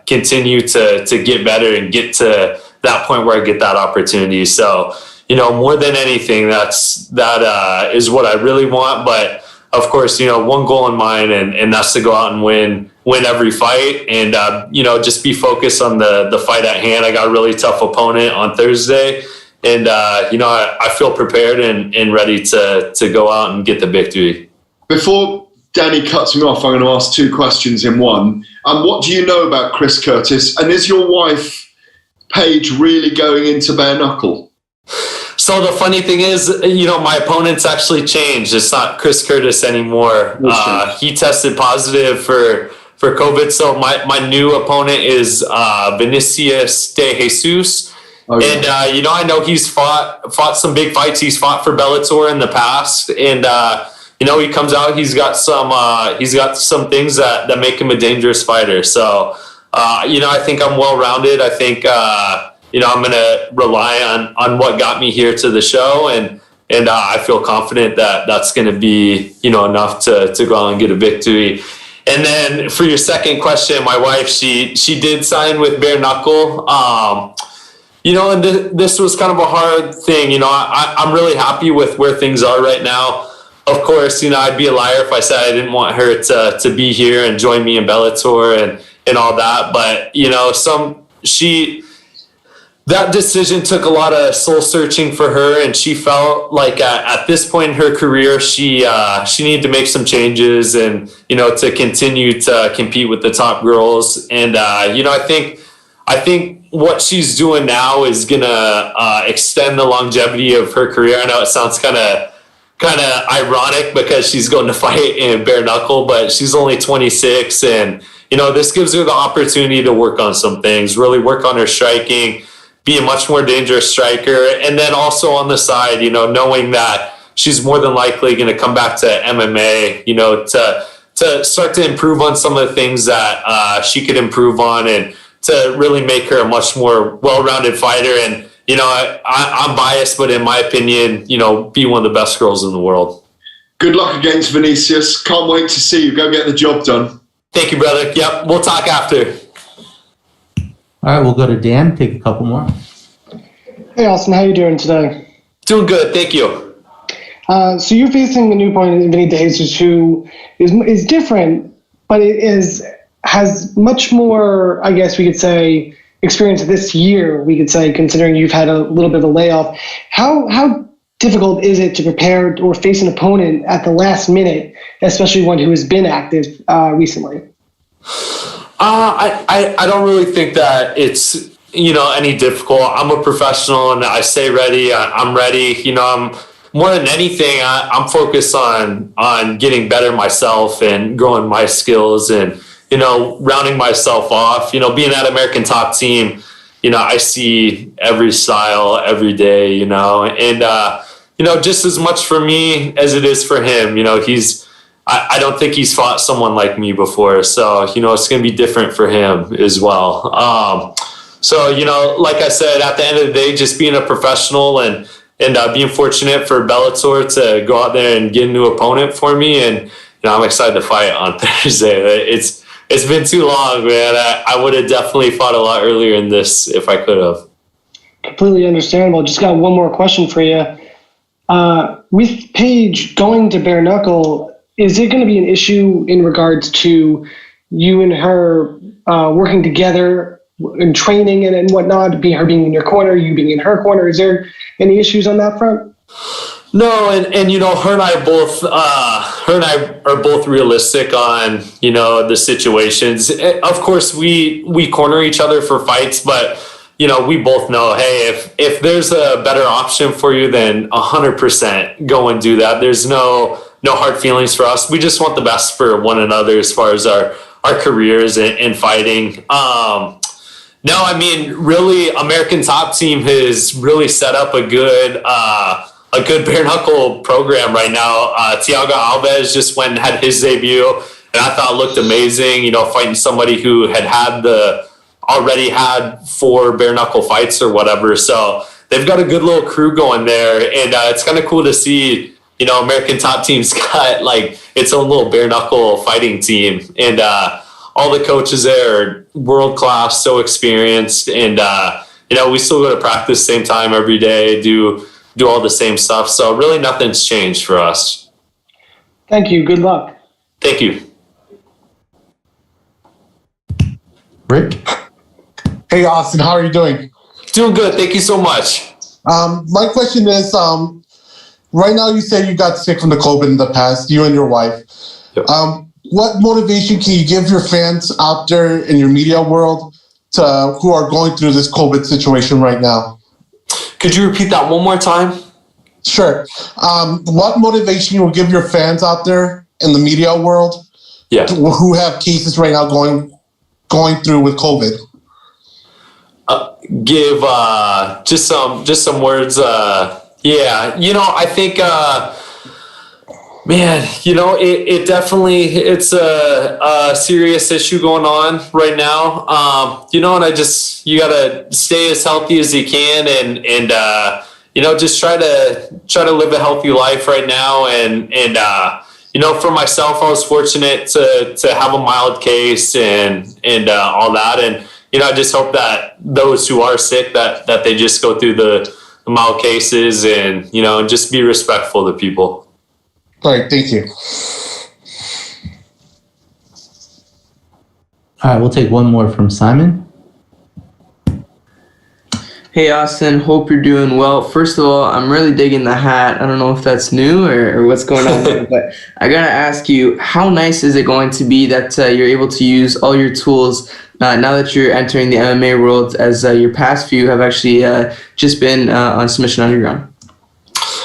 continue to get better and get to that point where I get that opportunity. So more than anything, that is what I really want. But of course, one goal in mind, and that's to go out and win every fight and, just be focused on the fight at hand. I got a really tough opponent on Thursday and, I feel prepared and ready to go out and get the victory. Before Danny cuts me off, I'm going to ask two questions in one. What do you know about Chris Curtis? And is your wife, Paige, really going into bare knuckle? So the funny thing is, my opponent's actually changed. It's not Chris Curtis anymore. He tested positive for COVID. So my new opponent is Vinicius de Jesus. Oh, yeah. And, I know he's fought some big fights. He's fought for Bellator in the past. And, he comes out, he's got some things that make him a dangerous fighter. So, I think I'm well-rounded. I think, I'm going to rely on what got me here to the show. And I feel confident that that's going to be, enough to go out and get a victory. And then for your second question, my wife, she did sign with bare knuckle. And this was kind of a hard thing. I'm really happy with where things are right now. Of course, I'd be a liar if I said I didn't want her to be here and join me in Bellator and all that. But, that decision took a lot of soul searching for her, and she felt like at this point in her career, she needed to make some changes and, to continue to compete with the top girls. And, I think what she's doing now is going to extend the longevity of her career. I know it sounds kind of ironic because she's going to fight in bare knuckle, but she's only 26. And, this gives her the opportunity to work on some things, really work on her striking, be a much more dangerous striker. And then also on the side, knowing that she's more than likely going to come back to MMA, to start to improve on some of the things that she could improve on and to really make her a much more well-rounded fighter. And, I'm biased, but in my opinion, be one of the best girls in the world. Good luck against Vinicius. Can't wait to see you. Go get the job done. Thank you, brother. Yep, we'll talk after. All right, we'll go to Dan. Take a couple more. Hey, Austin. How you doing today? Doing good. Thank you. So you're facing a new opponent in Vinny de Jesus, who is different, but has much more, I guess we could say, experience this year, we could say, considering you've had a little bit of a layoff. How difficult is it to prepare or face an opponent at the last minute, especially one who has been active recently? I don't really think that it's, any difficult. I'm a professional and I stay ready. I'm ready. I'm more than anything, I'm focused on getting better myself and growing my skills and, rounding myself off, being at American Top Team, I see every style every day, and, just as much for me as it is for him, I don't think he's fought someone like me before. So, it's going to be different for him as well. So, like I said, at the end of the day, just being a professional and being fortunate for Bellator to go out there and get a new opponent for me. And, I'm excited to fight on Thursday. It's been too long, man. I would have definitely fought a lot earlier in this if I could have. Completely understandable. Just got one more question for you. With Paige going to bare knuckle, is it going to be an issue in regards to you and her working together in training and whatnot, her being in your corner, you being in her corner? Is there any issues on that front? No, and her and I are both realistic on the situations. Of course, we corner each other for fights, but we both know, hey, if there's a better option for you, then 100% go and do that. There's no hard feelings for us. We just want the best for one another as far as our careers in fighting. No, I mean, really, American Top Team has really set up a good bare knuckle program right now. Thiago Alves just went and had his debut, and I thought it looked amazing. Fighting somebody who already had 4 bare knuckle fights or whatever. So they've got a good little crew going there, and it's kind of cool to see. American Top Team's got like its own little bare knuckle fighting team, and all the coaches there are world class, so experienced, and we still go to practice same time every day, do all the same stuff. So really nothing's changed for us. Thank you. Good luck. Thank you. Rick? Hey, Austin, how are you doing? Doing good. Thank you so much. My question is, right now you said you got sick from the COVID in the past, you and your wife. Yep. What motivation can you give your fans out there in your media world who are going through this COVID situation right now? Could you repeat that one more time? Sure. What motivation you will give your fans out there in the media world who have cases right now going through with COVID? Give just some words. I think it definitely, it's a serious issue going on right now. And you gotta stay as healthy as you can, and just try to live a healthy life right now. And for myself, I was fortunate to have a mild case and all that. And I just hope that those who are sick, that they just go through the mild cases and just be respectful to people. All right, thank you. All right, we'll take one more from Simon. Hey, Austin, hope you're doing well. First of all, I'm really digging the hat. I don't know if that's new or what's going on there, but I gotta ask you, how nice is it going to be that you're able to use all your tools now that you're entering the MMA world, as your past few have actually just been on Submission Underground?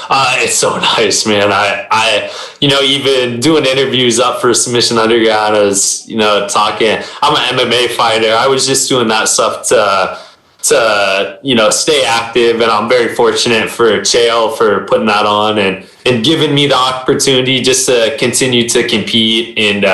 It's so nice, man. I even doing interviews up for Submission Underground, I was, talking. I'm an MMA fighter. I was just doing that stuff to stay active, and I'm very fortunate for Chael for putting that on and giving me the opportunity just to continue to compete and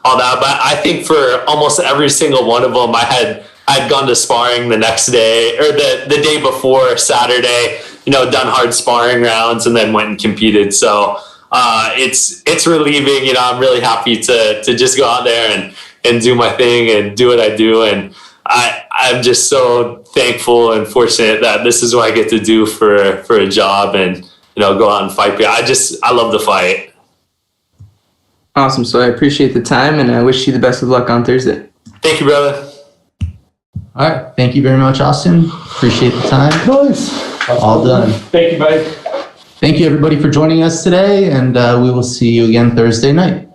all that. But I think for almost every single one of them, I'd gone to sparring the next day or the day before, Saturday, done hard sparring rounds and then went and competed. So it's relieving. I'm really happy to just go out there and do my thing and do what I do. And I'm just so thankful and fortunate that this is what I get to do for a job and, go out and fight. I love the fight. Awesome. So I appreciate the time, and I wish you the best of luck on Thursday. Thank you, brother. All right. Thank you very much, Austin. Appreciate the time. Nice. All done. Thank you, buddy. Thank you, everybody, for joining us today, and we will see you again Thursday night.